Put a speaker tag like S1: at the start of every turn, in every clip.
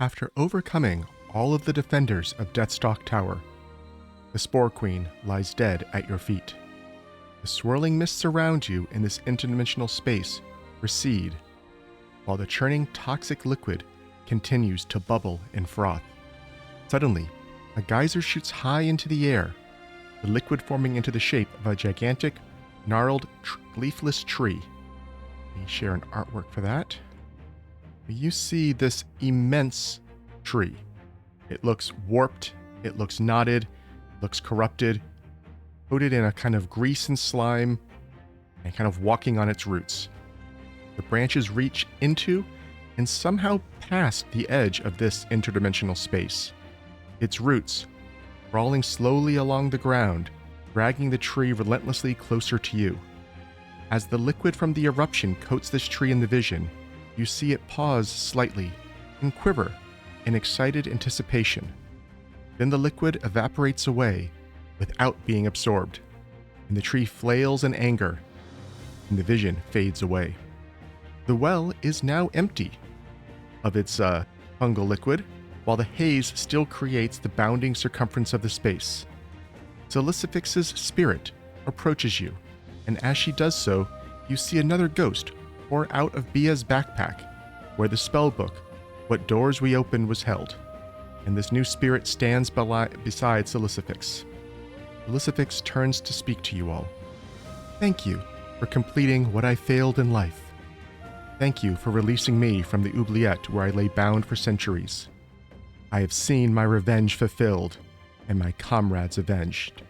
S1: After overcoming all of the defenders of Deathstalk Tower, the Spore Queen lies dead at your feet. The swirling mists around you in this interdimensional space recede, while the churning toxic liquid continues to bubble and froth. Suddenly, a geyser shoots high into the air, the liquid forming into the shape of a gigantic, gnarled, leafless tree. Let me share an artwork for that. You see this immense tree. It looks warped, it looks knotted, it looks corrupted, coated in a kind of grease and slime, and kind of walking on its roots. The branches reach into and somehow past the edge of this interdimensional space. Its roots, crawling slowly along the ground, dragging the tree relentlessly closer to you. As the liquid from the eruption coats this tree in the vision, you see it pause slightly and quiver in excited anticipation. Then the liquid evaporates away without being absorbed, and the tree flails in anger, and the vision fades away. The well is now empty of its fungal liquid, while the haze still creates the bounding circumference of the space. Silicifix's spirit approaches you, and as she does so, you see another ghost pour out of Bea's backpack, where the spellbook, What Doors We Opened, was held, and this new spirit stands beside Silicifix. Silicifix turns to speak to you all. Thank you for completing what I failed in life. Thank you for releasing me from the oubliette where I lay bound for centuries. I have seen my revenge fulfilled, and my comrades avenged.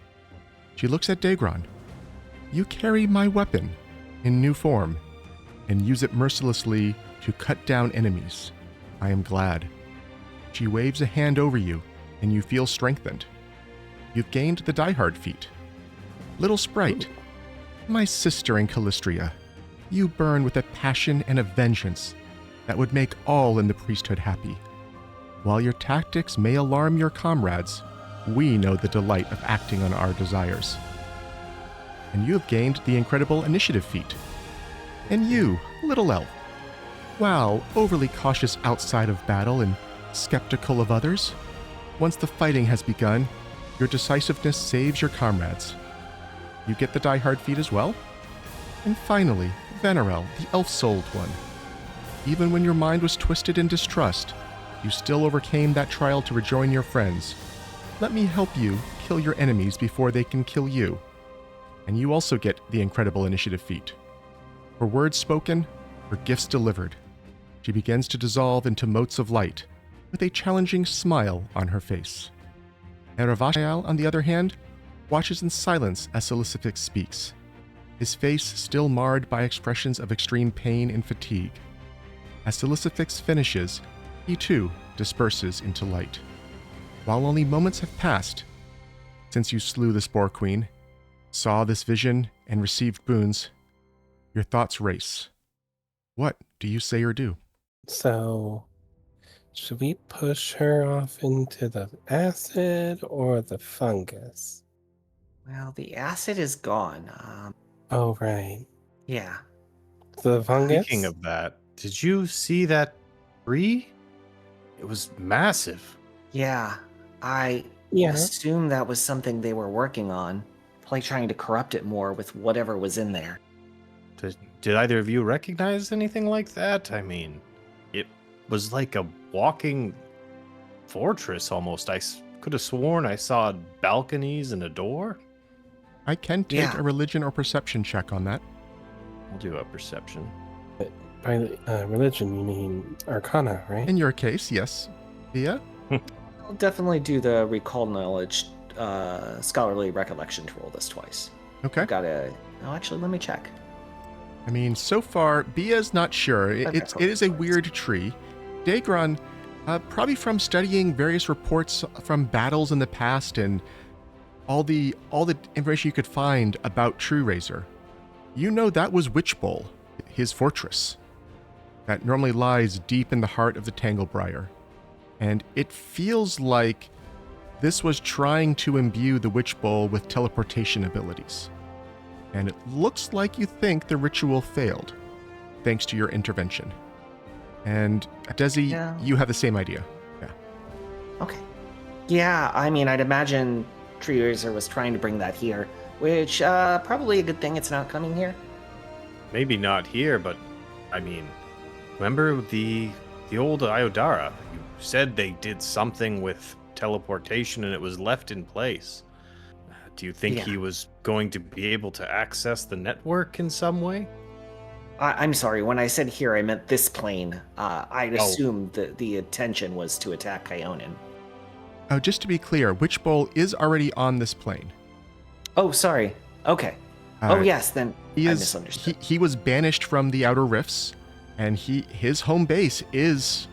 S1: She looks at Daegron. You carry my weapon in new form, and use it mercilessly to cut down enemies. I am glad. She waves a hand over you, and you feel strengthened. You've gained the diehard feat. Little Sprite, my sister in Callistria, you burn with a passion and a vengeance that would make all in the priesthood happy. While your tactics may alarm your comrades, we know the delight of acting on our desires. And you have gained the incredible initiative feat. And you, little elf, while overly cautious outside of battle and skeptical of others, once the fighting has begun, your decisiveness saves your comrades. You get the diehard feat as well. And finally, Vanarel, the elf-souled one. Even when your mind was twisted in distrust, you still overcame that trial to rejoin your friends. Let me help you kill your enemies before they can kill you. And you also get the incredible initiative feat. For words spoken, for gifts delivered, she begins to dissolve into motes of light, with a challenging smile on her face. Eravashayal, on the other hand, watches in silence as Silicifix speaks, his face still marred by expressions of extreme pain and fatigue. As Silicifix finishes, he too disperses into light. While only moments have passed since you slew the Spore Queen, saw this vision, and received boons, your thoughts race. What do you say or do?
S2: So, should we push her off into the acid or the fungus?
S3: Well, the acid is gone.
S2: Oh, right.
S3: Yeah.
S2: The fungus?
S4: Speaking of that, did you see that tree? It was massive.
S3: Yeah. I assume that was something they were working on, probably trying to corrupt it more with whatever was in there.
S4: Did either of you recognize anything like that? I mean, it was like a walking fortress almost. I could have sworn I saw balconies and a door.
S1: I can take a religion or perception check on that.
S4: I'll do a perception.
S2: By religion, you mean arcana, right?
S1: In your case, yes. Bea?
S3: I'll definitely do the recall knowledge, scholarly recollection to roll this twice.
S1: Okay.
S3: Actually, let me check.
S1: I mean, so far, Bea's not sure. It is a weird tree. Daegron, probably from studying various reports from battles in the past and all the information you could find about True Razor, you know that was Witchbowl, his fortress, that normally lies deep in the heart of the Tanglebriar. And it feels like this was trying to imbue the Witchbowl with teleportation abilities. And it looks like you think the ritual failed, thanks to your intervention. And Dezi, you have the same idea.
S3: Okay. Yeah, I mean, I'd imagine Treerazor was trying to bring that here, which probably a good thing it's not coming here.
S4: Maybe not here, but I mean, remember the old Iodara? You said they did something with teleportation and it was left in place. Do you think he was going to be able to access the network in some way?
S3: I'm sorry, when I said here, I meant this plane. I'd assumed that the intention was to attack Kyonin.
S1: Just to be clear, Witch Bowl is already on this plane.
S3: Oh, sorry. Okay. Yes, then I misunderstood.
S1: He was banished from the Outer Rifts, and his home base is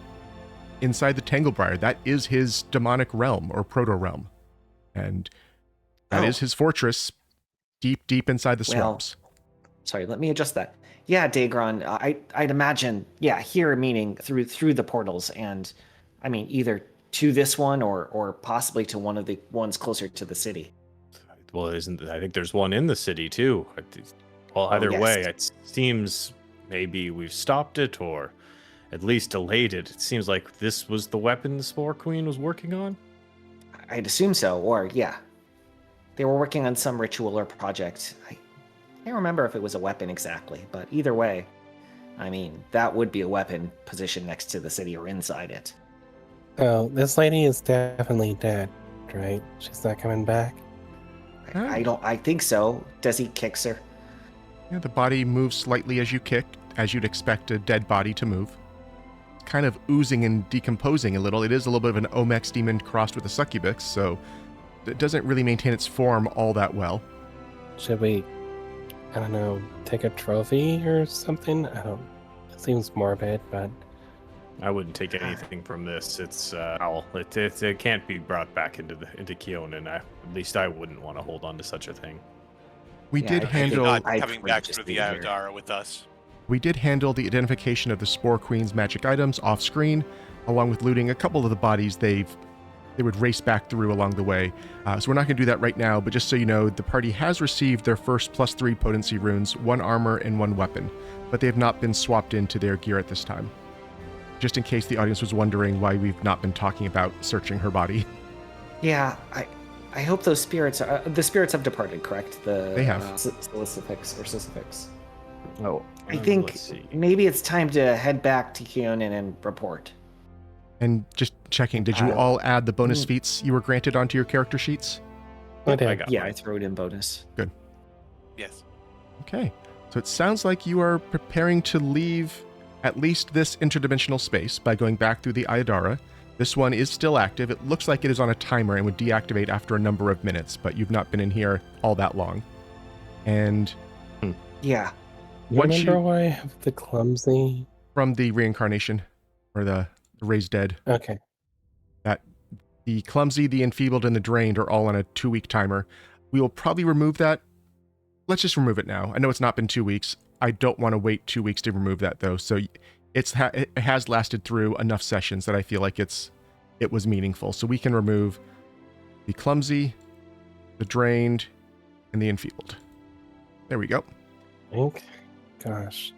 S1: inside the Tanglebriar. That is his demonic realm, or proto-realm. And that is his fortress, deep, deep inside the swamps.
S3: Sorry, let me adjust that. Yeah, Daegron, I'd imagine, here meaning through the portals, and I mean either to this one or possibly to one of the ones closer to the city.
S4: Well, I think there's one in the city too. Well, either way, it seems maybe we've stopped it or at least delayed it. It seems like this was the weapon the Spore Queen was working on.
S3: I'd assume so, or they were working on some ritual or project. I can't remember if it was a weapon exactly, but either way, I mean, that would be a weapon positioned next to the city or inside it.
S2: Oh, this lady is definitely dead, right? She's not coming back?
S3: I think so. Dezi kicks her.
S1: Yeah, the body moves slightly as you kick, as you'd expect a dead body to move. It's kind of oozing and decomposing a little. It is a little bit of an Omex demon crossed with a succubus, so it doesn't really maintain its form all that well.
S2: Should we, I don't know, take a trophy or something? It seems morbid, but
S4: I wouldn't take anything from this. It's it can't be brought back into Kyonin. At least I wouldn't want to hold on to such a thing.
S1: We did handle
S5: not coming back through the Iodara with us.
S1: We did handle the identification of the Spore Queen's magic items off screen, along with looting a couple of the bodies they would race back through along the way. So we're not going to do that right now, but just so you know, the party has received their first +3 potency runes, 1 armor and 1 weapon, but they have not been swapped into their gear at this time. Just in case the audience was wondering why we've not been talking about searching her body.
S3: Yeah, I hope those spirits are... the spirits have departed, correct? They
S1: have.
S3: Sisyphix.
S4: Oh,
S3: I think maybe it's time to head back to Kyonin and report.
S1: And just checking, did you all add the bonus feats you were granted onto your character sheets?
S2: I did.
S3: I threw it in bonus.
S1: Good.
S5: Yes.
S1: Okay. So it sounds like you are preparing to leave at least this interdimensional space by going back through the Iodara. This one is still active. It looks like it is on a timer and would deactivate after a number of minutes, but you've not been in here all that long. And
S3: yeah.
S2: Remember why I have the clumsy?
S1: From the reincarnation, or the raised dead.
S2: Okay.
S1: That the clumsy, the enfeebled, and the drained are all on a 2-week timer. We will probably remove that. Let's just remove it now. I know it's not been 2 weeks. I don't want to wait 2 weeks to remove that, though. So it has lasted through enough sessions that I feel like it was meaningful. So we can remove the clumsy, the drained, and the enfeebled. There we go.
S2: Gosh.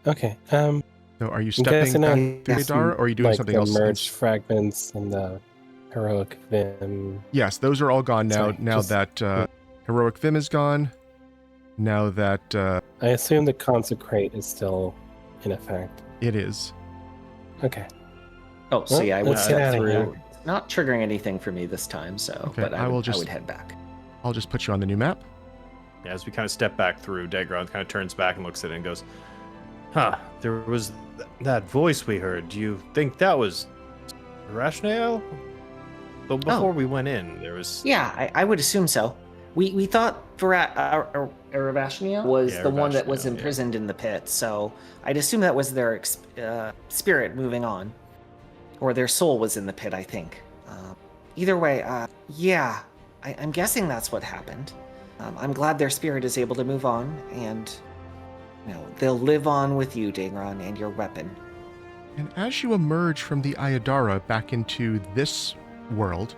S2: Okay.
S1: So are you stepping back through the Iodara, or are you doing something else?
S2: The merged fragments and the heroic vim.
S1: Yes, those are all gone now. That heroic vim is gone. Now that
S2: I assume the consecrate is still in effect.
S1: It is.
S2: Okay.
S3: Oh, so I would step through.
S2: Here.
S3: Not triggering anything for me this time, so
S1: okay,
S3: but I would head back.
S1: I'll just put you on the new map.
S4: Yeah, as we kind of step back through, Daegron kind of turns back and looks at it and goes, "Huh, there was that voice we heard. Do you think that was Rationale?" But before we went in, there was...
S3: Yeah, I would assume so. We thought Ravashnia was the one that was imprisoned in the pit, so I'd assume that was their spirit moving on. Or their soul was in the pit, I think. Either way, I'm guessing that's what happened. I'm glad their spirit is able to move on, and they'll live on with you, Daegron, and your weapon.
S1: And as you emerge from the Iodara back into this world,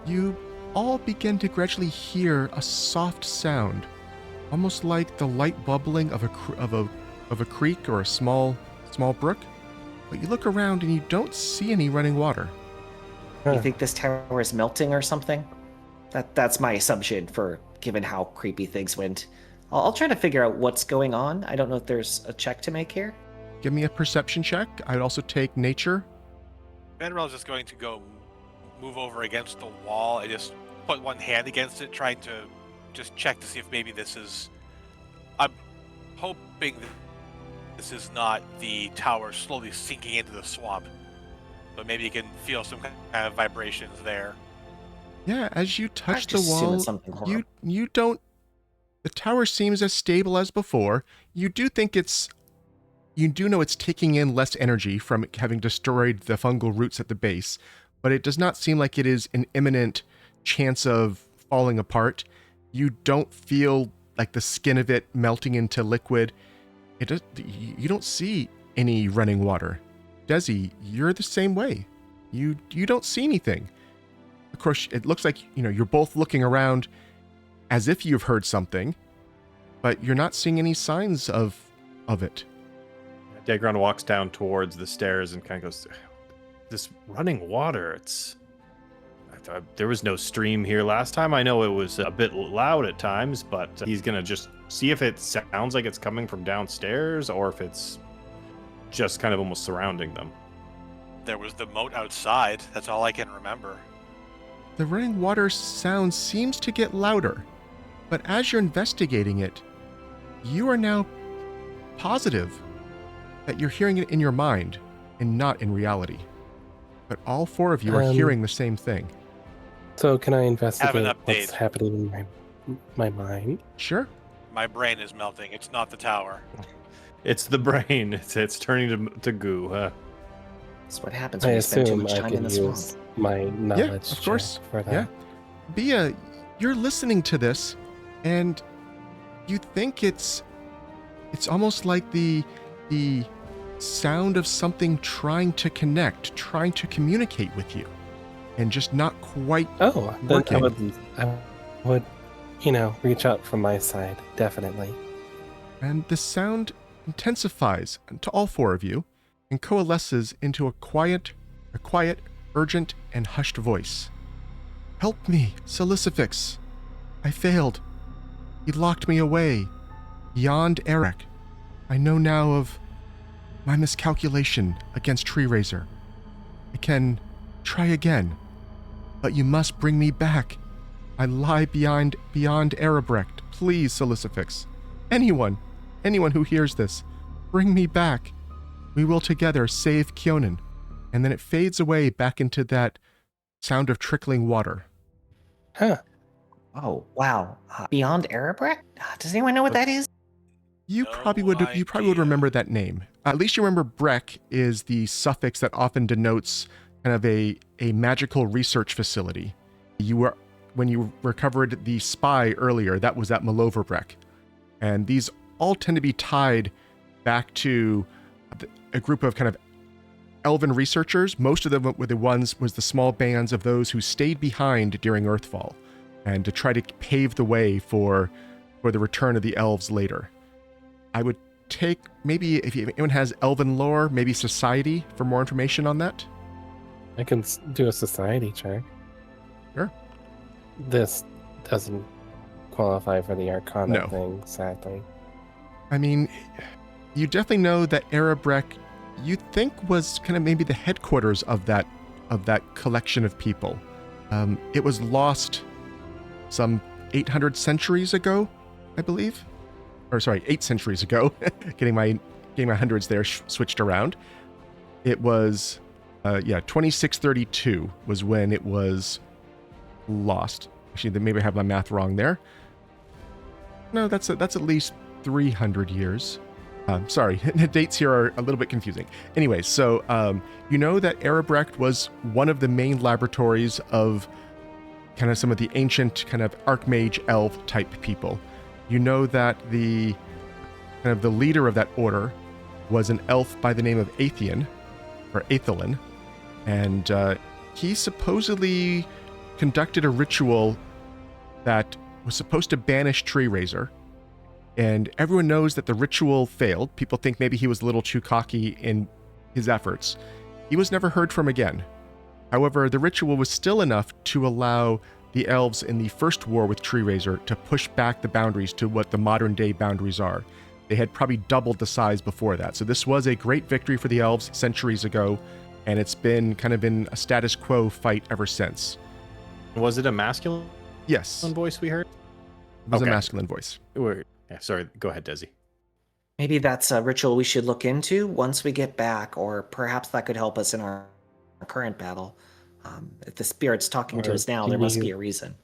S1: you all begin to gradually hear a soft sound, almost like the light bubbling of a creek or a small brook. But you look around and you don't see any running water.
S3: You think this tower is melting or something? That's my assumption for given how creepy things went. I'll try to figure out what's going on. I don't know if there's a check to make here.
S1: Give me a perception check. I'd also take nature.
S5: Vanarel's just going to go move over against the wall and just put one hand against it, trying to just check to see if maybe this is... I'm hoping that this is not the tower slowly sinking into the swamp, but maybe you can feel some kind of vibrations there.
S1: Yeah, as you touch the
S3: just assume
S1: wall,
S3: it's something horrible.
S1: you don't... The tower seems as stable as before. You do think it's... You do know it's taking in less energy from having destroyed the fungal roots at the base, but it does not seem like it is an imminent chance of falling apart. You don't feel like the skin of it melting into liquid. You don't see any running water. Dezi, you're the same way. You don't see anything. Of course, it looks like, you're both looking around as if you've heard something, but you're not seeing any signs of it.
S4: Daegron walks down towards the stairs and kind of goes, this running water, I thought there was no stream here last time. I know it was a bit loud at times, but he's going to just see if it sounds like it's coming from downstairs or if it's just kind of almost surrounding them.
S5: There was the moat outside. That's all I can remember.
S1: The running water sound seems to get louder, but as you're investigating it, you are now positive that you're hearing it in your mind and not in reality. But all four of you are hearing the same thing.
S2: So can I investigate
S5: Have an
S2: what's
S5: update.
S2: happening in my mind?
S1: Sure.
S5: My brain is melting. It's not the tower.
S4: It's the brain. It's turning to goo.
S3: That's what happens
S2: I
S3: when you spend too
S2: assume
S3: much
S2: I
S3: time in
S2: can
S3: the swamp.
S2: use my knowledge
S1: of course.
S2: check for that.
S1: Yeah. Bea, you're listening to this, and you think it's almost like the sound of something trying to connect, trying to communicate with you, and just not quite
S2: Oh, then
S1: working.
S2: I would, reach out from my side, definitely.
S1: And the sound intensifies to all four of you and coalesces into a quiet, urgent, and hushed voice. Help me, Silicifix. I failed. He locked me away, beyond Eric. I know now of my miscalculation against Tree Razor. I can try again, but you must bring me back. I lie beyond Erebrecht. Please, Silicifix. Anyone who hears this, bring me back. We will together save Kyonin. And then it fades away back into that sound of trickling water.
S2: Huh.
S3: Oh, wow. Beyond Erebrecht? Does anyone know what that is?
S1: You
S5: No
S1: probably would remember that name. At least you remember Breck is the suffix that often denotes kind of a magical research facility. When you recovered the spy earlier, that was at Maloverbreck. And these all tend to be tied back to a group of kind of elven researchers. Most of them were the small bands of those who stayed behind during Earthfall and to try to pave the way for the return of the elves later. I would take, maybe if anyone has elven lore, maybe society for more information on that.
S2: I can do a society check.
S1: Sure.
S2: This doesn't qualify for the Arcana
S1: No.
S2: thing, sadly.
S1: I mean, you definitely know that Erebrecht, you think was kind of maybe the headquarters of that collection of people. It was lost some 800 centuries ago, I believe. Or sorry, 8 centuries ago. getting my hundreds there switched around. It was 2632 was when it was lost. Actually, maybe I have my math wrong there. No, that's at least 300 years. Sorry, the dates here are a little bit confusing. Anyway, so you know that Erebrecht was one of the main laboratories of kind of some of the ancient kind of archmage elf type people. You know that the leader of that order was an elf by the name of Atheon, or Aethelin, and he supposedly conducted a ritual that was supposed to banish Tree Razor. And everyone knows that the ritual failed. People think maybe he was a little too cocky in his efforts. He was never heard from again. However, the ritual was still enough to allow the elves in the first war with Tree Razor to push back the boundaries to what the modern day boundaries are. They had probably doubled the size before that. So this was a great victory for the elves centuries ago, and it's been kind of been a status quo fight ever since.
S4: Was it a masculine
S1: Yes, it
S4: voice we heard?
S1: was a
S4: Okay.
S1: masculine voice.
S4: Yeah, sorry, go ahead, Dezi.
S3: Maybe that's a ritual we should look into once we get back, or perhaps that could help us in our current battle. If the spirit's talking to
S2: Or
S3: us now,
S2: do
S3: there must
S2: you-
S3: be a reason.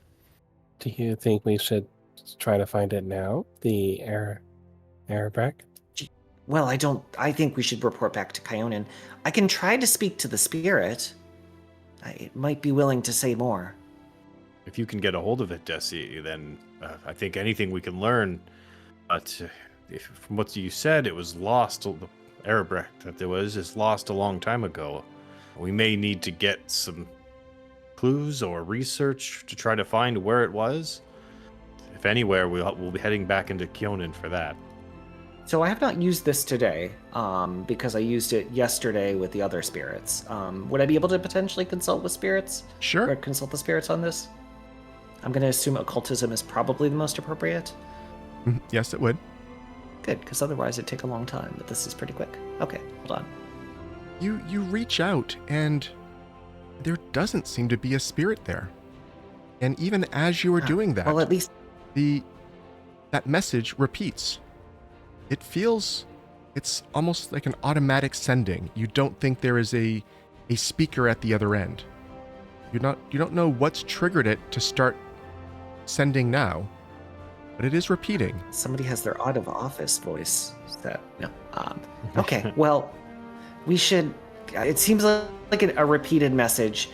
S2: Do you think we should try to find it now? The Arabrack?
S3: Well, I think we should report back to Kyonin. I can try to speak to the spirit. It might be willing to say more.
S4: If you can get a hold of it, Desi, then I think anything we can learn. But from what you said, it was lost. The Arabrack that there was is lost a long time ago. We may need to get some clues or research to try to find where it was. If anywhere, we'll be heading back into Kyonin for that.
S3: So I have not used this today, because I used it yesterday with the other spirits. Would I be able to potentially consult with spirits?
S1: Sure.
S3: Or consult the spirits on this? I'm going to assume occultism is probably the most appropriate.
S1: Yes, it would.
S3: Good, because otherwise it'd take a long time, but this is pretty quick. Okay, hold on.
S1: You reach out, and there doesn't seem to be a spirit there. And even as you were doing that,
S3: Well, at least
S1: that message repeats. It's almost like an automatic sending. You don't think there is a speaker at the other end. You don't know what's triggered it to start sending now, but it is repeating.
S3: somebody has their out of office voice. Is that no? Okay, well, we should. It seems like a repeated message.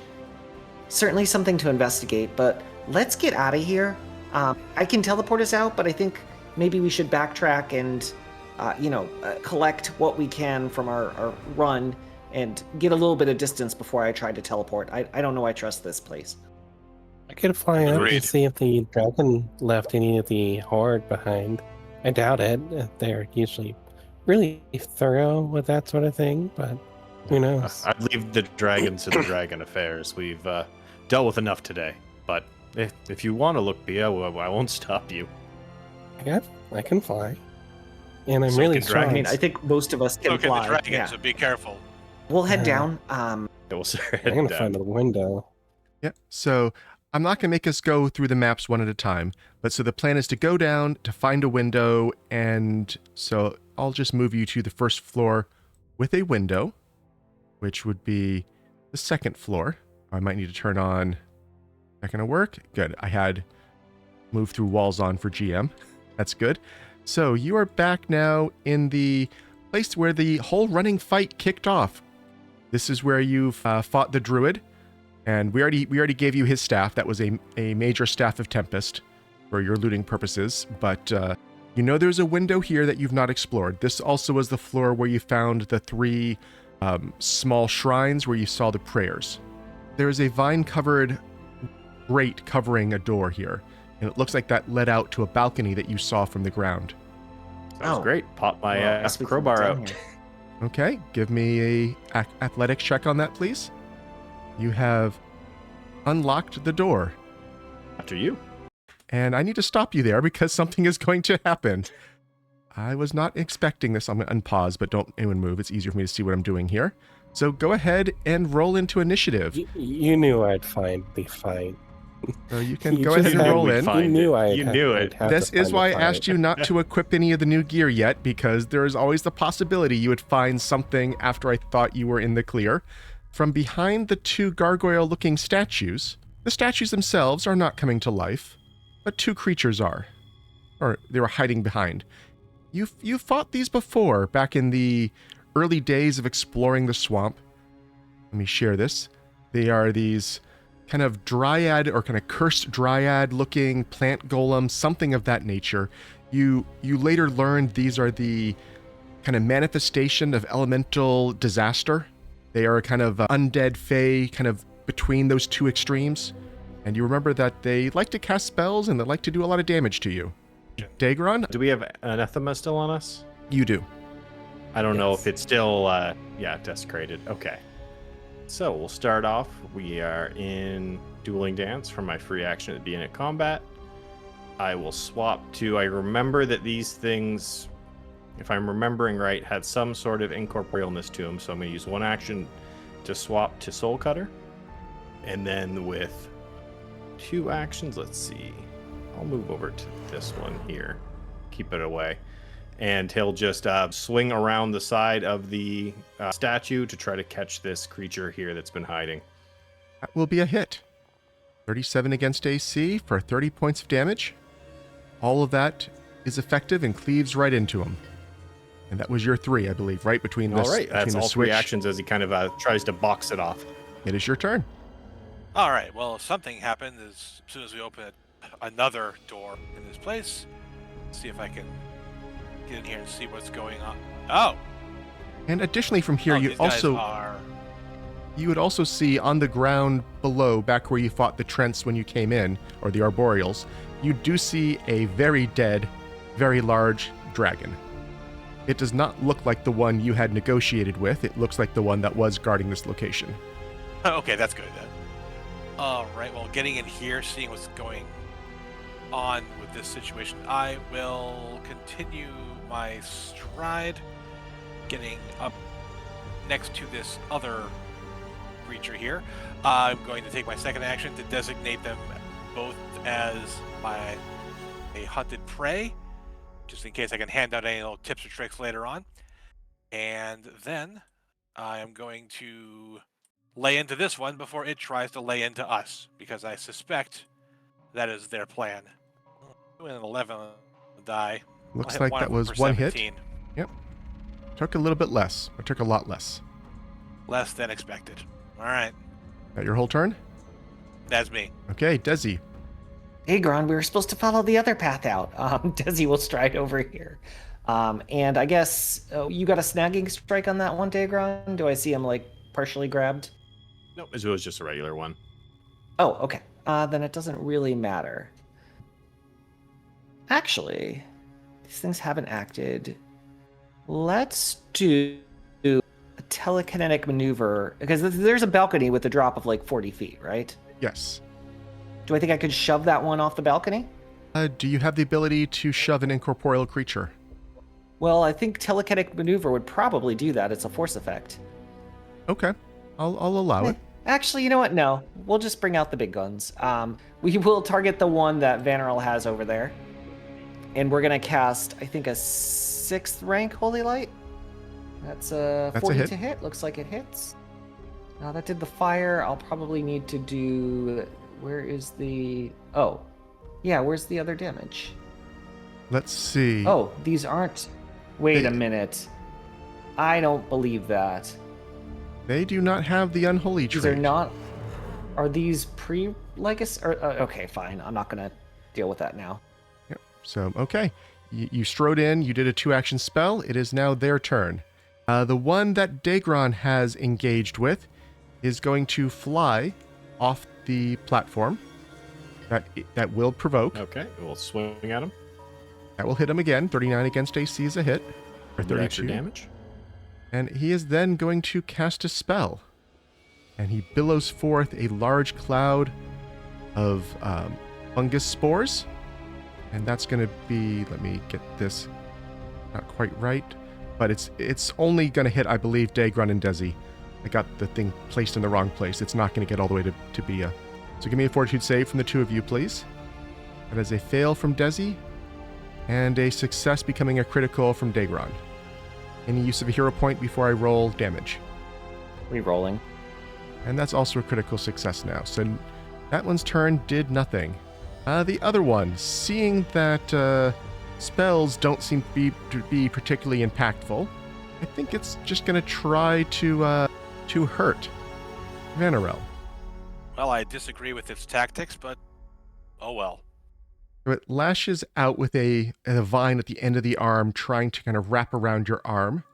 S3: Certainly something to investigate, but let's get out of here. I can teleport us out, but I think maybe we should backtrack and, collect what we can from our run and get a little bit of distance before I try to teleport. I don't know I trust this place.
S2: I could fly out and
S5: Agreed.
S2: see if the dragon left any of the horde behind. I doubt it. They're usually really thorough with that sort of thing, but who knows?
S4: I'd leave the dragons to the dragon affairs. We've dealt with enough today. But if you want to look, Bea, I won't stop you.
S2: I can fly. And I'm
S4: So
S2: really
S4: can
S2: strong.
S3: I mean, I think most of us can
S5: So can
S3: fly.
S5: the dragon,
S3: Yeah.
S5: so be careful.
S3: We'll head
S2: Uh,
S3: down.
S4: Yeah, we'll start
S2: I'm going to
S4: heading
S2: find a
S4: down.
S2: window.
S1: Yeah. So I'm not going to make us go through the maps one at a time, but so the plan is to go down to find a window, and so I'll just move you to the first floor with a window, which would be the second floor. I might need to turn on. Is that going to work? Good. I had moved through walls on for GM. That's good. So you are back now in the place where the whole running fight kicked off. This is where you've fought the druid, and we already gave you his staff. That was a major staff of Tempest for your looting purposes, but you know there's a window here that you've not explored. This also was the floor where you found the 3 small shrines where you saw the prayers. There is a vine-covered grate covering a door here, and it looks like that led out to a balcony that you saw from the ground.
S4: Sounds
S3: Oh.
S4: great. Pop my
S3: Well, I guess we can
S4: crowbar
S3: get down
S4: out.
S3: here.
S1: Okay, give me a athletics check on that, please. You have unlocked the door,
S4: After you.
S1: and I need to stop you there because something is going to happen. I was not expecting this. I'm going to unpause, but don't anyone move. It's easier for me to see what I'm doing here. So go ahead and roll into initiative.
S2: You knew I'd find the fight.
S1: So you can
S2: You
S1: go
S2: just
S1: ahead and
S2: had-
S1: roll
S4: we'd
S1: in.
S4: find
S2: You knew
S4: it.
S2: I'd
S4: You
S2: have-
S4: knew
S2: I'd
S4: it.
S2: have to
S1: This is
S2: find
S1: why I
S2: the
S1: asked
S2: fight.
S1: you not to equip any of the new gear yet, because there is always the possibility you would find something after I thought you were in the clear. From behind the 2 gargoyle-looking statues, the statues themselves are not coming to life, but 2 creatures are. Or they were hiding behind. You fought these before, back in the early days of exploring the swamp. Let me share this. They are these kind of dryad or kind of cursed dryad looking plant golem, something of that nature. You later learned these are the kind of manifestation of elemental disaster. They are kind of undead fae, kind of between those 2 extremes. And you remember that they like to cast spells and they like to do a lot of damage to you. Daegron,
S4: Do we have anathema still on us?
S1: you do.
S4: I don't know
S3: Yes.
S4: if it's still, desecrated. Okay. So we'll start off. We are in Dueling Dance for my free action at the beginning of combat. I will swap to, I remember that these things, if I'm remembering right, had some sort of incorporealness to them. So I'm going to use one action to swap to Soul Cutter. And then with 2 actions, let's see. I'll move over to this one here. Keep it away. And he'll just swing around the side of the statue to try to catch this creature here that's been hiding.
S1: That will be a hit. 37 against AC for 30 points of damage. All of that is effective and cleaves right into him. And that was your 3, I believe, right? Between this,
S4: all right, that's
S1: between
S4: all
S1: the
S4: 3
S1: switch.
S4: actions as he kind of tries to box it off.
S1: It is your turn.
S5: All right. Well, something happened as soon as we open another door in this place. Let's see if I can get in here and see what's going on. Oh.
S1: And additionally from here, you
S5: these guys
S1: also
S5: are...
S1: you would also see on the ground below, back where you fought the Trents when you came in, or the Arboreals, you do see a very dead, very large dragon. It does not look like the one you had negotiated with. It looks like the one that was guarding this location.
S5: Okay, that's good then. All right, well, getting in here, seeing what's going on with this situation, I will continue my stride, getting up next to this other creature here. I'm going to take my second action to designate them both as a hunted prey, just in case I can hand out any little tips or tricks later on. And then I am going to lay into this one before it tries to lay into us, because I suspect that is their plan. With an 11 on the die.
S1: Looks like that was one hit.
S5: 17.
S1: Yep. Took a little bit less, or took a lot less.
S5: Less than expected. All right.
S1: That your whole turn?
S5: That's me.
S1: Okay, Dezi.
S3: Daegron, we were supposed to follow the other path out. Dezi will stride over here. And I guess you got a snagging strike on that one, Daegron? Do I see him like partially grabbed?
S4: Nope, it was just a regular one.
S3: Oh, okay. Then it doesn't really matter. Actually, these things haven't acted. Let's do a telekinetic maneuver, because there's a balcony with a drop of like 40 feet, right?
S1: Yes.
S3: Do I think I could shove that one off the balcony?
S1: Do you have the ability to shove an incorporeal creature?
S3: Well, I think telekinetic maneuver would probably do that. It's a force effect.
S1: Okay. I'll allow it.
S3: Actually, you know what? No. We'll just bring out the big guns. We will target the one that Vanarel has over there. And we're going to cast, I think, a 6th rank Holy Light. That's a 40
S1: hit.
S3: to hit. Looks like it hits. Now that did the fire. I'll probably need to do... Where is the... Oh. Yeah, where's the other damage?
S1: Let's see.
S3: Oh, these aren't... Wait a minute. I don't believe that.
S1: They do not have the unholy trait.
S3: These are not... Are these pre-legacy? Okay, fine. I'm not going to deal with that now.
S1: Yep. So, okay. You strode in. You did a 2-action spell. It is now their turn. The one that Daegron has engaged with is going to fly off the platform. That will provoke.
S4: Okay, we'll swing at him.
S1: That will hit him again. 39 against AC is a hit. For 32
S4: extra damage.
S1: And he is then going to cast a spell. And he billows forth a large cloud of fungus spores. And that's going to be, let me get this not quite right, but it's only going to hit, I believe, Daegron and Dezi. I got the thing placed in the wrong place. It's not going to get all the way to Bea. So give me a fortitude save from the two of you, please. That is a fail from Dezi, and a success becoming a critical from Daegron. Any use of a hero point before I roll damage.
S3: Rerolling.
S1: And that's also a critical success now. So that one's turn did nothing. The other one, seeing that spells don't seem to be particularly impactful, I think it's just going to try to hurt Vanarel.
S5: Well, I disagree with its tactics, but oh well.
S1: So it lashes out with a vine at the end of the arm, trying to kind of wrap around your arm.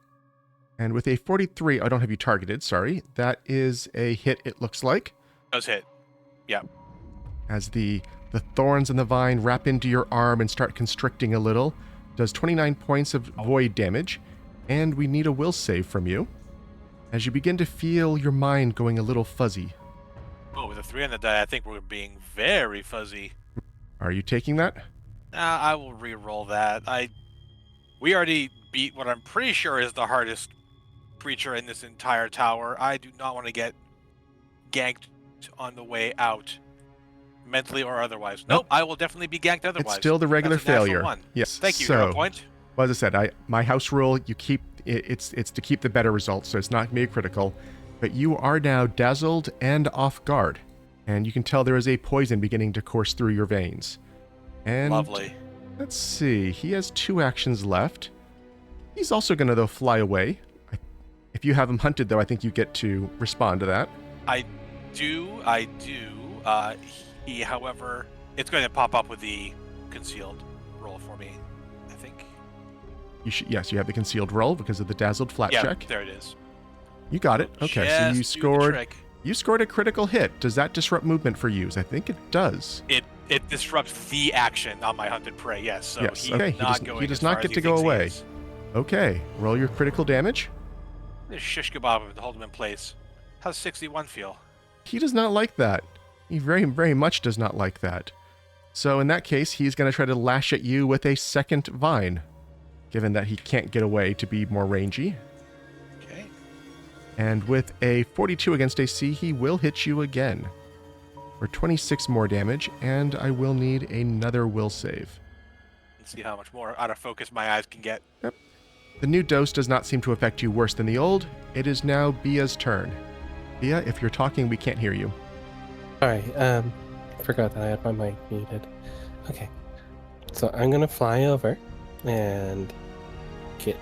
S1: And with a 43, I don't have you targeted, sorry. That is a hit, it looks like.
S5: Does hit. Yeah.
S1: As the thorns in the vine wrap into your arm and start constricting a little. Does 29 points of void damage. And we need a will save from you. as you begin to feel your mind going a little fuzzy.
S5: Oh, with a 3 on the die, I think we're being very fuzzy.
S1: Are you taking that?
S5: I will re-roll that. We already beat what I'm pretty sure is the hardest creature in this entire tower. I do not want to get ganked on the way out, mentally or otherwise. Nope, I will definitely be ganked otherwise.
S1: It's still the regular
S5: That's a natural
S1: failure.
S5: one.
S1: Yes.
S5: Thank you,
S1: So,
S5: hero point.
S1: well, as I said, my house rule, you keep it's to keep the better results, so it's not going to be a critical. But you are now dazzled and off guard, and you can tell there is a poison beginning to course through your veins. And
S5: Lovely.
S1: let's see, he has 2 actions left. He's also going to, though, fly away. If you have him hunted, though, I think you get to respond to that.
S5: I do. He, however, it's going to pop up with the concealed roll for me, I think.
S1: Yes, you have the concealed roll because of the dazzled flat
S5: Yeah,
S1: check.
S5: there it is.
S1: You got it. Okay, so you
S5: Just do the
S1: scored.
S5: trick.
S1: You scored a critical hit. Does that disrupt movement for you? I think it does.
S5: It disrupts the action on my hunted prey. Yes. So
S1: Yes,
S5: he's
S1: okay, he
S5: not
S1: does-
S5: going
S1: he does
S5: as
S1: not
S5: far
S1: get
S5: as
S1: to
S5: he
S1: go
S5: thinks he
S1: away.
S5: is.
S1: Okay, roll your critical damage.
S5: Just shish kebab him to hold him in place. How's 61 feel?
S1: He does not like that. He very, very much does not like that. So in that case, he's going to try to lash at you with a second vine, given that he can't get away to be more rangy.
S5: Okay.
S1: And with a 42 against AC, he will hit you again for 26 more damage, and I will need another will save.
S5: Let's see how much more out of focus my eyes can get.
S1: The new dose does not seem to affect you worse than the old. It is now Bea's turn. Bea, if you're talking, we can't hear you.
S2: Sorry, forgot that I had my mic muted. Okay, so I'm gonna fly over and get.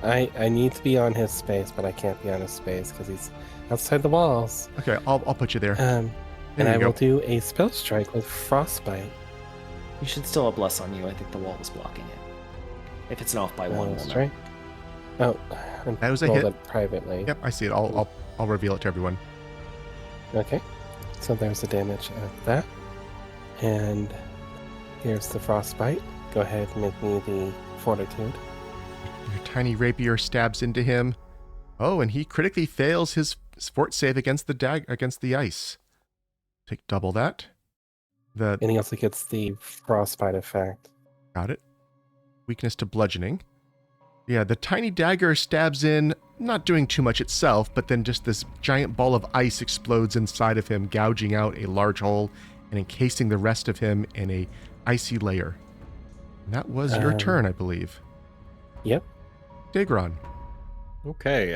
S2: I need to be on his space, but I can't be on his space because he's outside the walls.
S1: Okay, I'll put you there.
S2: And
S1: There
S2: I
S1: you
S2: will
S1: go.
S2: do a spell strike with frostbite.
S3: You should still have bless on you. I think the wall was blocking it. If it's an off by one, we'll know.
S2: Strike. Oh,
S1: That was a
S2: rolled
S1: hit.
S2: it privately.
S1: Yep, I see it. I'll reveal it to everyone.
S2: Okay, so there's the damage of that. And here's the frostbite. Go ahead and make me the fortitude.
S1: Your tiny rapier stabs into him. Oh, and he critically fails his fort save against the ice. Take double that.
S2: And he also gets the frostbite effect.
S1: Got it. Weakness to bludgeoning. Yeah, the tiny dagger stabs in, not doing too much itself, but then just this giant ball of ice explodes inside of him, gouging out a large hole and encasing the rest of him in a icy layer. And that was your turn, I believe.
S2: Yep.
S1: Daegron.
S4: Okay,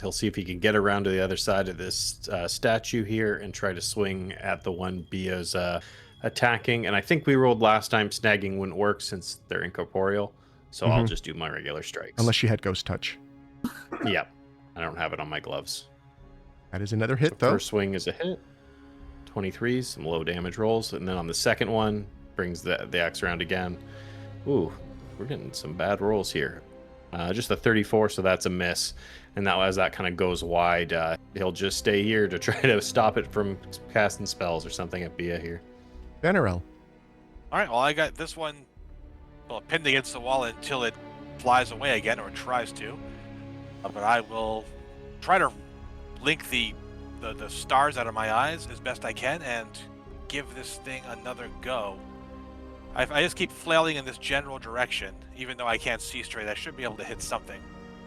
S4: he'll see if he can get around to the other side of this statue here and try to swing at the one Bea's attacking. And I think we rolled last time snagging wouldn't work since they're incorporeal. So I'll just do my regular strikes.
S1: Unless you had Ghost Touch.
S4: Yep. I don't have it on my gloves.
S1: That is another hit,
S4: So
S1: though.
S4: first swing is a hit. 23, some low damage rolls. And then on the second one, brings the axe around again. Ooh, we're getting some bad rolls here. Just a 34, so that's a miss. And that as that kind of goes wide, he'll just stay here to try to stop it from casting spells or something at Bea here.
S1: Vanarel.
S5: All right. Well, I got this one pinned against the wall until it flies away again, or tries to. But I will try to blink the stars out of my eyes as best I can and give this thing another go. I just keep flailing in this general direction, even though I can't see straight. I should be able to hit something.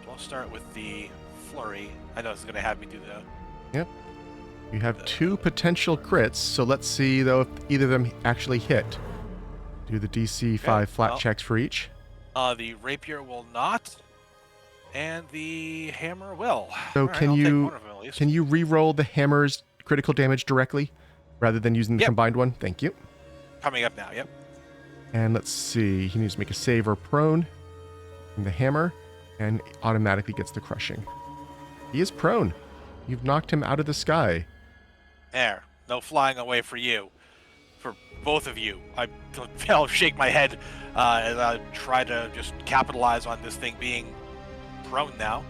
S5: So I'll start with the flurry. I know this is going to have me do that.
S1: Yep. You have 2 potential crits, so let's see, though, if either of them actually hit. Do the DC 5 flat checks for each.
S5: The rapier will not, and the hammer will.
S1: So
S5: All right,
S1: can
S5: I'll take
S1: you
S5: one of them at least.
S1: can you re-roll the hammer's critical damage directly, rather than using the
S5: Yep.
S1: combined one? Thank you.
S5: Coming up now, yep.
S1: And let's see, he needs to make a save or prone from the hammer, and automatically gets the crushing. He is prone. You've knocked him out of the sky.
S5: There. No flying away for you. For both of you. I'll shake my head as I try to just capitalize on this thing being prone now.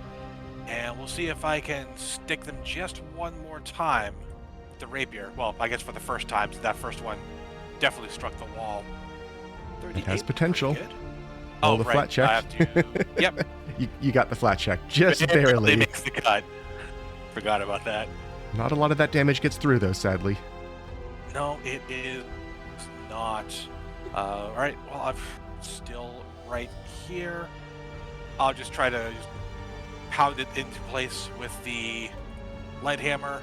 S5: And we'll see if I can stick them just one more time with the rapier. Well, I guess for the first time, so that first one definitely struck the wall. 38,
S1: has potential.
S5: pretty good.
S1: Roll the
S5: right.
S1: flat check.
S5: I have to. Yep.
S1: You got the flat check, just
S5: It barely
S1: barely.
S5: makes the cut. Forgot about that.
S1: Not a lot of that damage gets through, though, sadly.
S5: No, it is not. All right. Well, I'm still right here. I'll just try to just pound it into place with the light hammer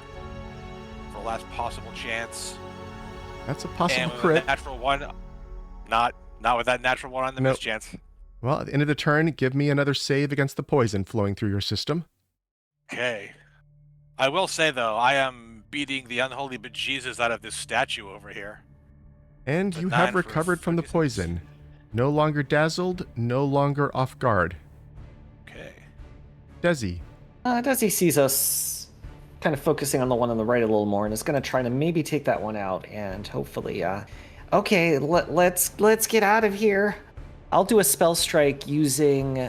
S5: for the last possible chance.
S1: That's a possible
S5: And with
S1: crit.
S5: a natural one, not with that natural one on the
S1: Nope.
S5: miss chance.
S1: Well, at the end of the turn, give me another save against the poison flowing through your system.
S5: Okay. I will say though, I am beating the unholy bejesus out of this statue over here.
S1: And
S5: The
S1: you
S5: 9
S1: have
S5: for
S1: recovered from the
S5: 36.
S1: poison. No longer dazzled, no longer off guard.
S5: Okay.
S1: Dezi,
S3: Dezi sees us kind of focusing on the one on the right a little more and is going to try to maybe take that one out and hopefully, okay, let's get out of here. I'll do a spell strike using,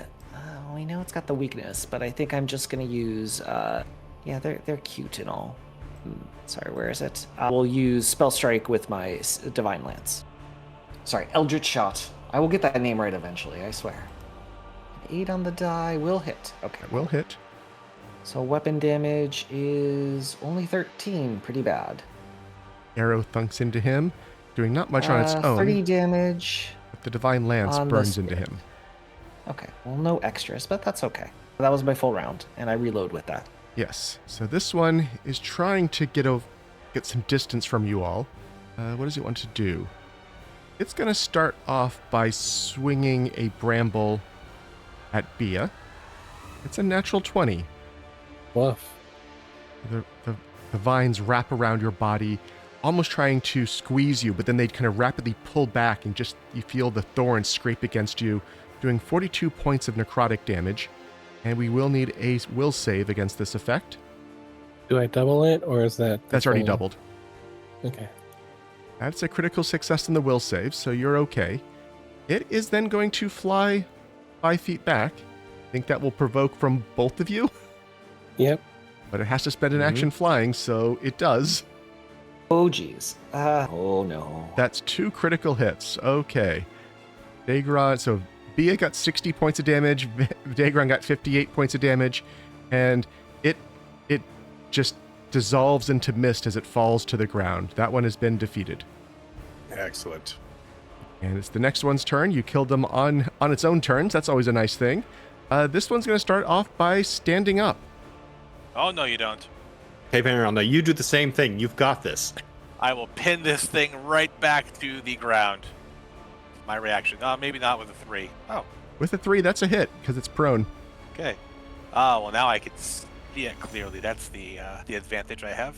S3: we know it's got the weakness, but I think I'm just going to use, yeah, they're cute and all. Sorry, where is it? We'll use spell strike with my divine lance. Sorry, Eldritch Shot. I will get that name right eventually, I swear. 8 on the die will hit. Okay.
S1: that will hit.
S3: So weapon damage is only 13. Pretty bad.
S1: Arrow thunks into him, doing not much on its
S3: 30
S1: own,
S3: damage.
S1: but the divine lance
S3: on the
S1: burns into
S3: spirit.
S1: him.
S3: Okay, well, no extras, but that's okay. That was my full round, and I reload with that.
S1: Yes, so this one is trying to get some distance from you all. What does it want to do? It's going to start off by swinging a bramble at Bea. It's a natural 20.
S2: Woof.
S1: The vines wrap around your body, almost trying to squeeze you, but then they kind of rapidly pull back and just you feel the thorns scrape against you, doing 42 points of necrotic damage. And we will need a will save against this effect.
S2: Do I double it, or is that...
S1: That's already
S2: full?
S1: doubled.
S2: Okay.
S1: That's a critical success in the will save, so you're okay. It is then going to fly 5 feet back. I think that will provoke from both of you,
S2: Yep.
S1: but it has to spend an action flying, so it does.
S3: Oh, geez. Oh, no.
S1: That's 2 critical hits. Okay. Daegron, so Bea got 60 points of damage, Daegron got 58 points of damage, and it just dissolves into mist as it falls to the ground. That one has been defeated.
S4: Excellent.
S1: And it's the next one's turn. You killed them on its own turns. That's always a nice thing. This one's going to start off by standing up.
S5: Oh no, you don't.
S4: Hey, Vanarel, now you do the same thing. You've got this.
S5: I will pin this thing right back to the ground. My reaction. Maybe not with a 3. Oh,
S1: With a 3, that's a hit, because it's prone.
S5: okay. Well, now I can see it clearly. That's the advantage I have.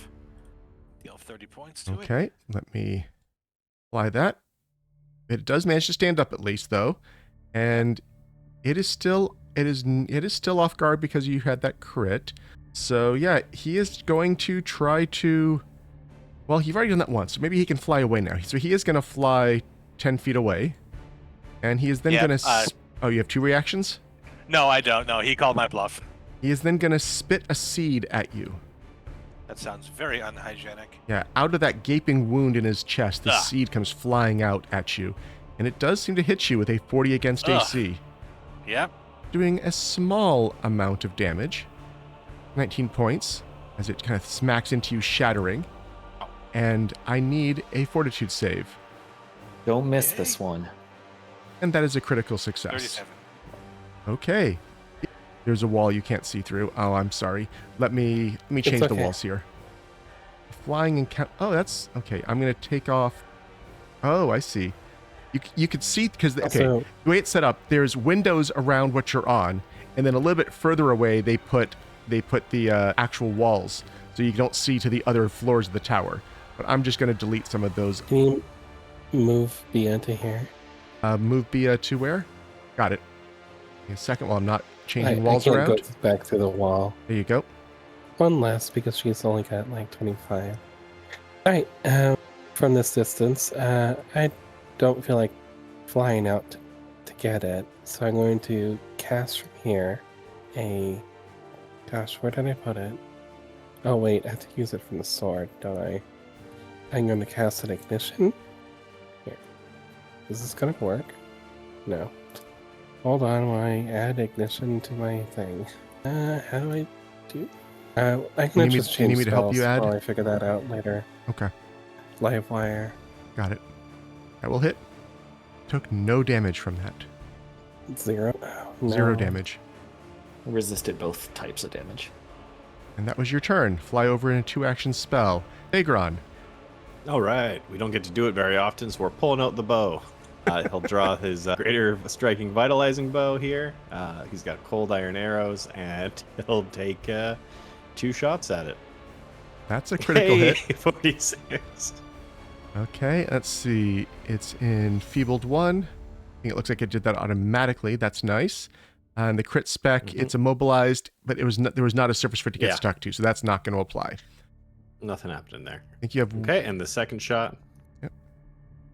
S5: Deal 30 points to it.
S1: Okay, let me apply that. It does manage to stand up at least, though. And it is still off guard because you had that crit. So yeah, he is going to try to... Well, you've already done that once, so maybe he can fly away now. So he is going to fly 10 feet away. And he is then
S5: Yeah,
S1: going to... Oh, you have 2 reactions?
S5: No, I don't. No, he called my bluff.
S1: He is then going to spit a seed at you.
S5: That sounds very unhygienic.
S1: Yeah, out of that gaping wound in his chest, the
S5: Ugh.
S1: seed comes flying out at you. And it does seem to hit you with a 40 against
S5: Ugh.
S1: AC,
S5: Yeah.
S1: doing a small amount of damage. 19 points, as it kind of smacks into you, shattering. And I need a fortitude save.
S3: Don't miss this one.
S1: And that is a critical success.
S5: 37.
S1: Okay. There's a wall you can't see through. Oh, I'm sorry. Let me change the
S2: okay.
S1: walls here. Flying and oh, that's okay. I'm gonna take off. Oh, I see. You could see because okay,
S2: Also-
S1: the way it's set up, there's windows around what you're on, and then a little bit further away they put the actual walls, so you don't see to the other floors of the tower. But I'm just gonna delete some of those.
S2: Can you move Bea to here?
S1: Move Bea to where? Got it. A second while I'm not changing
S2: I
S1: walls
S2: can't
S1: around.
S2: go back to the wall.
S1: There you go.
S2: One less because she's only got like 25. Alright, from this distance, I don't feel like flying out to get it, so I'm going to cast from here Gosh, where did I put it? Oh wait, I have to use it from the sword, don't I? I'm going to cast an ignition. Here. Is this going to work? No. Hold on while I add ignition to my thing. How do I do? I can just
S1: you need
S2: change
S1: me to help you
S2: spells
S1: add?
S2: while I figure that out later.
S1: Okay,
S2: Live wire.
S1: got it. That will hit. Took no damage from that.
S2: 0. Oh,
S1: 0
S2: no.
S1: damage.
S3: Resisted both types of damage.
S1: And that was your turn. Fly over in a 2-action spell. Daegron.
S4: All right, we don't get to do it very often, so we're pulling out the bow. He'll draw his greater striking vitalizing bow here. He's got cold iron arrows, and he'll take 2 shots at it.
S1: That's a critical hit.
S4: 46.
S1: Okay, let's see. It's enfeebled 1. I think it looks like it did that automatically. That's nice. And the crit spec, it's immobilized, but there was not a surface for it to get stuck to, so that's not going to apply.
S4: Nothing happened in there.
S1: I think you have
S4: Okay, and the second shot.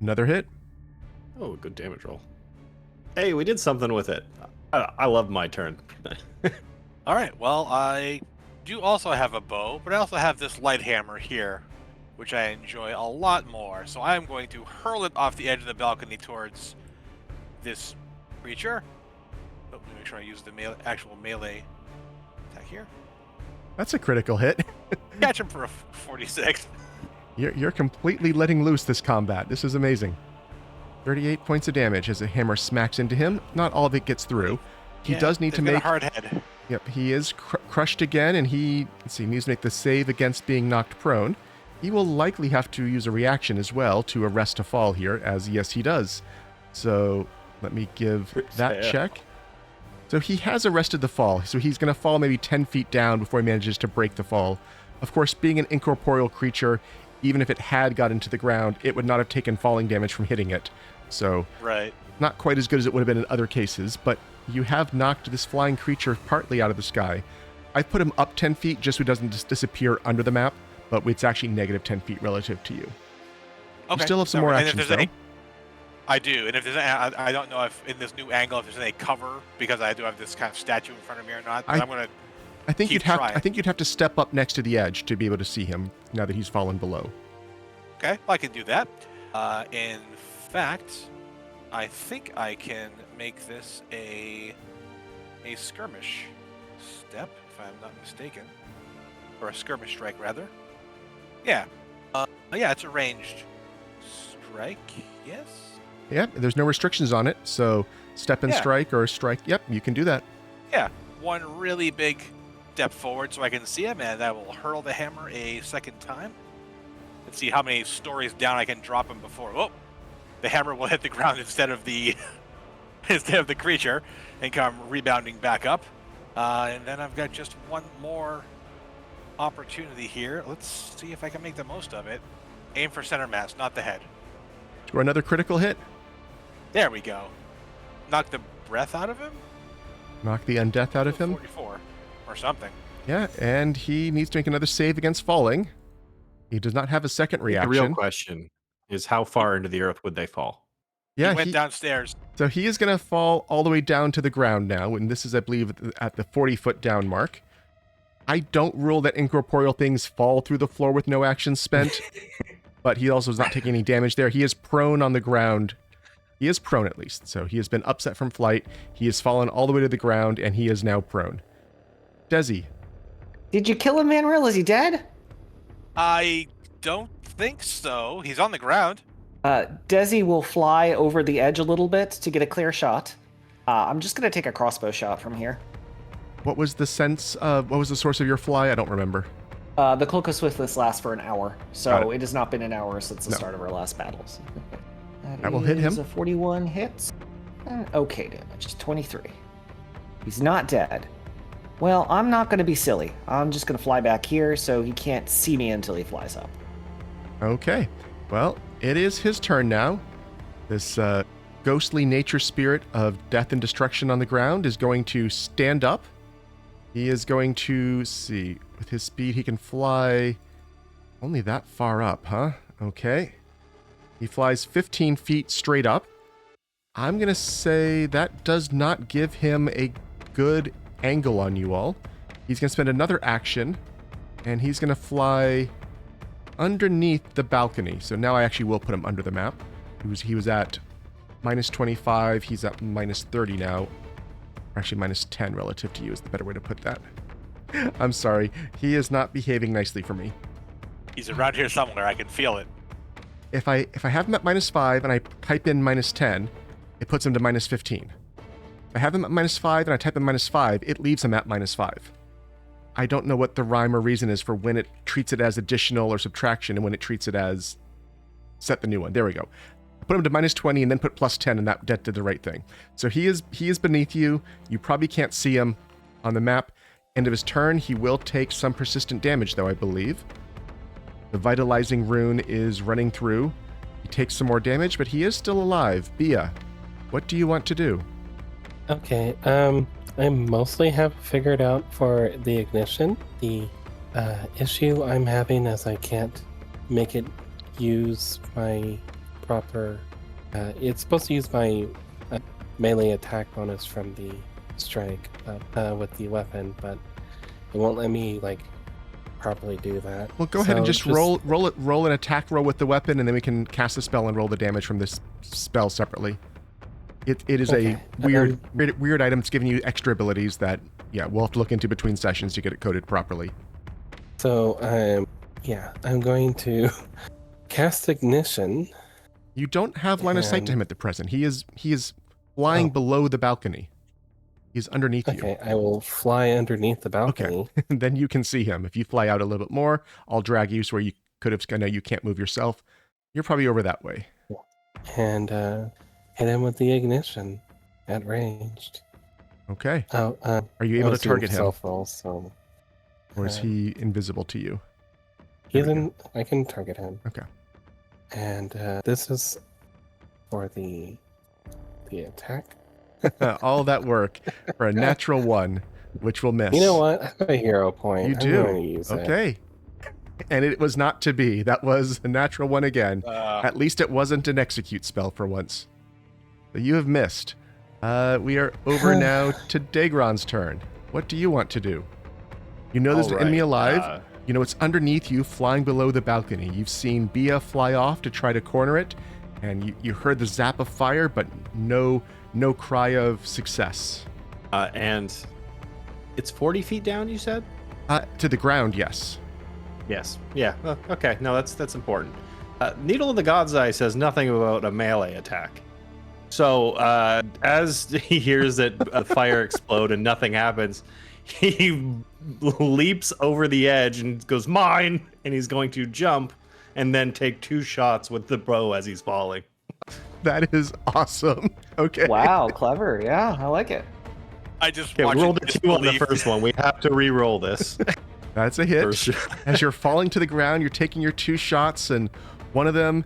S1: another hit.
S4: Oh, good damage roll. Hey, we did something with it. I love my turn.
S5: All right. Well, I do also have a bow, but I also have this light hammer here, which I enjoy a lot more. So I'm going to hurl it off the edge of the balcony towards this creature. Oh, let me make sure I use the actual melee attack here.
S1: That's a critical hit.
S5: Catch him for a 46.
S1: You're completely letting loose this combat. This is amazing. 38 points of damage as a hammer smacks into him. Not all of it gets through. He does need to
S5: they've got
S1: make...
S5: a hard head.
S1: Yep, he is crushed again, and he needs to make the save against being knocked prone. He will likely have to use a reaction as well to arrest a fall here, as yes, he does. So let me give that check. So he has arrested the fall, so he's going to fall maybe 10 feet down before he manages to break the fall. Of course, being an incorporeal creature, even if it had got into the ground, it would not have taken falling damage from hitting it. So,
S5: Right.
S1: not quite as good as it would have been in other cases, but you have knocked this flying creature partly out of the sky. I put him up 10 feet just so he doesn't just disappear under the map, but it's actually negative 10 feet relative to you.
S5: Okay.
S1: You still have some
S5: So-
S1: more
S5: and if
S1: actions,
S5: there's
S1: though.
S5: any- I do, and if there's I don't know if in this new angle if there's any cover because I do have this kind of statue in front of me or not. But I'm gonna.
S1: I think
S5: keep trying.
S1: I think you'd have to step up next to the edge to be able to see him now that he's fallen below.
S5: Okay, I can do that. In fact, I think I can make this a skirmish step, if I'm not mistaken, or a skirmish strike rather. Yeah, yeah, it's a ranged strike. Yes.
S1: Yeah, there's no restrictions on it, so step and
S5: Yeah.
S1: strike or strike. Yep, you can do that.
S5: Yeah, one really big step forward so I can see him, and I will hurl the hammer a second time. Let's see how many stories down I can drop him before. Oh, the hammer will hit the ground instead of the creature and come rebounding back up. And then I've got just one more opportunity here. Let's see if I can make the most of it. Aim for center mass, not the head.
S1: Score another critical hit.
S5: There we go. Knock the breath out of him?
S1: Knock the undeath out of him.
S5: 44 or something.
S1: Yeah, and he needs to make another save against falling. He does not have a second
S4: The
S1: reaction.
S4: real question is how far into the earth would they fall?
S1: Yeah,
S5: He went downstairs.
S1: So he is going to fall all the way down to the ground now, and this is, I believe, at the 40-foot down mark. I don't rule that incorporeal things fall through the floor with no action spent, but he also is not taking any damage there. He is prone on the ground. He is prone, at least. So he has been upset from flight. He has fallen all the way to the ground, and he is now prone. Dezi.
S3: Did you kill him, Vanarel? Is he dead?
S5: I don't think so. He's on the ground.
S3: Dezi will fly over the edge a little bit to get a clear shot. I'm just going to take a crossbow shot from here.
S1: What was the source of your fly? I don't remember.
S3: The Cloak of Swiftness lasts for an hour,
S1: Got
S3: so
S1: it.
S3: it has not been an hour since the
S1: No.
S3: start of our last battles.
S1: That will hit him.
S3: A 41 hits. Okay damage, is 23. He's not dead. Well, I'm not going to be silly. I'm just going to fly back here so he can't see me until he flies up.
S1: Okay. Well, it is his turn now. This ghostly nature spirit of death and destruction on the ground is going to stand up. He is going to see. With his speed, he can fly only that far up, huh? Okay. He flies 15 feet straight up. I'm going to say that does not give him a good angle on you all. He's going to spend another action, and he's going to fly underneath the balcony. So now I actually will put him under the map. He was at minus 25. He's at minus 30 now. Actually, minus 10 relative to you is the better way to put that. I'm sorry. He is not behaving nicely for me.
S5: He's around here somewhere. I can feel it.
S1: If I have him at minus 5 and I type in minus 10, it puts him to minus 15. If I have him at minus 5 and I type in minus 5, it leaves him at minus 5. I don't know what the rhyme or reason is for when it treats it as additional or subtraction and when it treats it as set the new one. There we go. I put him to minus 20 and then put plus 10, and that did the right thing. So he is beneath you. You probably can't see him on the map. End of his turn, he will take some persistent damage, though, I believe. The vitalizing rune is running through. He takes some more damage, but he is still alive. Bea, what do you want to do?
S2: Okay, I mostly have figured out for the ignition. The issue I'm having is I can't make it use my proper... it's supposed to use my melee attack bonus from the strike with the weapon, but it won't let me, like, properly do that.
S1: Well, go ahead and just roll an attack roll with the weapon, and then we can cast the spell and roll the damage from this spell separately. It is
S2: Okay.
S1: a weird item. It's giving you extra abilities that, yeah, we'll have to look into between sessions to get it coded properly.
S2: So, I'm going to cast Ignition.
S1: You don't have line of sight to him at the present. He is flying below the balcony. He's underneath you.
S2: Okay, I will fly underneath the balcony.
S1: Okay, then you can see him. If you fly out a little bit more, I'll drag you so where you could have. I know you can't move yourself. You're probably over that way.
S2: And hit him with the ignition at ranged.
S1: Okay.
S2: Oh,
S1: are you able to target him?
S2: Self-roll, so,
S1: or is he invisible to you?
S2: I can target him.
S1: Okay.
S2: And this is for the attack.
S1: All that work for a natural 1, which will miss.
S2: You know what? I have a hero point.
S1: You
S2: I'm
S1: do.
S2: going to use it.
S1: Okay. And it was not to be. That was a natural 1 again. At least it wasn't an execute spell for once. But you have missed. We are over now to Daegron's turn. What do you want to do? You know there's an enemy alive. You know it's underneath you, flying below the balcony. You've seen Bea fly off to try to corner it, and you heard the zap of fire, but no cry of success.
S4: And it's 40 feet down, you said?
S1: To the ground, yes.
S4: Yes. Yeah. Okay. No, that's important. Needle of the God's Eye says nothing about a melee attack. So as he hears that fire explode and nothing happens, he leaps over the edge and goes, "Mine!" And he's going to jump and then take 2 shots with the bow as he's falling.
S1: That is awesome. Okay.
S3: Wow, clever. Yeah, I like it.
S5: I just
S4: Okay, we rolled a 2 on the first one. We have to re-roll this.
S1: That's a hit. As you're falling to the ground, you're taking your 2 shots, and one of them,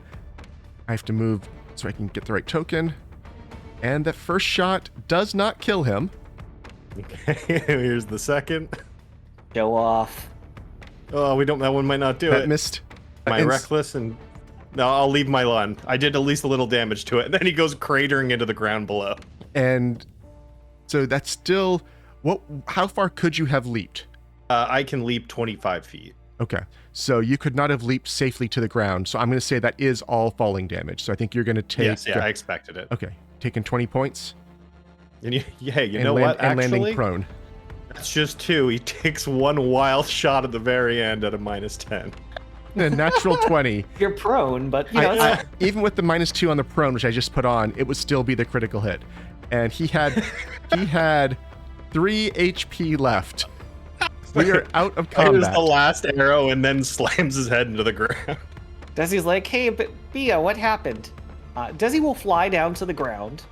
S1: I have to move so I can get the right token. And that first shot does not kill him.
S4: Okay, here's the second.
S3: Show off.
S4: Oh, that one might not do
S1: That
S4: it.
S1: missed.
S4: Am I reckless? And no, I'll leave my lawn. I did at least a little damage to it. And then he goes cratering into the ground below.
S1: And so that's still... How far could you have leaped?
S4: I can leap 25 feet.
S1: Okay, so you could not have leaped safely to the ground. So I'm going to say that is all falling damage. So I think you're going to take...
S4: Yes, yeah, I expected it.
S1: Okay, taking 20 points.
S4: And you know what,
S1: and
S4: actually?
S1: landing prone.
S4: That's just 2. He takes 1 wild shot at the very end at a -10.
S1: A natural 20.
S3: You're prone, but you know,
S1: even with the -2 on the prone, which I just put on, it would still be the critical hit. And he had 3 HP left. We are out of combat.
S4: Fires the last arrow and then slams his head into the ground.
S3: Dezi's like, "Hey, but Bea, what happened?" Dezi will fly down to the ground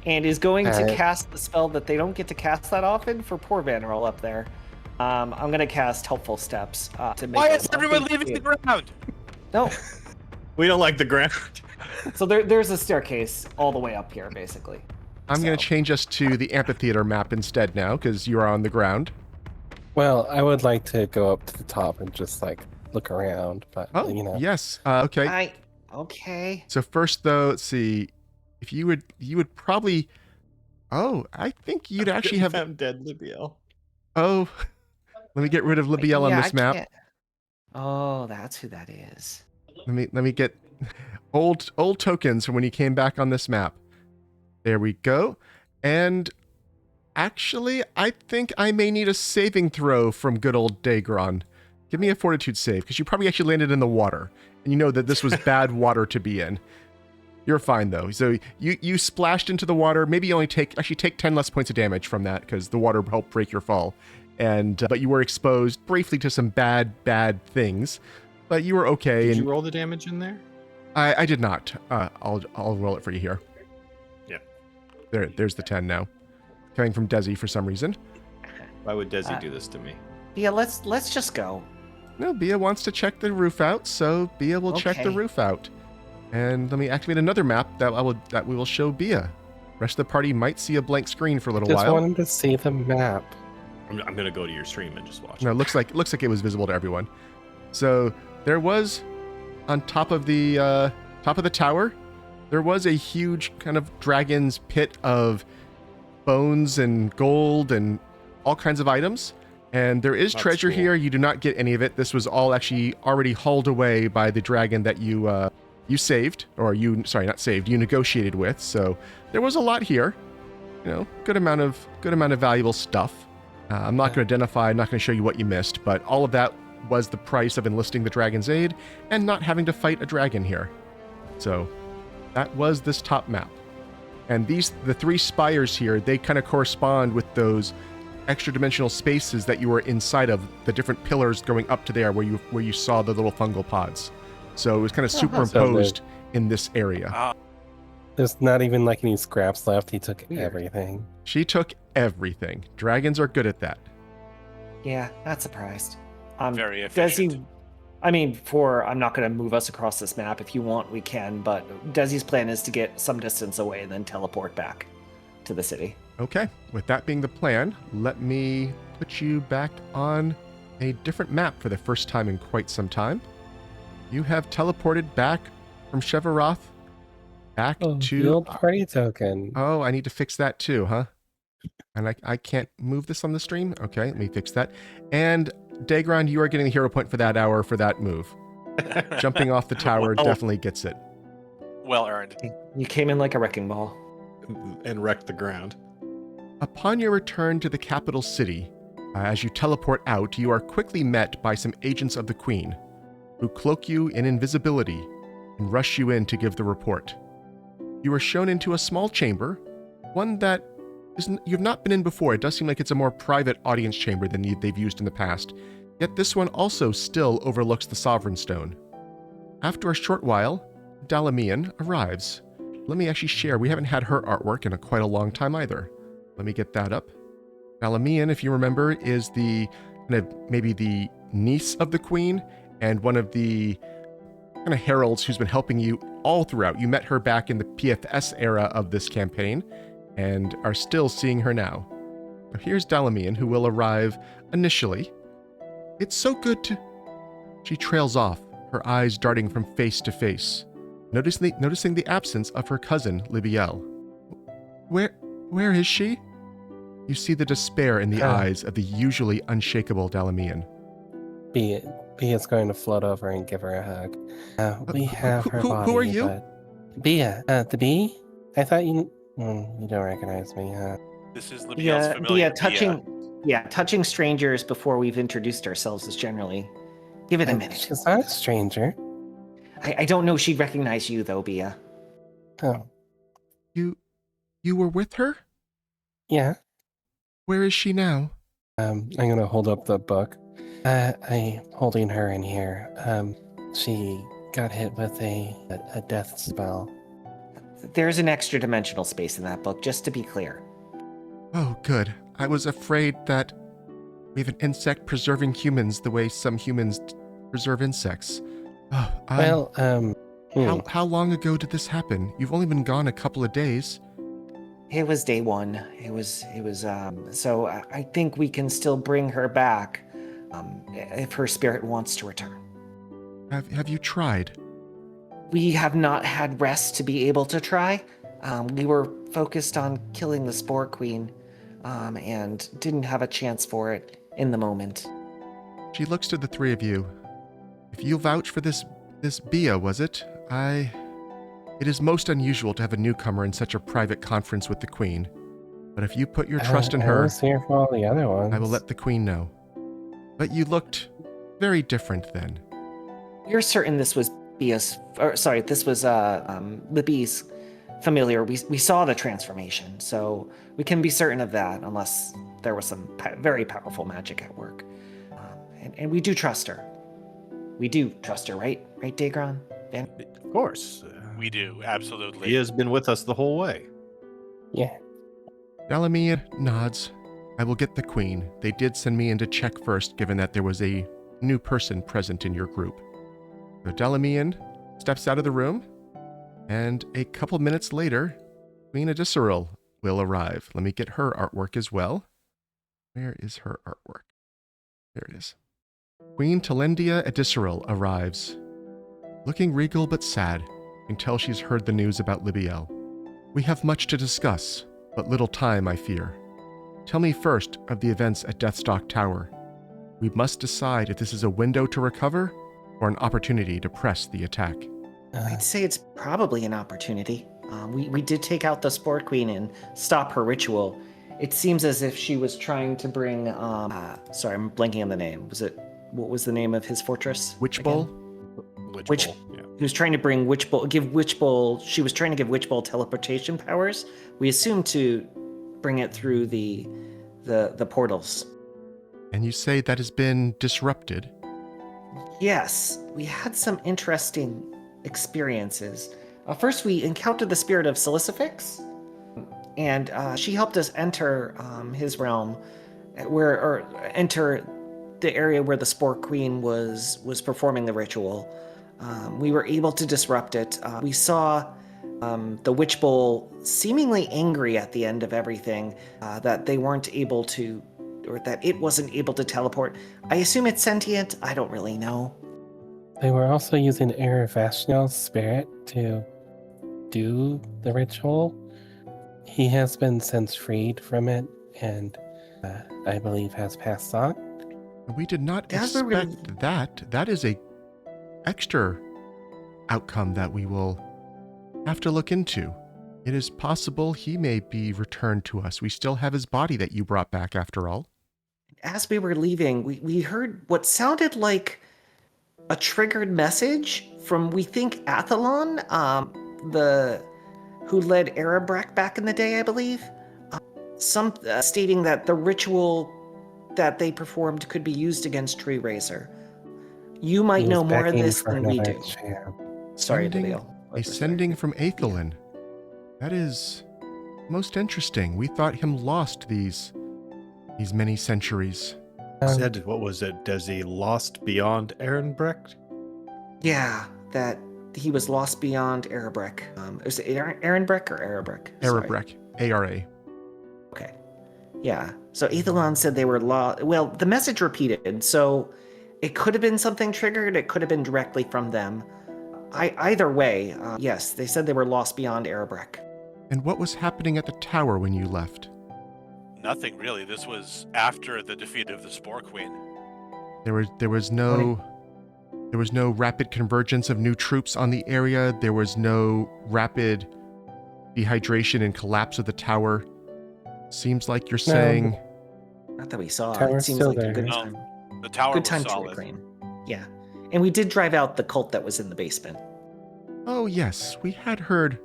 S3: and is going to cast the spell that they don't get to cast that often for poor Vanarel up there. I'm going to cast Helpful Steps to make.
S5: Why is everyone leaving the ground?
S3: No.
S4: We don't like the ground.
S3: So there's a staircase all the way up here, basically.
S1: I'm going to change us to the amphitheater map instead now, because you are on the ground.
S2: Well, I would like to go up to the top and just, like, look around, but, you know.
S1: Yes. Okay.
S3: Okay.
S1: So first, though, let's see. If you would probably... Oh, I think you'd actually have...
S4: I'm dead, Libbiel.
S1: Oh, let me get rid of Libbiel on this map.
S3: Oh, that's who that is.
S1: Let me get old tokens from when he came back on this map. There we go. And actually, I think I may need a saving throw from good old Daegron. Give me a fortitude save, because you probably actually landed in the water. And you know that this was bad water to be in. You're fine, though. So you splashed into the water. Maybe you only take 10 less points of damage from that, because the water helped break your fall. And but you were exposed briefly to some bad things. But you were okay.
S4: Did you roll the damage in there?
S1: I did not. I'll roll it for you here.
S4: Yeah.
S1: There's the 10 now. Coming from Dezi for some reason.
S4: Why would Dezi do this to me?
S3: Yeah, let's just go.
S1: No, Bea wants to check the roof out, so Bea will check the
S3: Okay.
S1: roof out. And let me activate another map that we will show Bea. Rest of the party might see a blank screen for a little
S2: Just
S1: while.
S2: wanted to see the map.
S4: I'm gonna go to your stream and just watch.
S1: No, it looks like it was visible to everyone. So there was on top of the tower, there was a huge kind of dragon's pit of bones and gold and all kinds of items. And there is
S4: That's
S1: treasure
S4: cool.
S1: here. You do not get any of it. This was all actually already hauled away by the dragon that you saved, or you negotiated with. So there was a lot here. You know, good amount of valuable stuff. I'm not going to identify. I'm not going to show you what you missed, but all of that was the price of enlisting the dragon's aid and not having to fight a dragon here. So that was this top map. And the 3 spires here, they kind of correspond with those extra dimensional spaces that you were inside of, the different pillars going up to there where you saw the little fungal pods. So it was kind of superimposed in this area.
S2: There's not even like any scraps left. He took everything.
S1: She took everything. Dragons are good at that.
S3: Yeah, not surprised.
S5: Very efficient.
S3: Dezi, I'm not going to move us across this map. If you want, we can. But Desi's plan is to get some distance away and then teleport back to the city.
S1: Okay, with that being the plan, let me put you back on a different map for the first time in quite some time. You have teleported back from Shevaroth back
S2: The
S1: to...
S2: old party token.
S1: Oh, I need to fix that too, huh? And I can't move this on the stream? Okay, let me fix that. And Daegron, you are getting the hero point for that hour for that move. Jumping off the tower definitely gets it.
S5: Well earned.
S3: You came in like a wrecking ball.
S4: And wreck the ground.
S1: Upon your return to the capital city, as you teleport out, you are quickly met by some agents of the Queen, who cloak you in invisibility and rush you in to give the report. You are shown into a small chamber, one that you've not been in before. It does seem like it's a more private audience chamber than they've used in the past, yet this one also still overlooks the Sovereign Stone. After a short while, Dalamian arrives. Let me actually share. We haven't had her artwork in quite a long time either. Let me get that up. Dalamian, if you remember, is maybe the niece of the Queen and one of the kind of heralds who's been helping you all throughout. You met her back in the PFS era of this campaign and are still seeing her now. Now here's Dalamian, who will arrive initially. It's so good to... She trails off, her eyes darting from face to face, noticing the absence of her cousin, Libbiel. Where is she? You see the despair in the eyes of the usually unshakable Dalamian.
S2: Bea's going to float over and give her a hug. We have her body.
S1: Who are you?
S2: But... Bea, the bee? I thought you don't recognize me, huh?
S5: This is Libbiel's familiar.
S3: Touching strangers before we've introduced ourselves is generally... Give it a minute.
S2: She's not a stranger.
S3: I don't know she'd recognize you, though, Bea.
S2: Oh.
S1: You were with her?
S2: Yeah.
S1: Where is she now?
S2: I'm gonna hold up the book. I'm holding her in here. She got hit with a death spell.
S3: There's an extra dimensional space in that book, just to be clear.
S1: Oh, good. I was afraid that we have an insect preserving humans the way some humans preserve insects. How long ago did this happen? You've only been gone a couple of days.
S3: It was day 1. So I think we can still bring her back, if her spirit wants to return.
S1: Have you tried?
S3: We have not had rest to be able to try. We were focused on killing the Spore Queen, and didn't have a chance for it in the moment.
S1: She looks to the 3 of you. If you vouch for this Bea, was it? It is most unusual to have a newcomer in such a private conference with the Queen, but if you put your trust in
S2: I
S1: her,
S2: was here for all the other ones.
S1: I will let the Queen know. But you looked very different then.
S3: You're certain this was Libby's familiar. We saw the transformation, so we can be certain of that unless there was some very powerful magic at work. And we do trust her. We do trust her, right? Right, Daegron?
S4: Of course.
S5: We do, absolutely.
S4: He has been with us the whole way.
S2: Yeah.
S1: Dalamir nods. I will get the Queen. They did send me in to check first, given that there was a new person present in your group. So Dalamir steps out of the room, and a couple minutes later, Queen Adisaril will arrive. Let me get her artwork as well. Where is her artwork? There it is. Queen Talendia Adisaril arrives. Looking regal but sad, you can tell she's heard the news about Libbiel. We have much to discuss, but little time, I fear. Tell me first of the events at Deathstalk Tower. We must decide if this is a window to recover or an opportunity to press the attack.
S3: I'd say it's probably an opportunity. We did take out the Spore Queen and stop her ritual. It seems as if she was trying to bring. Sorry, I'm blanking on the name. What was the name of his fortress?
S1: Witchbowl?
S3: Witch.
S4: Yeah.
S3: He was trying to bring Witchbowl. She was trying to give Witchbowl teleportation powers. We assumed to bring it through the portals.
S1: And you say that has been disrupted?
S3: Yes, we had some interesting experiences. First, we encountered the spirit of Silicifix, and she helped us enter his realm, enter the area where the Spore Queen was performing the ritual. We were able to disrupt it. We saw the Witch Bowl seemingly angry at the end of everything, that they weren't able to, or that it wasn't able to teleport. I assume it's sentient. I don't really know.
S2: They were also using Eravashnel's spirit to do the ritual. He has been since freed from it, and I believe has passed on.
S1: We did not
S3: That's what we're
S1: expect that. That is a extra outcome that we will have to look into. It is possible he may be returned to us. We still have his body that you brought back after all.
S3: As we were leaving, we heard what sounded like a triggered message from, we think, Athalon, who led Arabrek back in the day, I believe. Stating that the ritual that they performed could be used against Tree Razor. You might know more of this than we do. Sorry, Libbiel.
S1: A sending from Athalon. That is most interesting. We thought him lost these many centuries.
S4: Said, what was it, Dezi, lost beyond Ehrenbrecht?
S3: Yeah, that he was lost beyond Arabrek. Was it Ehrenbrecht or Arabrek?
S1: Arabrek. A-R-A.
S3: Okay. Yeah. So Athalon said they were lost. Well, the message repeated, so it could have been something triggered. It could have been directly from them. Either way, yes, they said they were lost beyond Arabrek.
S1: And what was happening at the tower when you left?
S5: Nothing really. This was after the defeat of the Spore Queen.
S1: There was no rapid convergence of new troops on the area. There was no rapid dehydration and collapse of the tower. Seems like you're saying.
S3: Not that we saw.
S2: Tower's
S3: It seems
S2: still
S3: like a
S2: there.
S3: good
S5: No,
S3: time.
S5: the tower
S3: Good
S5: was
S3: time to
S5: solid.
S3: reclaim. Yeah. And we did drive out the cult that was in the basement.
S1: Oh yes, we had heard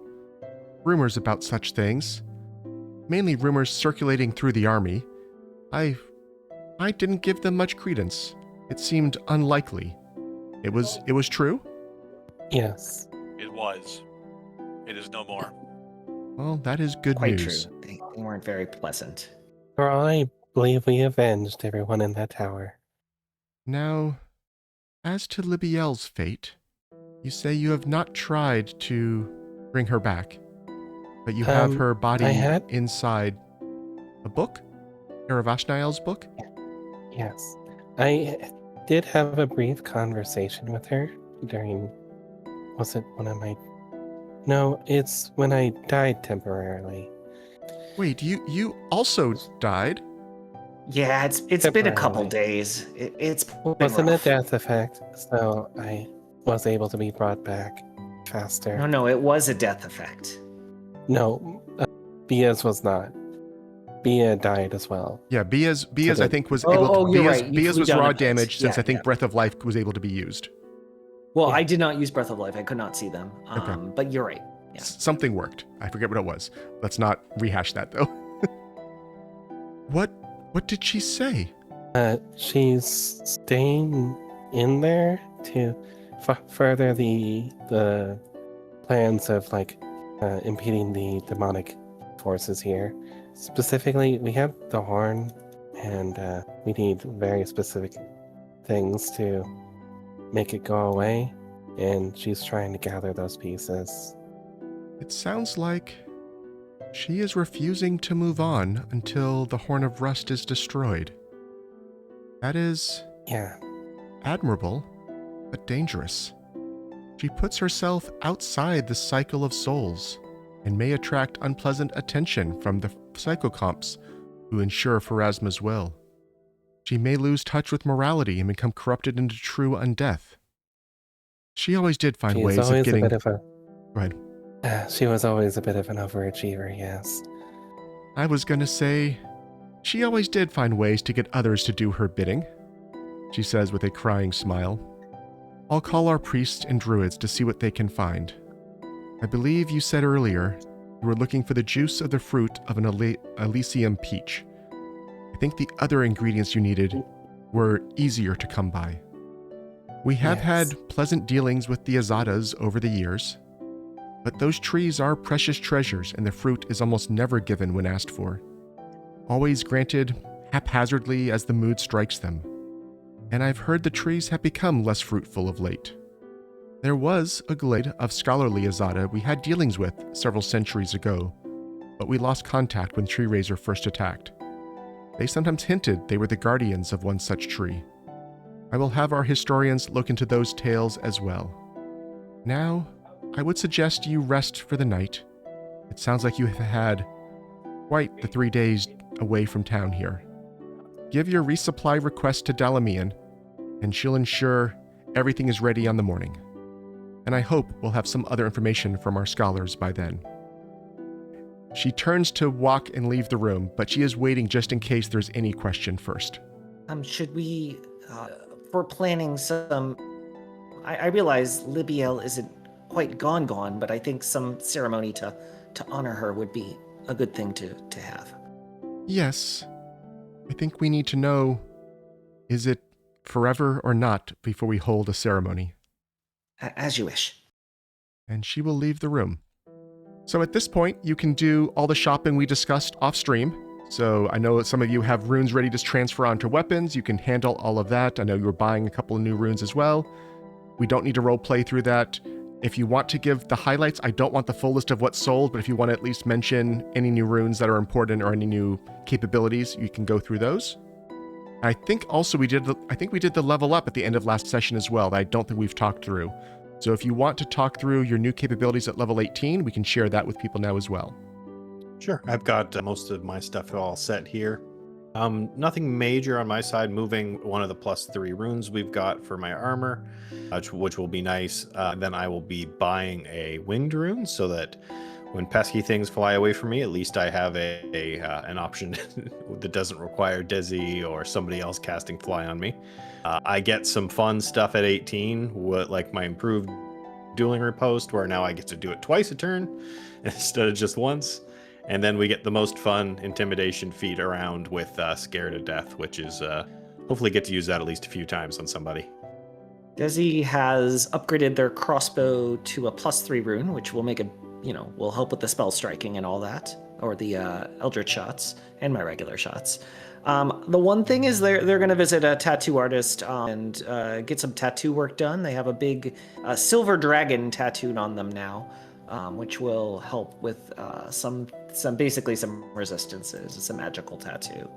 S1: rumors about such things. Mainly rumors circulating through the army. I didn't give them much credence. It seemed unlikely. It was true?
S2: Yes.
S5: It was. It is no more.
S1: Well, that is good
S3: Quite
S1: news.
S3: true. They weren't very pleasant.
S2: For all I believe we avenged everyone in that tower.
S1: Now, as to Libbiel's fate, you say you have not tried to bring her back, but you have her body inside a book? Eravashnael's book?
S2: Yes. I did have a brief conversation with her during... Was it one of my... No, it's when I died temporarily.
S1: Wait, you also died?
S3: Yeah, it's been a couple
S2: Temporarily.
S3: days. It's
S2: It
S3: been
S2: wasn't
S3: rough.
S2: a death effect, so I was able to be brought back. faster.
S3: No, it was a death effect.
S2: No, Bea's was not. Bea died as well.
S1: Yeah, Bea's I think was
S3: Oh,
S1: able to.
S3: oh, you're
S1: Bea's,
S3: right. You
S1: Bea's
S3: flew
S1: was
S3: down
S1: raw
S3: a pit.
S1: damage since
S3: Yeah,
S1: I think
S3: yeah.
S1: Breath of Life was able to be used.
S3: Well,
S2: Yeah.
S3: I did not use Breath of Life. I could not see them.
S1: Okay.
S3: But you're right. Yeah.
S1: Something worked. I forget what it was. Let's not rehash that though. What did she say?
S2: She's staying in there to further the plans of impeding the demonic forces here. Specifically, we have the horn, and we need very specific things to make it go away. And she's trying to gather those pieces.
S1: It sounds like she is refusing to move on until the Horn of Rust is destroyed. That is
S2: Yeah.
S1: admirable, but dangerous. She puts herself outside the cycle of souls and may attract unpleasant attention from the psychocomps who ensure Pharasma's will. She may lose touch with morality and become corrupted into true undeath. She always did find
S2: She's
S1: ways of
S2: always
S1: getting...
S2: a bit of a.
S1: Go ahead.
S2: She was always a bit of an overachiever, yes.
S1: I was gonna say, she always did find ways to get others to do her bidding, she says with a crying smile. I'll call our priests and druids to see what they can find. I believe you said earlier you were looking for the juice of the fruit of an Elysium peach. I think the other ingredients you needed were easier to come by. We have
S2: Yes.
S1: had pleasant dealings with the Azadas over the years, but those trees are precious treasures and the fruit is almost never given when asked for. Always granted haphazardly as the mood strikes them. And I've heard the trees have become less fruitful of late. There was a glade of scholarly Azada we had dealings with several centuries ago, but we lost contact when Tree Razor first attacked. They sometimes hinted they were the guardians of one such tree. I will have our historians look into those tales as well. Now, I would suggest you rest for the night. It sounds like you have had quite the 3 days away from town here. Give your resupply request to Dalamian, and she'll ensure everything is ready on the morning. And I hope we'll have some other information from our scholars by then. She turns to walk and leave the room, but she is waiting just in case there's any question first.
S3: Should we, for planning some... I realize Libbiel isn't quite gone, but I think some ceremony to honor her would be a good thing to have.
S1: Yes. I think we need to know, is it forever or not before we hold a ceremony?
S3: As you wish.
S1: And she will leave the room. So at this point, you can do all the shopping we discussed off stream. So I know some of you have runes ready to transfer onto weapons. You can handle all of that. I know you're buying a couple of new runes as well. We don't need to role play through that. If you want to give the highlights, I don't want the full list of what's sold, but if you want to at least mention any new runes that are important or any new capabilities, you can go through those. I think also we did the level up at the end of last session as well that I don't think we've talked through. So if you want to talk through your new capabilities at level 18, we can share that with people now as well.
S4: Sure. I've got most of my stuff all set here. Nothing major on my side, moving one of the +3 runes we've got for my armor, which will be nice. Then I will be buying a winged rune so that when pesky things fly away from me, at least I have an option that doesn't require Dezi or somebody else casting fly on me. I get some fun stuff at 18, like my improved dueling riposte, where now I get to do it twice a turn instead of just once. And then we get the most fun intimidation feat around with Scare to Death, which is hopefully get to use that at least a few times on somebody.
S3: Dezi has upgraded their crossbow to a +3 rune, which will make it, will help with the spell striking and all that, or the Eldritch shots and my regular shots. The one thing is they're going to visit a tattoo artist and get some tattoo work done. They have a big silver dragon tattooed on them now, which will help with some resistances. It's a magical tattoo,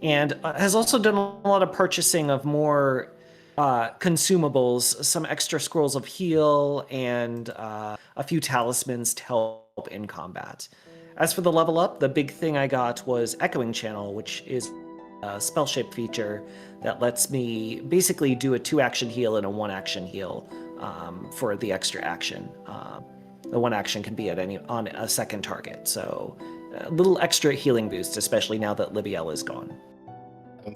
S3: and has also done a lot of purchasing of more consumables, some extra scrolls of heal, and a few talismans to help in combat. As for the level up, the big thing I got was Echoing Channel, which is a spell shape feature that lets me basically do a 2-action heal and a 1-action heal for the extra action. The one action can be on a second target, so a little extra healing boost, especially now that Libbiel is gone.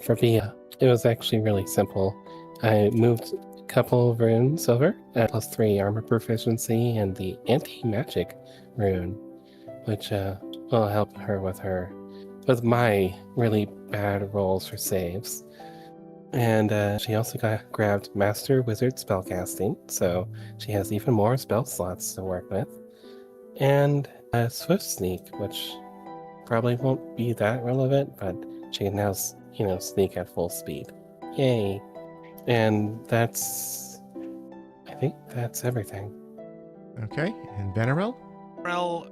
S2: For Bea, it was actually really simple. I moved a couple of runes over at +3 armor proficiency and the anti-magic rune, which will help her with my really bad rolls for saves. And she also grabbed Master Wizard Spellcasting, so she has even more spell slots to work with. And Swift Sneak, which probably won't be that relevant, but she can now, sneak at full speed. Yay! And I think that's everything.
S1: Okay, and Vanarel?
S5: Vanarel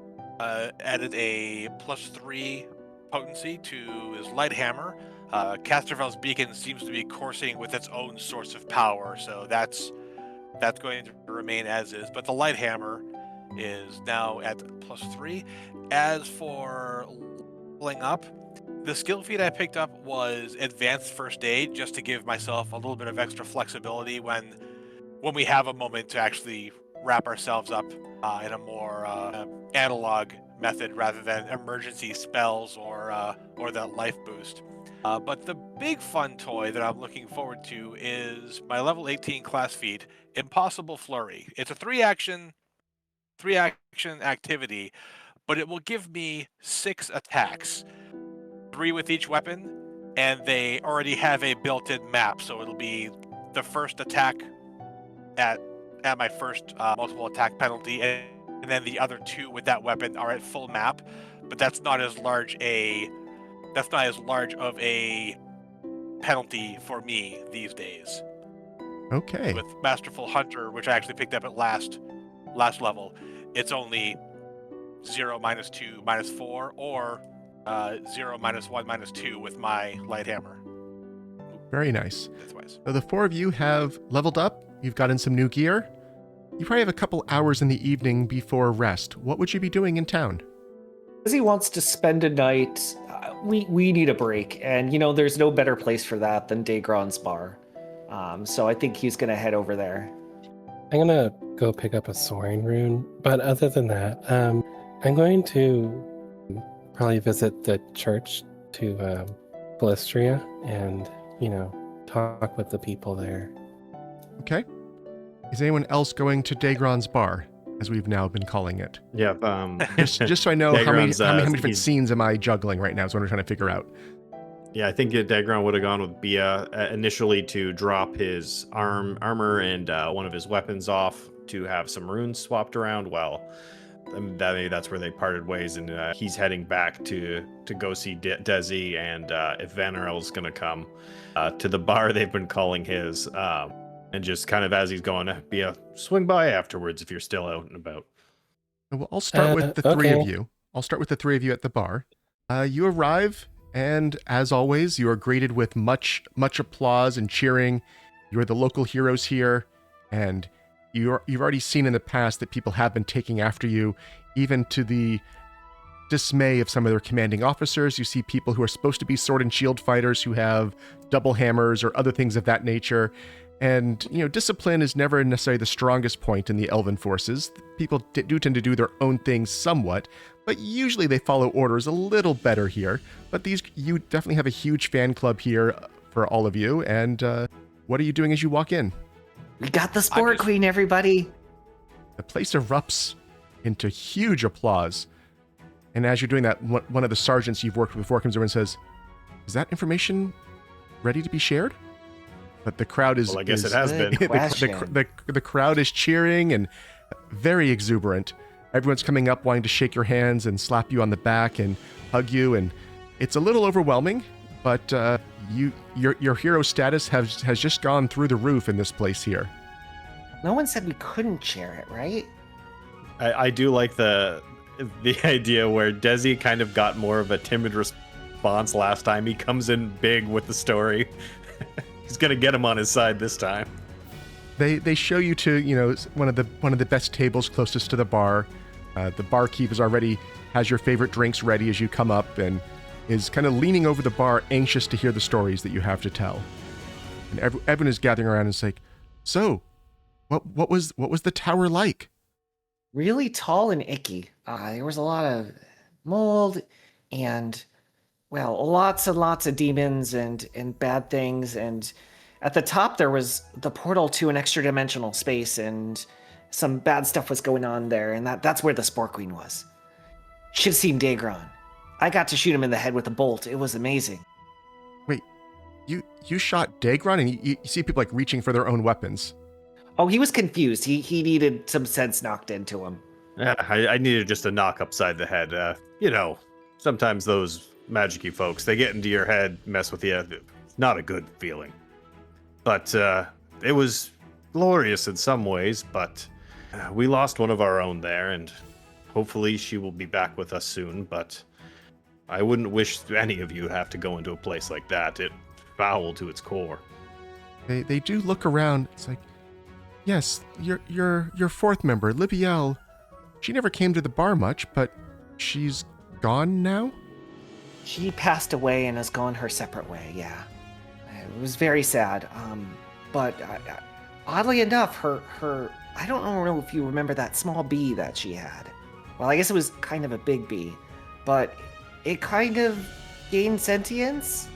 S5: added a +3 potency to his light hammer. Castervel's beacon seems to be coursing with its own source of power, so that's going to remain as is. But the light hammer is now at +3. As for leveling up, the skill feat I picked up was Advanced First Aid, just to give myself a little bit of extra flexibility when we have a moment to actually wrap ourselves up in a more analog method rather than emergency spells or that life boost. But the big fun toy that I'm looking forward to is my level 18 class feat, Impossible Flurry. It's a three action activity, but it will give me 6 attacks, 3 with each weapon, and they already have a built-in map, so it'll be the first attack at my first multiple attack penalty, and then the other 2 with that weapon are at full map, but that's not as large of a penalty for me these days.
S1: Okay.
S5: With Masterful Hunter, which I actually picked up at last level, it's only 0, -2, -4, or 0, -1, -2 with my light hammer.
S1: Very nice.
S5: Deathwise.
S1: So the 4 of you have leveled up. You've gotten some new gear. You probably have a couple hours in the evening before rest. What would you be doing in town?
S3: He wants to spend a night. We need a break, and there's no better place for that than Daegron's bar. So I think he's gonna head over there.
S2: I'm gonna go pick up a soaring rune, but other than that, I'm going to probably visit the church to Calistria and talk with the people there.
S1: Okay. Is anyone else going to Daegron's bar, as we've now been calling it?
S4: Yeah.
S1: Just so I know how many
S4: Daegron's,
S1: different scenes am I juggling right now is what I'm trying to figure out.
S4: Yeah, I think Daegron would have gone with Bea initially to drop his armor and one of his weapons off to have some runes swapped around. Well, that's where they parted ways, and he's heading back to go see Dezi, and if Vanarel's going to come to the bar they've been calling his, and just kind of as he's going, Bea, swing by afterwards if you're still out and about.
S1: Well, I'll start with the 3 of you. I'll start with the 3 of you at the bar. You arrive, and as always, you are greeted with much applause and cheering. You are the local heroes here, and you've already seen in the past that people have been taking after you, even to the dismay of some of their commanding officers. You see people who are supposed to be sword and shield fighters who have double hammers or other things of that nature. And, discipline is never necessarily the strongest point in the Elven forces. People do tend to do their own things somewhat, but usually they follow orders a little better here. But you definitely have a huge fan club here for all of you. And what are you doing as you walk in?
S3: We got the Spore Queen, everybody.
S1: The place erupts into huge applause. And as you're doing that, one of the sergeants you've worked with before comes over and says, "Is that information ready to be shared?" But the crowd is...
S4: Well, I guess it has been.
S1: The crowd is cheering and very exuberant. Everyone's coming up wanting to shake your hands and slap you on the back and hug you. And it's a little overwhelming, but your hero status has just gone through the roof in this place here.
S3: No one said we couldn't share it, right?
S4: I do like the idea where Dezi kind of got more of a timid response last time. He comes in big with the story. He's gonna get him on his side this time.
S1: They show you to one of the best tables closest to the bar. The barkeep has your favorite drinks ready as you come up and is kind of leaning over the bar, anxious to hear the stories that you have to tell. And everyone is gathering around and is like, "So, What was the tower like?
S3: Really tall and icky. There was a lot of mold and, well, lots and lots of demons and bad things. And at the top, there was the portal to an extra dimensional space, and some bad stuff was going on there. And that's where the Spore Queen was. Should have seen Daegron. I got to shoot him in the head with a bolt. It was amazing.
S1: Wait, you shot Daegron, and you see people like reaching for their own weapons.
S3: Oh, he was confused. He needed some sense knocked into him.
S4: Yeah, I needed just a knock upside the head. Sometimes those magic-y folks, they get into your head, mess with you. It's not a good feeling. But it was glorious in some ways, but we lost one of our own there, and hopefully she will be back with us soon, but I wouldn't wish any of you have to go into a place like that. It's foul to its core.
S1: They do look around. It's like, yes, your fourth member, Libbiel, she never came to the bar much, but she's gone now?
S3: She passed away and has gone her separate way, yeah. It was very sad. But oddly enough, her I don't know if you remember that small bee that she had. Well, I guess it was kind of a big bee, but it kind of gained sentience.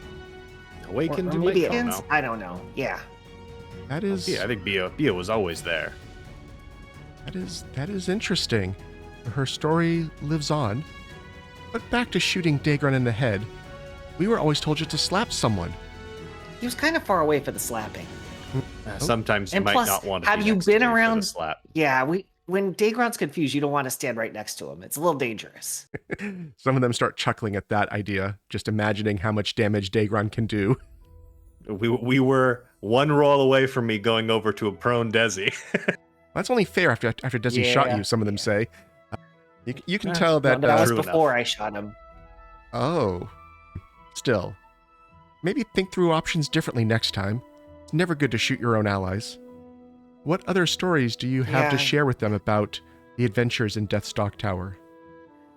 S4: Awakened to
S3: maybe
S4: I don't know.
S3: I don't know. Yeah.
S1: That is.
S4: Yeah, I think Bea was always there.
S1: That is interesting. Her story lives on. But back to shooting Daegron in the head. We were always told you to slap someone.
S3: He was kind of far away for the slapping.
S4: Sometimes you
S3: And
S4: might
S3: plus,
S4: not want to.
S3: have
S4: be
S3: you
S4: next
S3: been
S4: to me for the
S3: around-
S4: slap.
S3: Yeah, when Daegron's confused, you don't want to stand right next to him. It's a little dangerous.
S1: Some of them start chuckling at that idea, just imagining how much damage Daegron can do.
S4: We were one roll away from me going over to a prone Dezi.
S1: That's only fair after Dezi shot you, some of them say. You can tell that...
S3: That was
S4: true
S3: before
S4: enough.
S3: I shot him.
S1: Oh. Still. Maybe think through options differently next time. It's never good to shoot your own allies. What other stories do you have to
S3: Yeah.
S1: share with them about the adventures in Deathstalk Tower?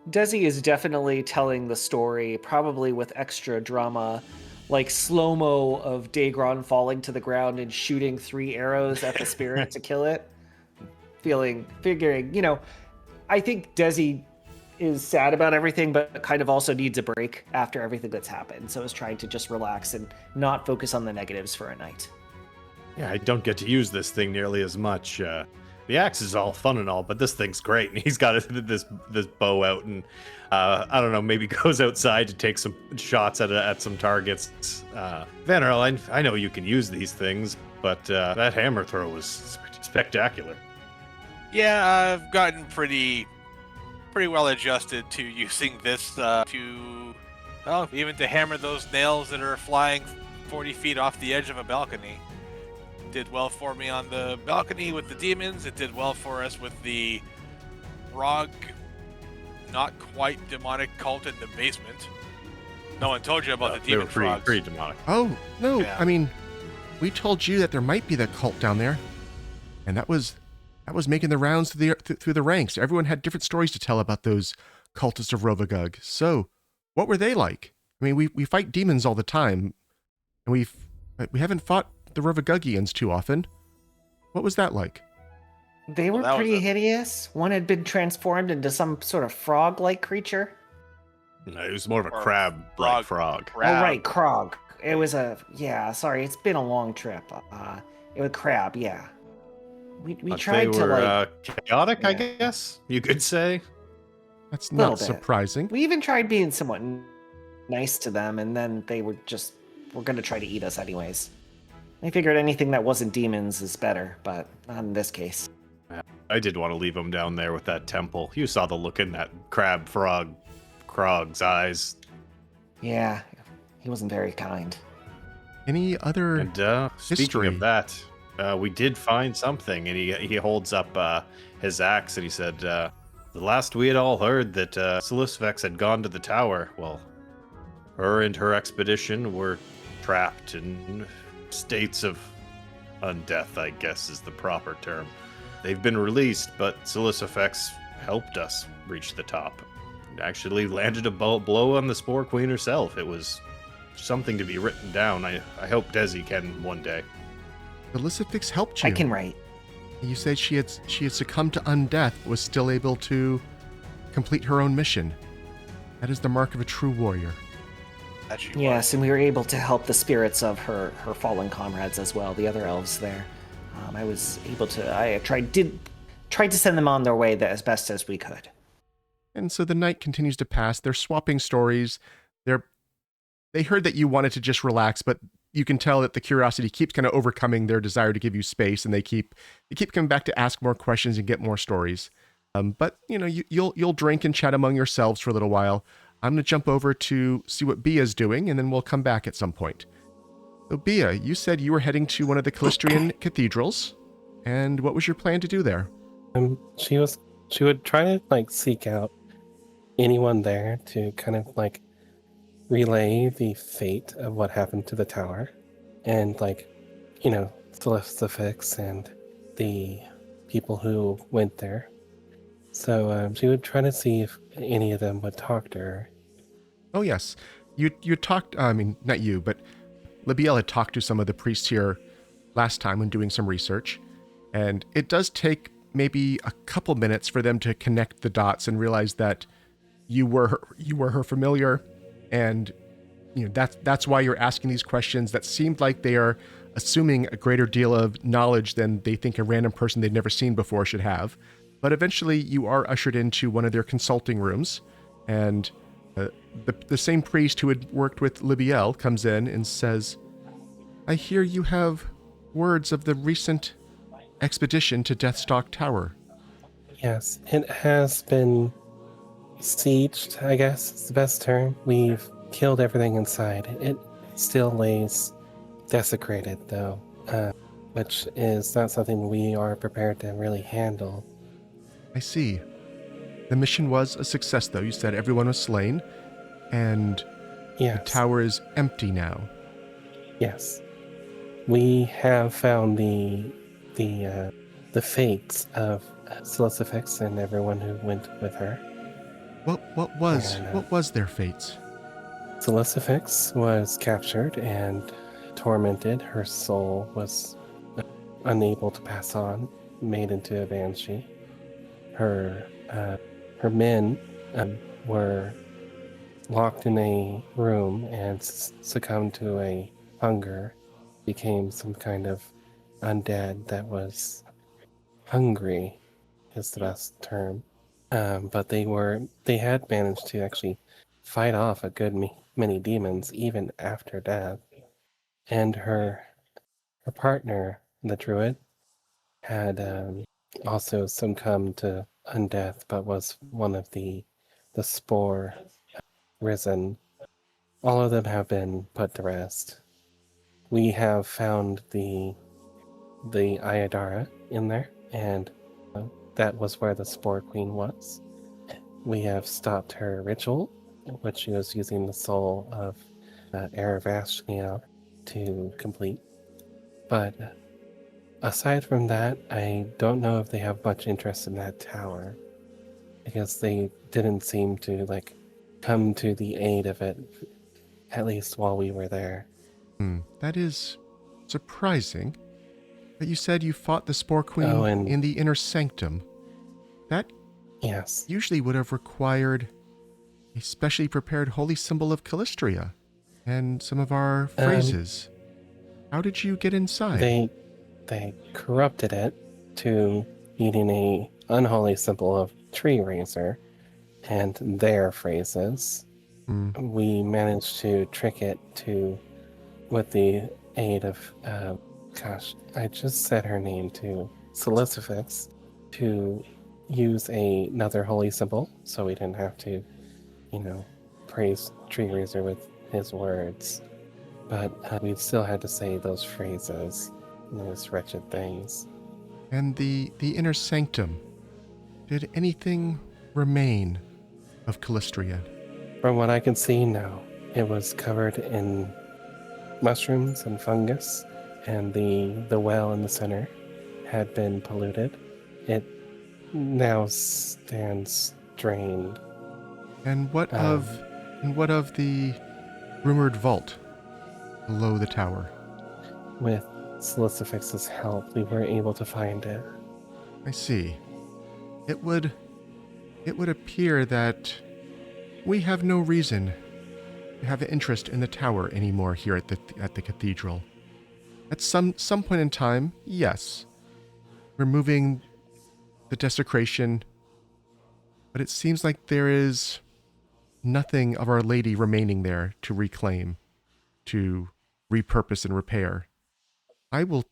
S3: Dezi is definitely telling the story, probably with extra drama, like slow-mo of Daegron falling to the ground and shooting 3 arrows at the spirit to kill it. Figuring, I think Dezi is sad about everything, but kind of also needs a break after everything that's happened. So is trying to just relax and not focus on the negatives for a night.
S4: Yeah, I don't get to use this thing nearly as much. The axe is all fun and all, but this thing's great. And he's got this bow out, and I don't know, maybe goes outside to take some shots at some targets. Vanarel, I know you can use these things, but that hammer throw was spectacular.
S5: Yeah, I've gotten pretty well adjusted to using this even to hammer those nails that are flying 40 feet off the edge of a balcony. Did well for me on the balcony with the demons. It did well for us with the Rog, not quite demonic cult in the basement. No one told you about the
S4: They were
S5: demon frogs.
S4: pretty demonic.
S1: Oh, no,
S5: Yeah.
S1: I mean, we told you that there might be that cult down there. And that was making the rounds through the ranks. Everyone had different stories to tell about those cultists of Rovagug. So, what were they like? I mean, we fight demons all the time, and we haven't fought the Rovagugians too often. What was that like?
S3: They were
S5: that was
S3: pretty
S5: a-
S3: hideous. One had been transformed into some sort of frog-like creature.
S4: No, it was more of a
S5: Or
S4: crab-like frog.
S3: Oh, right, Krog. It was sorry, it's been a long trip. It was crab, yeah. We
S4: But
S3: tried
S4: they
S3: to,
S4: were chaotic, I
S3: yeah.
S4: guess you could say.
S1: That's
S3: Little
S1: not
S3: bit.
S1: surprising.
S3: we even tried being somewhat nice to them, and then they were going to try to eat us anyways. I figured anything that wasn't demons is better, but not in this case.
S4: I did want to leave him down there with that temple. You saw the look in that crab frog Krog's eyes.
S3: Yeah, he wasn't very kind.
S1: Any other...
S4: And speaking
S1: history.
S4: of that, we did find something, and he holds up his axe, and he said, the last we had all heard that Silisvex had gone to the tower. Well, her and her expedition were trapped in states of undeath, I guess is the proper term. They've been released, but Silisvex helped us reach the top. Actually landed a blow on the Spore Queen herself. It was something to be written down. I hope Dezi can one day.
S1: The Lysifix helped you.
S3: I can write.
S1: You said she had succumbed to undeath, but was still able to complete her own mission. That is the mark of a true warrior.
S5: That she
S3: Yes,
S5: was.
S3: and we were able to help the spirits of her fallen comrades as well, the other elves there. I was able to. I tried to send them on their way as best as we could.
S1: And so the night continues to pass. They're swapping stories. They heard that you wanted to just relax, but you can tell that the curiosity keeps kind of overcoming their desire to give you space, and they keep coming back to ask more questions and get more stories. But you'll drink and chat among yourselves for a little while. I'm going to jump over to see what Bea's doing, and then we'll come back at some point. So Bea, you said you were heading to one of the Calistrian cathedrals, and what was your plan to do there?
S2: She would try to seek out anyone there to kind of relay the fate of what happened to the tower, and Celestifics and the people who went there. So she would try to see if any of them would talk to her.
S1: Oh yes, you talked. I mean, not you, but Libbiel had talked to some of the priests here last time when doing some research, and it does take maybe a couple minutes for them to connect the dots and realize that you were her familiar, and that's why you're asking these questions that seemed like they are assuming a greater deal of knowledge than they think a random person they've never seen before should have. But eventually you are ushered into one of their consulting rooms, and the same priest who had worked with Libbiel comes in and says, "I hear you have words of the recent expedition to Deathstalk Tower."
S2: Yes, it has been sieged, I guess is the best term. We've killed everything inside. It still lays desecrated, though, which is not something we are prepared to really handle.
S1: I see. The mission was a success, though. You said everyone was slain, and
S2: Yes.
S1: the tower is empty now.
S2: Yes. We have found the fates of Celestifics and everyone who went with her.
S1: What was their fates?
S2: Celestifix was captured and tormented. Her soul was unable to pass on, made into a banshee. Her men were locked in a room and succumbed to a hunger, became some kind of undead that was hungry, is the best term. But they had managed to actually fight off a good many demons even after death. And her partner, the druid, had also succumbed to undeath, but was one of the spore risen. All of them have been put to rest. We have found the Ayadara in there, and that was where the Spore Queen was. We have stopped her ritual, which she was using the soul of Eravashnia to complete. But aside from that, I don't know if they have much interest in that tower, because they didn't seem to come to the aid of it, at least while we were there.
S1: That is surprising. But you said you fought the Spore Queen in the inner sanctum. That
S2: Yes.
S1: usually would have required a specially prepared holy symbol of Calistria and some of our phrases. How did you get inside?
S2: They corrupted it to needing a unholy symbol of tree raiser and their phrases. We managed to trick it to, with the aid of I just said her name, to Celestifix, to use another holy symbol, so we didn't have to, praise Tree Raiser with his words. But we still had to say those phrases, those wretched things.
S1: And the inner sanctum, did anything remain of Calistria?
S2: From what I can see, no. It was covered in mushrooms and fungus, and the well in the center had been polluted. It now stands drained.
S1: And what of the rumored vault below the tower?
S2: With Celestifix's help, we were able to find it.
S1: I see. It would appear that we have no reason to have an interest in the tower anymore here at the cathedral. At some point in time, yes, removing the desecration, but it seems like there is nothing of Our Lady remaining there to reclaim, to repurpose and repair. I will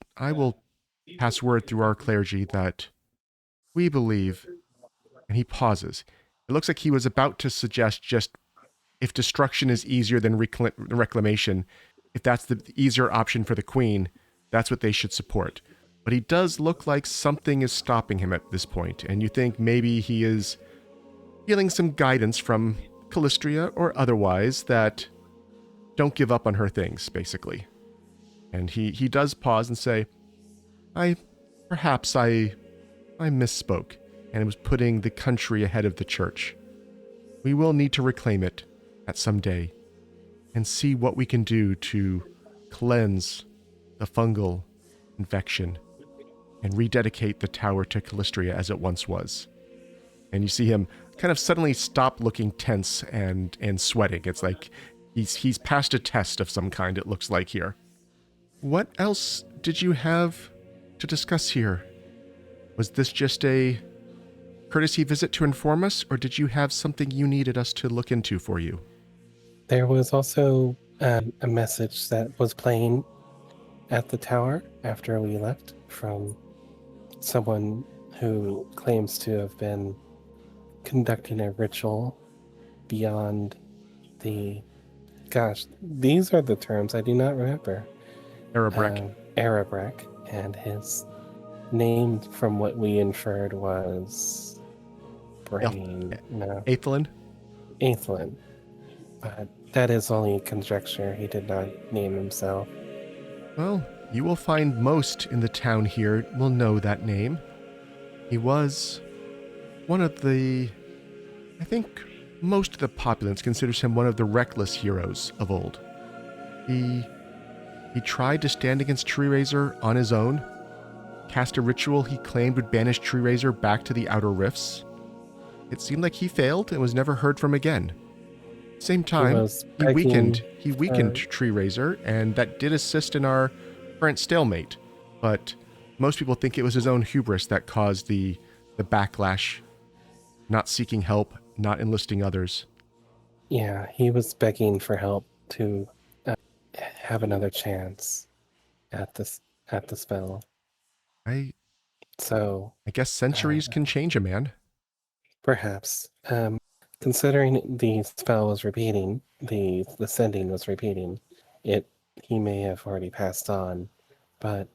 S1: pass word through our clergy that we believe, and he pauses. It looks like he was about to suggest just if destruction is easier than reclamation, if that's the easier option for the Queen, that's what they should support. But he does look like something is stopping him at this point, and you think maybe he is feeling some guidance from Callistria or otherwise that don't give up on her things, basically. And he does pause and say, Perhaps I misspoke, and it was putting the country ahead of the church. We will need to reclaim it at some day, and see what we can do to cleanse the fungal infection and rededicate the tower to Callistria as it once was. And you see him kind of suddenly stop looking tense and sweating. It's like he's passed a test of some kind, it looks like here. What else did you have to discuss here? Was this just a courtesy visit to inform us, or did you have something you needed us to look into for you?
S2: There was also a message that was playing at the tower after we left from someone who claims to have been conducting a ritual beyond the... Gosh, these are the terms I do not remember.
S1: Arabrek.
S2: And his name, from what we inferred, was...
S1: Aethelin?
S2: Aethelin. But that is only conjecture. He did not name himself.
S1: Well, you will find most in the town here will know that name. He was one of the... I think most of the populace considers him one of the reckless heroes of old. He tried to stand against Tree Razor on his own, cast a ritual he claimed would banish Tree Razor back to the Outer Rifts. It seemed like he failed and was never heard from again. Same time, he weakened Tree Razor, and that did assist in our current stalemate. But most people think it was his own hubris that caused the backlash, not seeking help, not enlisting others.
S2: Yeah, he was begging for help to have another chance at the spell.
S1: I guess centuries can change a man.
S2: Perhaps. Considering the spell was repeating, the sending was repeating, he may have already passed on, but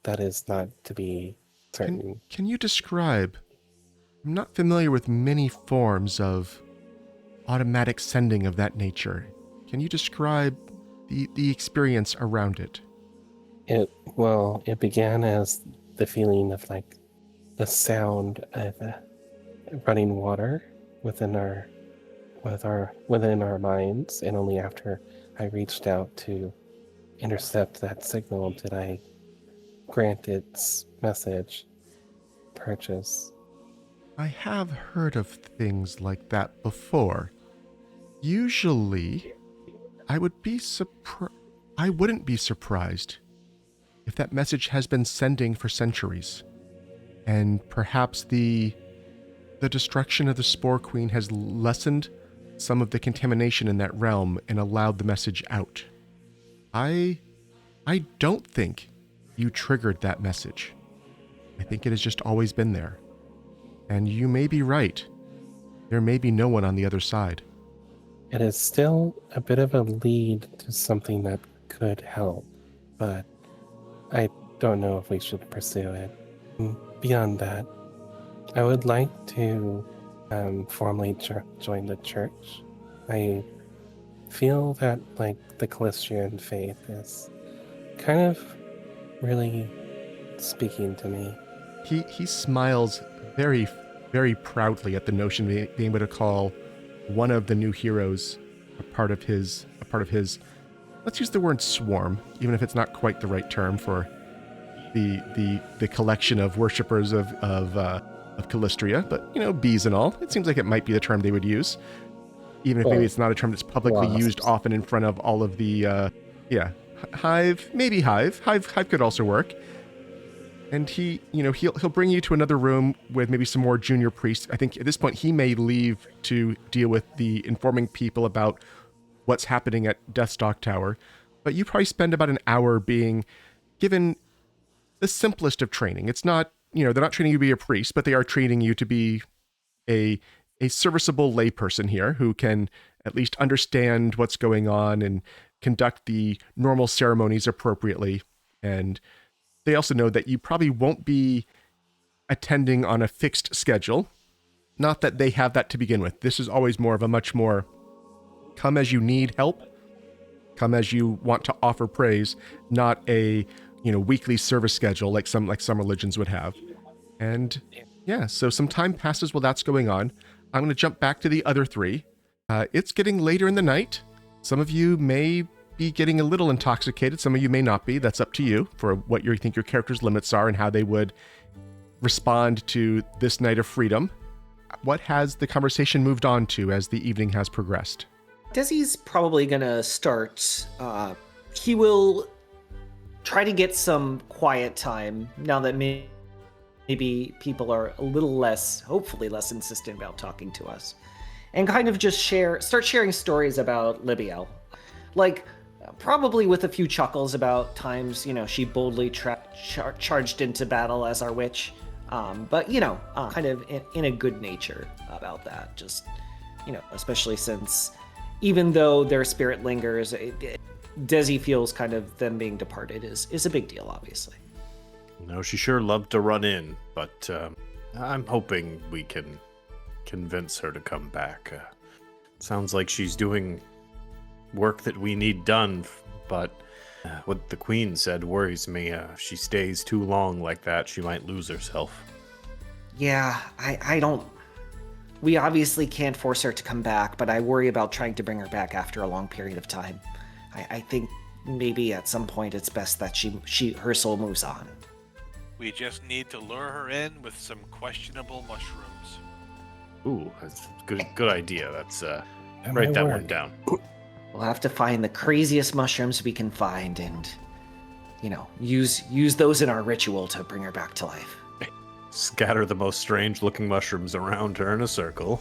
S2: that is not to be certain.
S1: Can you describe? I'm not familiar with many forms of automatic sending of that nature. Can you describe the experience around it?
S2: It began as the feeling of like the sound of running water within our minds, and only after I reached out to intercept that signal did I grant its message purchase.
S1: I have heard of things like that before. Usually, I wouldn't be surprised if that message has been sending for centuries, and perhaps the destruction of the Spore Queen has lessened some of the contamination in that realm and allowed the message out. I don't think you triggered that message. I think it has just always been there. And you may be right. There may be no one on the other side.
S2: It is still a bit of a lead to something that could help, but I don't know if we should pursue it. Beyond that, I would like to formally join the church. I feel that like the Callistrian faith is kind of really speaking to me.
S1: He smiles very, very proudly at the notion of being able to call one of the new heroes a part of his, let's use the word swarm, even if it's not quite the right term for the collection of worshippers of Callistria, but bees and all. It seems like it might be the term they would use, even if maybe it's not a term that's publicly used often in front of all of the hive. Maybe hive could also work. And he'll bring you to another room with maybe some more junior priests. I think at this point he may leave to deal with the informing people about what's happening at Deathstalk Tower. But you probably spend about an hour being given the simplest of training. It's not, they're not training you to be a priest, but they are training you to be a serviceable layperson here who can at least understand what's going on and conduct the normal ceremonies appropriately. And they also know that you probably won't be attending on a fixed schedule. Not that they have that to begin with. This is always more of a much more come as you need help, come as you want to offer praise, not a weekly service schedule like some religions would have. And yeah, so some time passes while that's going on. I'm going to jump back to the other three. It's getting later in the night. Some of you may be getting a little intoxicated. Some of you may not be. That's up to you for what you think your character's limits are and how they would respond to this night of freedom. What has the conversation moved on to as the evening has progressed?
S3: Dezi's probably going to start. He will try to get some quiet time now that maybe people are a little less, hopefully less insistent about talking to us. And kind of just start sharing stories about Libbiel. Like, probably with a few chuckles about times, she boldly charged into battle as our witch. But, kind of in a good nature about that. Just, especially since even though their spirit lingers, Dezi feels kind of them being departed is a big deal, obviously.
S4: No, she sure loved to run in, but I'm hoping we can convince her to come back. Sounds like she's doing work that we need done, but what the Queen said worries me. If she stays too long like that, she might lose herself.
S3: Yeah, I don't... We obviously can't force her to come back, but I worry about trying to bring her back after a long period of time. I think maybe at some point it's best that her soul moves on.
S5: We just need to lure her in with some questionable mushrooms.
S4: Ooh, that's a good idea. That's write that one down.
S3: We'll have to find the craziest mushrooms we can find and, use those in our ritual to bring her back to life.
S4: Scatter the most strange-looking mushrooms around her in a circle.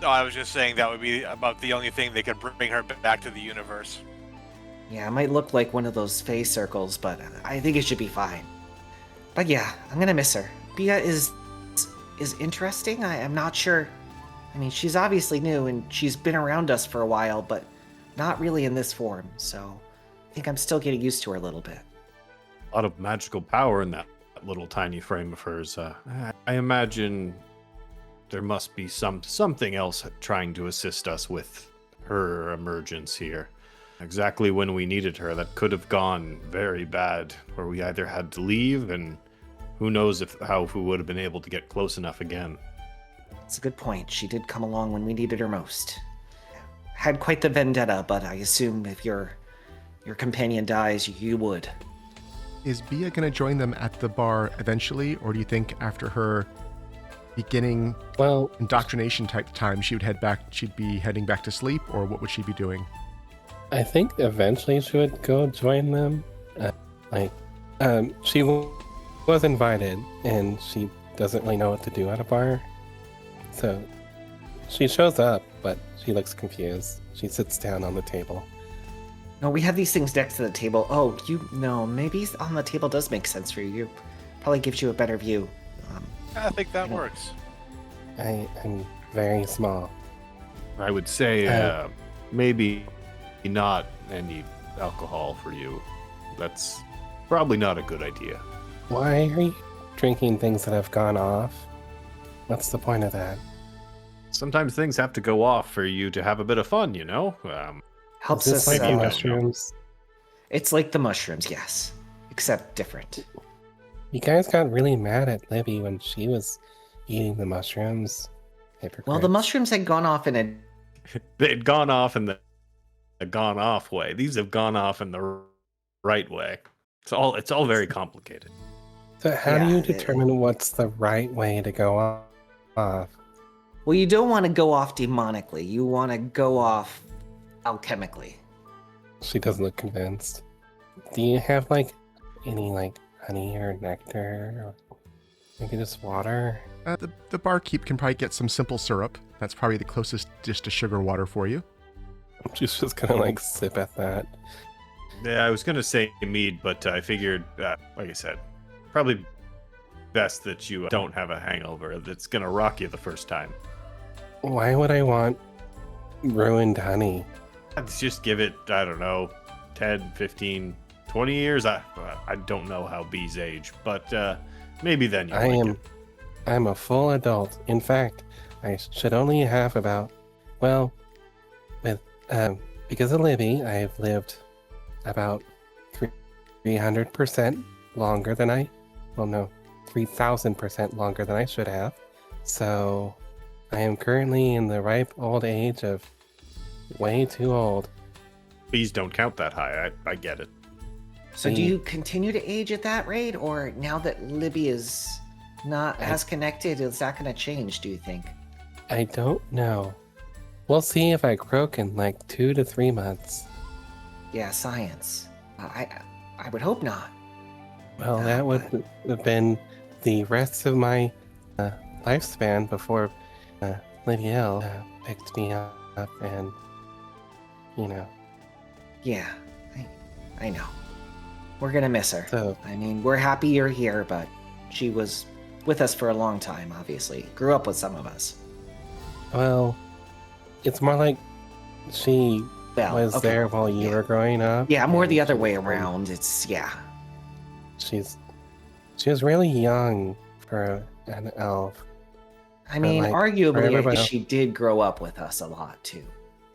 S5: No, I was just saying that would be about the only thing that could bring her back to the universe.
S3: Yeah, it might look like one of those phase circles, but I think it should be fine. But yeah, I'm gonna miss her. Bea is interesting. I'm not sure. I mean, she's obviously new and she's been around us for a while, but not really in this form. So I think I'm still getting used to her a little bit.
S4: A lot of magical power in that little tiny frame of hers. I imagine there must be something else trying to assist us with her emergence here. Exactly when we needed her, that could have gone very bad, where we either had to leave, and who knows if we would have been able to get close enough again.
S3: That's a good point. She did come along when we needed her most. Had quite the vendetta, but I assume if your companion dies, you would.
S1: Is Bea going to join them at the bar eventually, or do you think after her beginning indoctrination type time she'd be heading back to sleep, or what would she be doing?
S2: I think eventually she would go join them. She was invited, and she doesn't really know what to do at a bar. So she shows up, but she looks confused. She sits down on the table.
S3: No, we have these things next to the table. Oh, maybe on the table does make sense for you. Probably gives you a better view.
S5: I think that works.
S2: I'm very small.
S4: I would say maybe not any alcohol for you. That's probably not a good idea.
S2: Why are you drinking things that have gone off? What's the point of that?
S4: Sometimes things have to go off for you to have a bit of fun,
S3: Helps
S2: Is
S3: us.
S2: this like the mushrooms?
S3: It's like the mushrooms, yes, except different.
S2: You guys got really mad at Libby when she was eating the mushrooms. Hypocrites.
S3: Well, the mushrooms had gone off in a...
S4: They'd gone off in the gone off way. These have gone off in the right way. It's all very complicated.
S2: So how do
S3: Yeah,
S2: you determine what's the right way to go off?
S3: Well, you don't want to go off demonically. You want to go off alchemically.
S2: She doesn't look convinced. Do you have like any like honey or nectar or maybe just water?
S1: The barkeep can probably get some simple syrup. That's probably the closest dish to sugar water for you.
S2: She's just gonna like sip at that.
S4: Yeah, I was gonna say mead, but I figured, like I said, probably best that you don't have a hangover that's gonna rock you the first time.
S2: Why would I want ruined honey?
S4: Let's just give it, I don't know, 10, 15, 20 years. I don't know how bees age, but maybe then you like it.
S2: I'm a full adult. In fact, I should only have about, well, with because of Libby, I've lived about 300% longer than 3,000% longer than I should have. So I am currently in the ripe old age of way too old.
S4: Bees don't count that high. I get it.
S3: So do you continue to age at that rate, or now that Libby is not as connected, is that going to change, do you think?
S2: I don't know. We'll see if I croak in like 2 to 3 months.
S3: Yeah, science. I would hope not.
S2: Well, that would have been the rest of my lifespan before Libbiel picked me up and, you know.
S3: Yeah, I know. We're going to miss her.
S2: So,
S3: I mean, we're happy you're here, but she was with us for a long time, obviously. Grew up with some of us.
S2: well, it's more like she was
S3: okay.
S2: there while you were growing up.
S3: Yeah, more the
S2: and
S3: other way around. It's, yeah.
S2: She was really young for an elf.
S3: I mean,
S2: like,
S3: arguably, I
S2: everybody
S3: guess
S2: else-
S3: she did grow up with us a lot, too.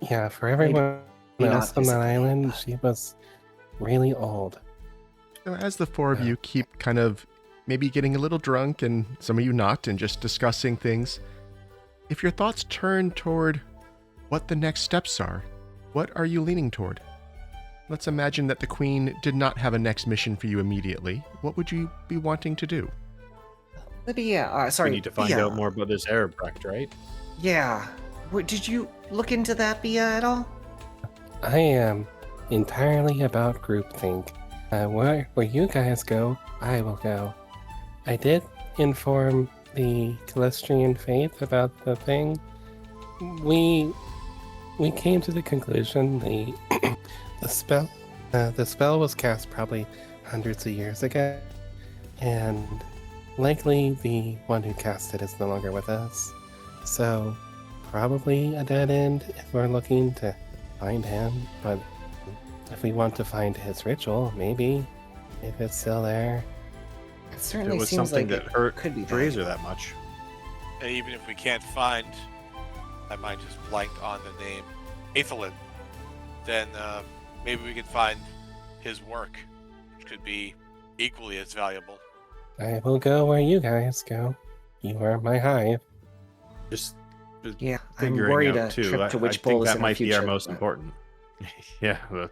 S2: Yeah, for everyone
S3: Maybe
S2: else
S3: not
S2: on that
S3: physically,
S2: island,
S3: but-
S2: she was really old.
S1: So as the four of you keep kind of maybe getting a little drunk and some of you not and just discussing things, if your thoughts turn toward what the next steps are, what are you leaning toward? Let's imagine that the Queen did not have a next mission for you immediately. What would you be wanting to do?
S3: Libby, sorry.
S4: We need to find
S3: Bea.
S4: out more about this Aerobract, right?
S3: Yeah. Did you look into that, Bea, at all?
S2: I am entirely about groupthink. Where you guys go, I will go. I did inform the Calestrian Faith about the thing. We came to the conclusion the spell was cast probably hundreds of years ago, and likely the one who cast it is no longer with us. So probably a dead end if we're looking to find him, but if we want to find his ritual, maybe, if it's still there.
S3: It
S4: It
S3: certainly
S4: was
S3: seems
S4: something
S3: like
S4: that
S3: it
S4: hurt
S3: could be
S4: Fraser
S3: valuable.
S4: that much.
S5: And even if we can't find, I might just blanked on the name, Aethelin, then maybe we can find his work, which could be equally as valuable.
S2: I will go where you guys go. You are my hive.
S4: Just
S3: Yeah, I'm
S4: figuring
S3: worried
S4: out
S3: a
S4: too.
S3: trip
S4: I
S3: to Witch
S4: think
S3: Bowl is
S4: that
S3: in
S4: might
S3: our future.
S4: be our most
S3: but-
S4: important. Yeah, but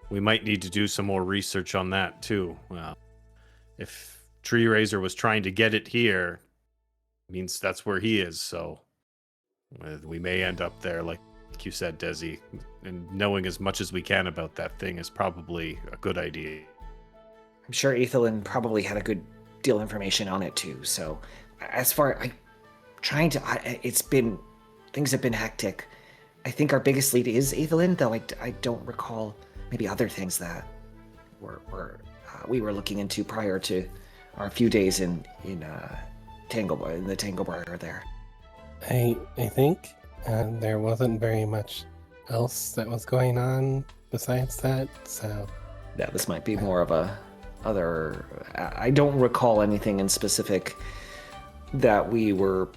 S4: we might need to do some more research on that too. If Tree Razor was trying to get it here, it means that's where he is. So we may end up there, like you said, Dezi. And knowing as much as we can about that thing is probably a good idea.
S3: I'm sure Aethelin probably had a good deal of information on it too. So, as far things have been hectic. I think our biggest lead is Aethelin, though I don't recall maybe other things that we were looking into prior to our few days in the Tanglebar there.
S2: I think there wasn't very much else that was going on besides that, so
S3: Yeah, this might be more of I don't recall anything in specific that we were.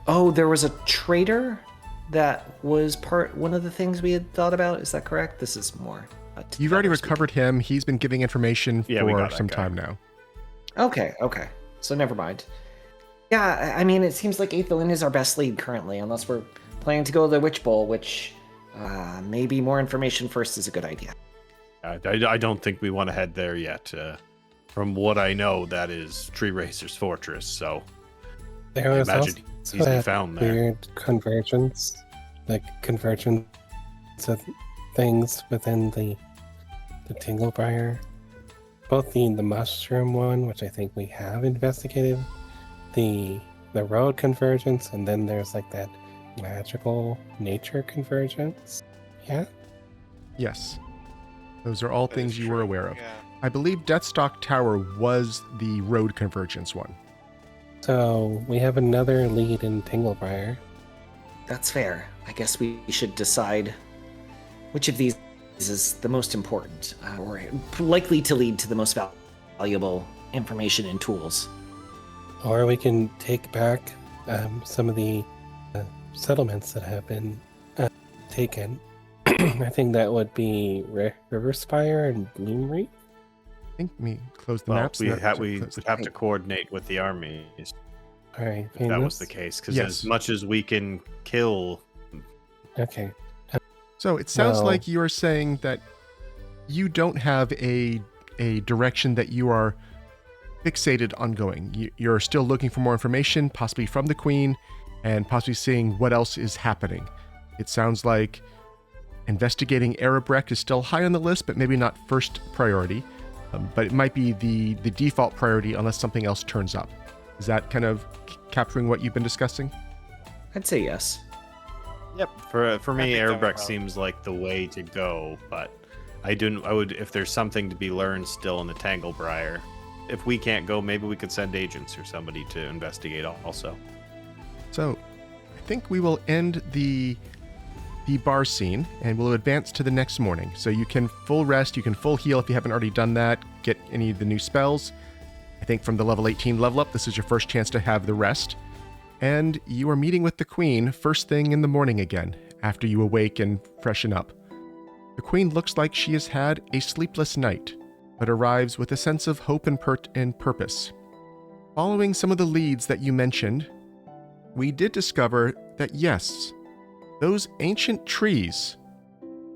S3: Oh, there was a traitor that was one of the things we had thought about. Is that correct? This is more.
S1: You've already recovered him. He's been giving information
S4: Yeah, we
S1: for
S4: got that
S1: some
S4: guy.
S1: time now.
S3: Okay. So never mind. Yeah, I mean, it seems like Aethelin is our best lead currently, unless we're planning to go to the Witch Bowl, which maybe more information first is a good idea.
S4: I don't think we want to head there yet. From what I know, that is Tree Razor's fortress, so
S2: There
S4: I
S2: was
S4: imagine
S2: also
S4: he's been
S2: that
S4: found there.
S2: weird convergence of things within the Tinglebriar. Both the mushroom one, which I think we have investigated, the road convergence, and then there's like that magical nature convergence. Yeah?
S1: Yes. Those are all
S5: That
S1: things
S5: is
S1: you were
S5: true,
S1: aware of.
S5: Yeah.
S1: I believe Deathstalk Tower was the road convergence one.
S2: So we have another lead in Tinglebriar.
S3: That's fair. I guess we should decide which of these is the most important, or likely to lead to the most valuable information and tools.
S2: Or we can take back some of the settlements that have been taken. I think that would be Riverspire and Bloomreef.
S1: I think we closed the
S4: Well,
S1: maps.
S4: we
S1: and that-
S4: would have to coordinate with the armies
S2: All right,
S4: if that was the
S2: Faenliss?
S4: case, because
S1: Yes.
S4: as much as we can kill,
S2: Okay.
S1: So it sounds
S2: Well-
S1: like you are saying that you don't have a direction that you are fixated on going. You're still looking for more information, possibly from the Queen, and possibly seeing what else is happening. It sounds like investigating Erebrecht is still high on the list, but maybe not first priority. But it might be the default priority unless something else turns up. Is that kind of capturing what you've been discussing?
S3: I'd say yes.
S4: yep. For me,
S5: think that would
S4: Erebrecht
S5: help.
S4: seems like the way to go. But I would, if there's something to be learned still in the Tanglebriar, if we can't go, maybe we could send agents or somebody to investigate also.
S1: So I think we will end the bar scene and we'll advance to the next morning. So you can full rest, you can full heal if you haven't already done that, get any of the new spells. I think from the level 18 level up, this is your first chance to have the rest. And you are meeting with the Queen first thing in the morning again, after you awake and freshen up. The Queen looks like she has had a sleepless night, but arrives with a sense of hope and purpose. Following some of the leads that you mentioned, we did discover that yes, those ancient trees,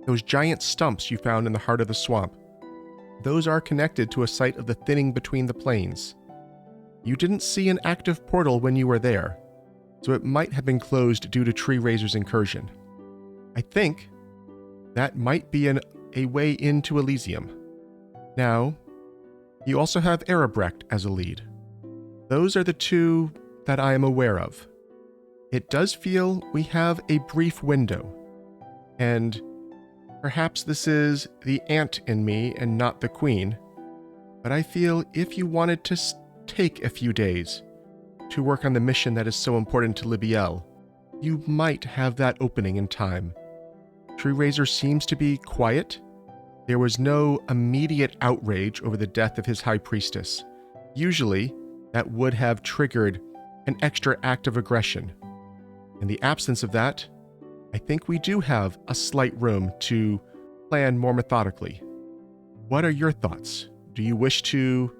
S1: those giant stumps you found in the heart of the swamp, those are connected to a site of the thinning between the plains. You didn't see an active portal when you were there, so it might have been closed due to Tree Razor's incursion. I think that might be a way into Elysium. Now, you also have Erebrecht as a lead. Those are the two that I am aware of. It does feel we have a brief window, and perhaps this is the ant in me and not the Queen, but I feel if you wanted to take a few days to work on the mission that is so important to Libbiel, you might have that opening in time. Tree Razor seems to be quiet. There was no immediate outrage over the death of his High Priestess. Usually, that would have triggered an extra act of aggression. In the absence of that, I think we do have a slight room to plan more methodically. What are your thoughts? Do you wish to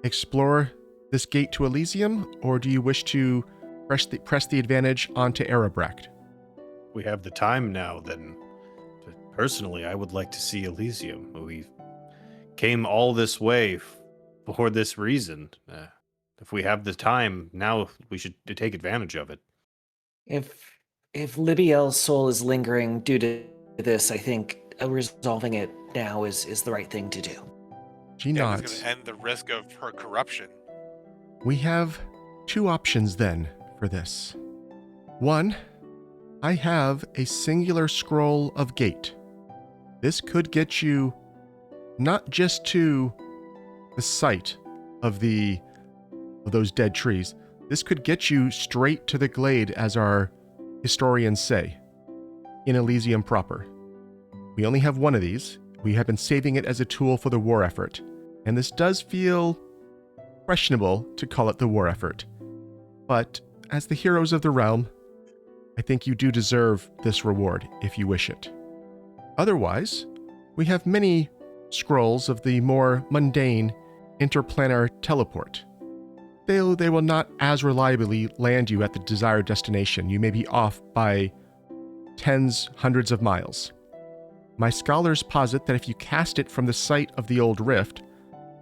S1: explore this gate to Elysium, or do you wish to press the advantage onto Erebrecht?
S4: We have the time now, then. But personally, I would like to see Elysium. We came all this way for this reason. If we have the time, now we should take advantage of it.
S3: If Libbiel's soul is lingering due to this, I think resolving it now is the right thing to do.
S1: She
S5: Yeah, it's
S1: nods.
S5: going to end the risk of her corruption.
S1: We have two options then for this. One, I have a singular scroll of gate. This could get you not just to the site of those dead trees. This could get you straight to the glade, as our historians say, in Elysium proper. We only have one of these. We have been saving it as a tool for the war effort, and this does feel questionable to call it the war effort. But as the heroes of the realm, I think you do deserve this reward if you wish it. Otherwise, we have many scrolls of the more mundane interplanar teleport. They will not as reliably land you at the desired destination. You may be off by tens, hundreds of miles. My scholars posit that if you cast it from the site of the old rift,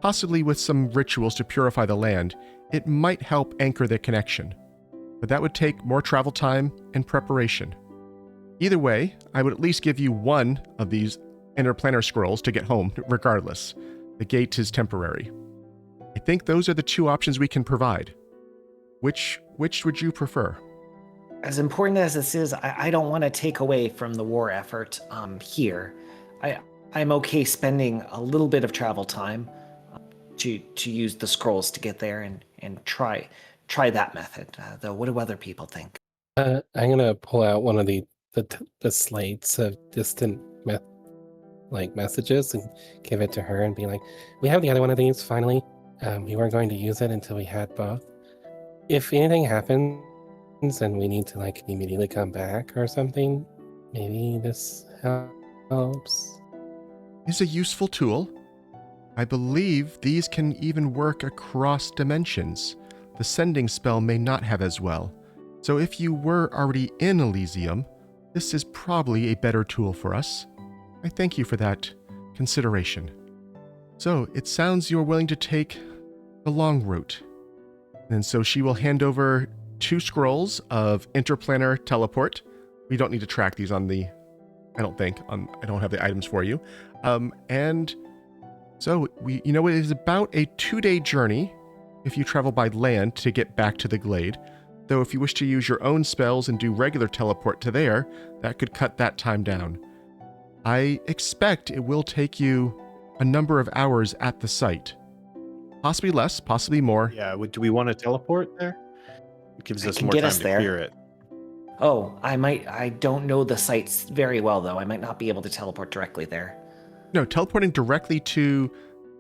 S1: possibly with some rituals to purify the land, it might help anchor the connection. But that would take more travel time and preparation. Either way, I would at least give you one of these interplanar scrolls to get home, regardless. The gate is temporary. I think those are the two options we can provide. Which would you prefer?
S3: As important as this is, I don't want to take away from the war effort here. I'm okay spending a little bit of travel time to use the scrolls to get there and try that method. Though, what do other people think?
S2: I'm gonna pull out one of the slates of distant messages and give it to her and be like, "We have the other one of these finally. We weren't going to use it until we had both. If anything happens and we need to immediately come back or something, maybe this helps."
S1: Is a useful tool. I believe these can even work across dimensions. The sending spell may not have as well. So if you were already in Elysium, this is probably a better tool for us. I thank you for that consideration. So it sounds you're willing to take the long route. And so she will hand over 2 scrolls of interplanar teleport. We don't need to track these on the... I don't have the items for you. And so it is about a 2-day journey if you travel by land to get back to the glade. Though if you wish to use your own spells and do regular teleport to there, that could cut that time down. I expect it will take you a number of hours at the site. Possibly less, possibly more.
S4: Yeah, do we want to teleport there? It gives us more
S3: get
S4: time
S3: us
S4: to
S3: there.
S4: clear it.
S3: Oh, I don't know the sites very well, though. I might not be able to teleport directly there.
S1: No, teleporting directly to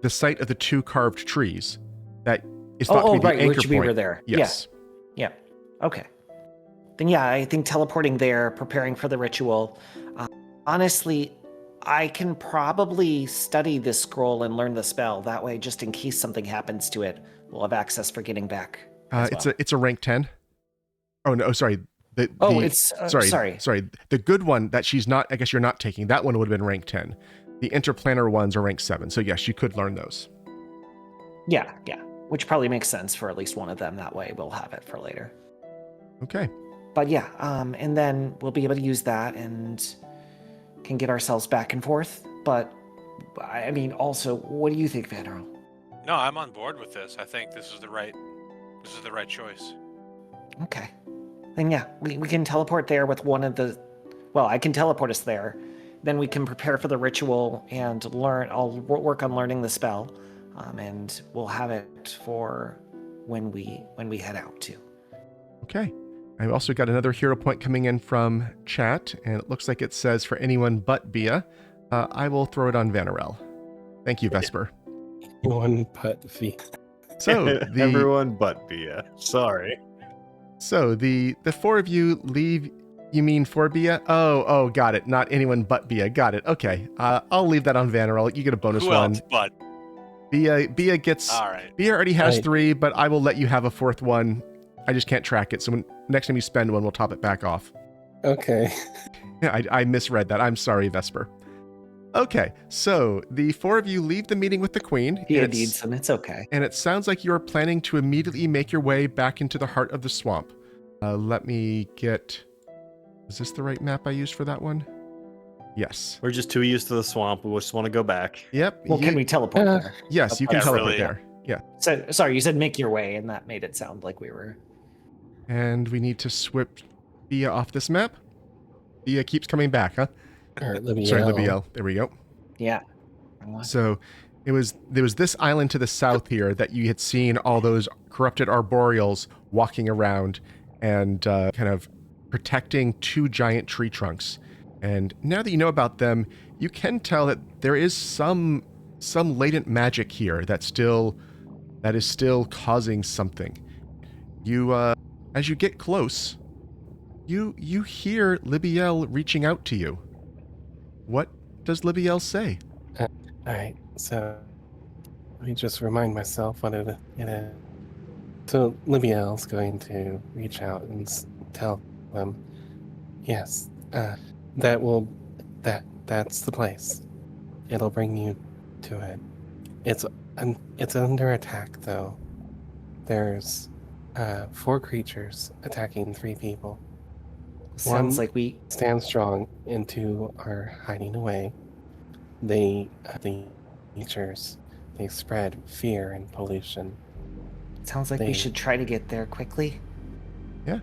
S1: the site of the 2 carved trees. That is thought to be the
S3: right,
S1: anchor
S3: which we
S1: point.
S3: were there.
S1: Yes.
S3: Yeah. Okay. Then yeah, I think teleporting there, preparing for the ritual. Honestly, I can probably study this scroll and learn the spell. That way, just in case something happens to it, we'll have access for getting back.
S1: It's a rank 10. Oh no, sorry. Sorry. The good one that she's not, I guess you're not taking, that one would have been rank 10. The interplanar ones are rank 7. So yes, you could learn those.
S3: Yeah. Which probably makes sense for at least one of them. That way we'll have it for later.
S1: Okay.
S3: But yeah, and then we'll be able to use that and can get ourselves back and forth. But I mean, also, what do you think, Vanarel?
S5: No, I'm on board with this. I think this is the right choice.
S3: Okay. Then yeah, we can teleport there with one of the... Well, I can teleport us there. Then we can prepare for the ritual and learn. I'll work on learning the spell, and we'll have it for when we head out too.
S1: Okay. I've also got another hero point coming in from chat, and it looks like it says for anyone but Bea. I will throw it on Vanarel. Thank you, Vesper.
S2: One but V.
S1: So
S4: Everyone but Bea. Sorry.
S1: So the 4 of you leave. You mean for Bea? Oh, got it. Not anyone but Bea. Got it. Okay. I'll leave that on Vanarel. You get a bonus
S5: Who
S1: one.
S5: else but?
S1: Bea gets.
S5: All right.
S1: Bea already has
S2: Right.
S1: 3, but I will let you have a 4th one. I just can't track it. So next time you spend one, we'll top it back off.
S2: Okay.
S1: Yeah, I misread that. I'm sorry, Vesper. Okay, so the 4 of you leave the meeting with the Queen.
S3: He needs them. It's okay.
S1: And it sounds like you are planning to immediately make your way back into the heart of the swamp. Let me get... Is this the right map I used for that one? Yes.
S4: We're just too used to the swamp. We just want to go back.
S1: Yep.
S3: Well, can we teleport there?
S1: Yes, you can
S5: Yeah,
S1: teleport
S5: really.
S1: there. Yeah.
S3: So, sorry, you said make your way, and that made it sound like we were...
S1: And we need to swip Bea off this map. Bea keeps coming back, huh?
S2: Or Libbiel.
S1: Sorry, Libbiel. There we go.
S3: Yeah.
S1: So there was this island to the south here that you had seen all those corrupted arboreals walking around and kind of protecting 2 giant tree trunks. And now that you know about them, you can tell that there is some latent magic here that is still causing something. You as you get close, you hear Libbiel reaching out to you. What does Libbiel say?
S2: Alright, so let me just remind myself what it is. So Libbiel's going to reach out and tell them, yes, that's the place. It'll bring you to it. It's It's under attack, though. There's 4 creatures attacking 3 people.
S3: Sounds
S2: One
S3: like we.
S2: stand strong and 2 are hiding away. The creatures, they spread fear and pollution.
S3: Sounds like we should try to get there quickly.
S1: Yeah,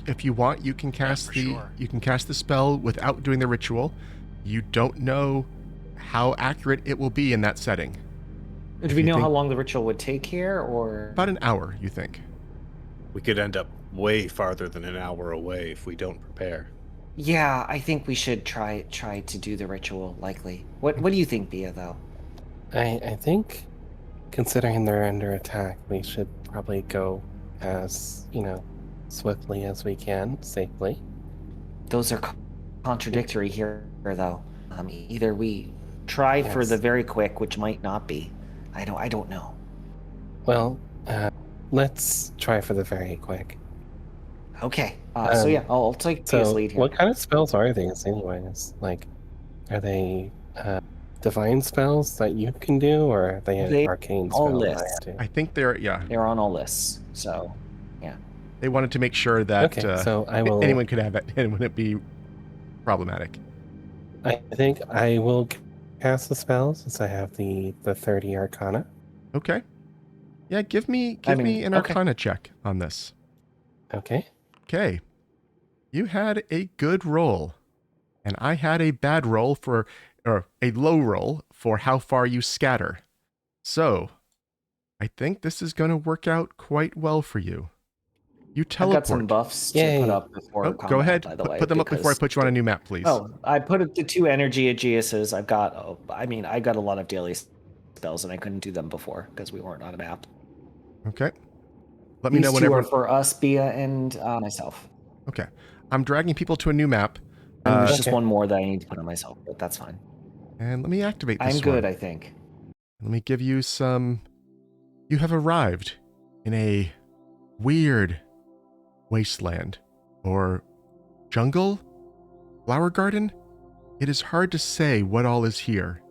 S1: if you want, you can cast you can cast the spell without doing the ritual. You don't know how accurate it will be in that setting.
S3: Do we know how long the ritual would take here, or
S1: About an hour, you think?
S4: We could end up way farther than an hour away if we don't prepare.
S3: Yeah, I think we should try to do the ritual. Likely. What do you think, Bea? Though.
S2: I think, considering they're under attack, we should probably go as swiftly as we can, safely.
S3: Those are contradictory here, though. Either we try for the very quick, which might not be. I don't know.
S2: Well, let's try for the very quick.
S3: Okay. So yeah, I'll take Bea's lead here.
S2: What kind of spells are these, anyways? Like, are they divine spells that you can do, or are they arcane
S3: all
S2: spells?
S3: lists.
S1: I think they're
S3: on all lists. So, yeah.
S1: They wanted to make sure that
S2: so I will,
S1: anyone could have it and wouldn't be problematic.
S2: I think I will cast the spell since I have the 30 Arcana.
S1: Okay. Yeah, give me an Arcana check on this.
S2: Okay.
S1: Okay. You had a good roll, and I had a bad roll or a low roll for how far you scatter. So, I think this is going to work out quite well for you. You teleport.
S3: I've got some buffs to put up before combat,
S1: go ahead.
S3: By the way,
S1: put them up before I put you on a new map, please.
S3: Oh, I put up the 2 energy Aegiuses. I've got. I got a lot of daily spells, and I couldn't do them before because we weren't on a map.
S1: Okay. Let me know
S3: These
S1: whenever.
S3: 2 are for us, Bea, and myself.
S1: Okay. I'm dragging people to a new map.
S3: And there's just one more that I need to put on myself, but that's fine.
S1: And let me activate this
S3: I'm good,
S1: one.
S3: I think.
S1: Let me give you some. You have arrived in a weird wasteland or jungle, flower garden. It is hard to say what all is here.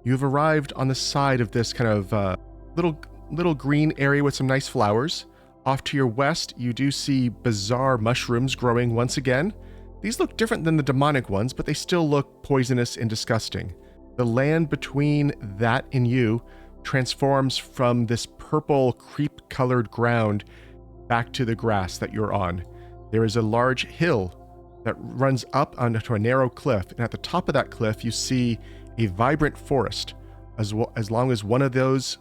S1: You have arrived on the side of this kind of little green area with some nice flowers. Off to your west, you do see bizarre mushrooms growing once again. These look different than the demonic ones, but they still look poisonous and disgusting. The land between that and you transforms from this purple, creep-colored ground back to the grass that you're on. There is a large hill that runs up onto a narrow cliff, and at the top of that cliff, you see a vibrant forest, as long as one of those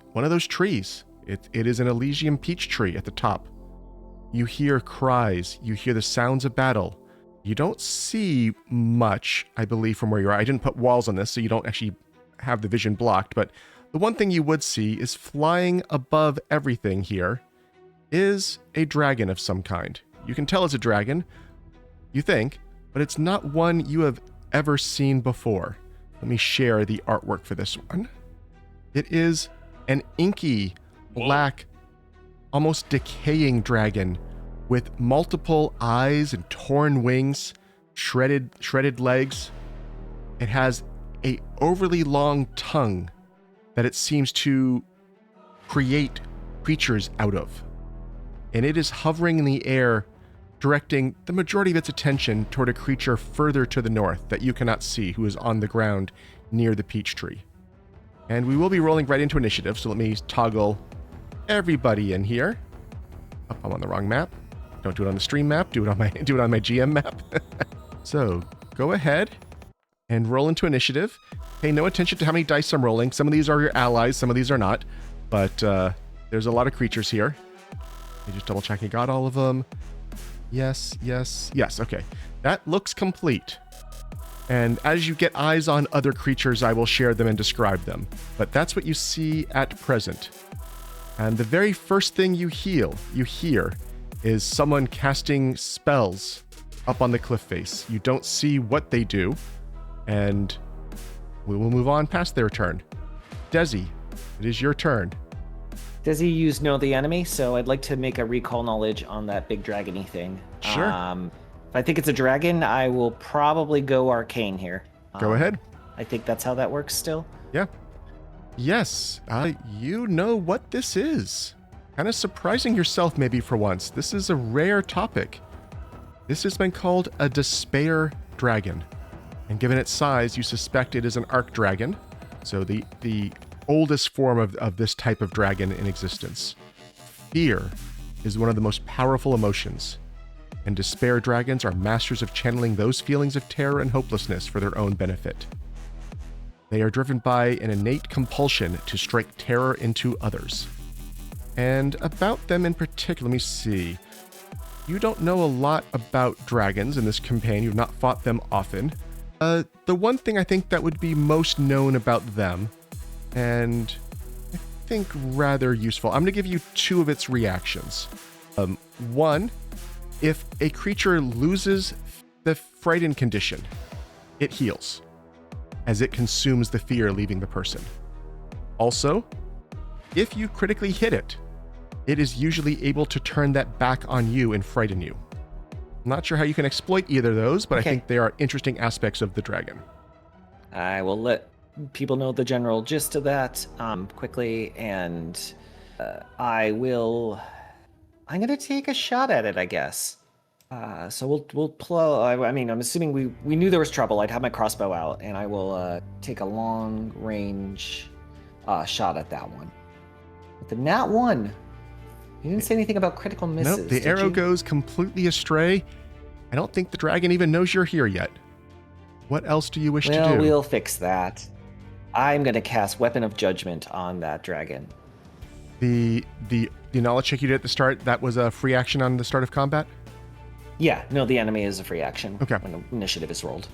S1: trees. It is an Elysium peach tree at the top. You hear cries. You hear the sounds of battle. You don't see much, I believe, from where you are. I didn't put walls on this, so you don't actually have the vision blocked, but the one thing you would see is flying above everything here is a dragon of some kind. You can tell it's a dragon, you think, but it's not one you have ever seen before. Let me share the artwork for this one. It is an inky, black, almost decaying dragon with multiple eyes and torn wings, shredded legs. It has a overly long tongue that it seems to create creatures out of. And it is hovering in the air, directing the majority of its attention toward a creature further to the north that you cannot see, who is on the ground near the peach tree. And we will be rolling right into initiative, so let me toggle everybody in here. Oh, I'm on the wrong map. Don't do it on the stream map. Do it on my GM map. So go ahead and roll into initiative. Pay no attention to how many dice I'm rolling. Some of these are your allies, some of these are not. But there's a lot of creatures here. Let me just double check I got all of them. Yes. Okay. That looks complete. And as you get eyes on other creatures, I will share them and describe them. But that's what you see at present. And the very first thing you hear is someone casting spells up on the cliff face. You don't see what they do, and we will move on past their turn. Dezi, it is your turn.
S3: Dezi used Know the Enemy, so I'd like to make a recall knowledge on that big dragony thing.
S1: Sure.
S3: If I think it's a dragon, I will probably go arcane here.
S1: Go ahead.
S3: I think that's how that works still.
S1: Yeah. Yes, you know what this is. Kind of surprising yourself maybe for once. This is a rare topic. This has been called a despair dragon. And given its size, you suspect it is an arc dragon. So the oldest form of this type of dragon in existence. Fear is one of the most powerful emotions. And despair dragons are masters of channeling those feelings of terror and hopelessness for their own benefit. They are driven by an innate compulsion to strike terror into others. And about them in particular, let me see. You don't know a lot about dragons in this campaign. You've not fought them often. The one thing I think that would be most known about them, and I think rather useful, I'm going to give you two of its reactions. One, if a creature loses the frightened condition, it heals, as it consumes the fear leaving the person. Also, if you critically hit it, it is usually able to turn that back on you and frighten you. I'm not sure how you can exploit either of those, but I think they are interesting aspects of the dragon.
S3: I will let people know the general gist of that quickly, and I'm going to take a shot at it, I guess. So we'll play. I mean, I'm assuming we knew there was trouble. I'd have my crossbow out, and I will take a long range shot at that one. With the nat 1, you didn't say anything about critical misses.
S1: Nope, the arrow goes completely astray. I don't think the dragon even knows you're here yet. What else do you wish to do?
S3: Well, we'll fix that. I'm going to cast Weapon of Judgment on that dragon.
S1: The knowledge check you did at the start, that was a free action on the start of combat?
S3: Yeah, no, the enemy is a free action
S1: Okay.
S3: when initiative is rolled.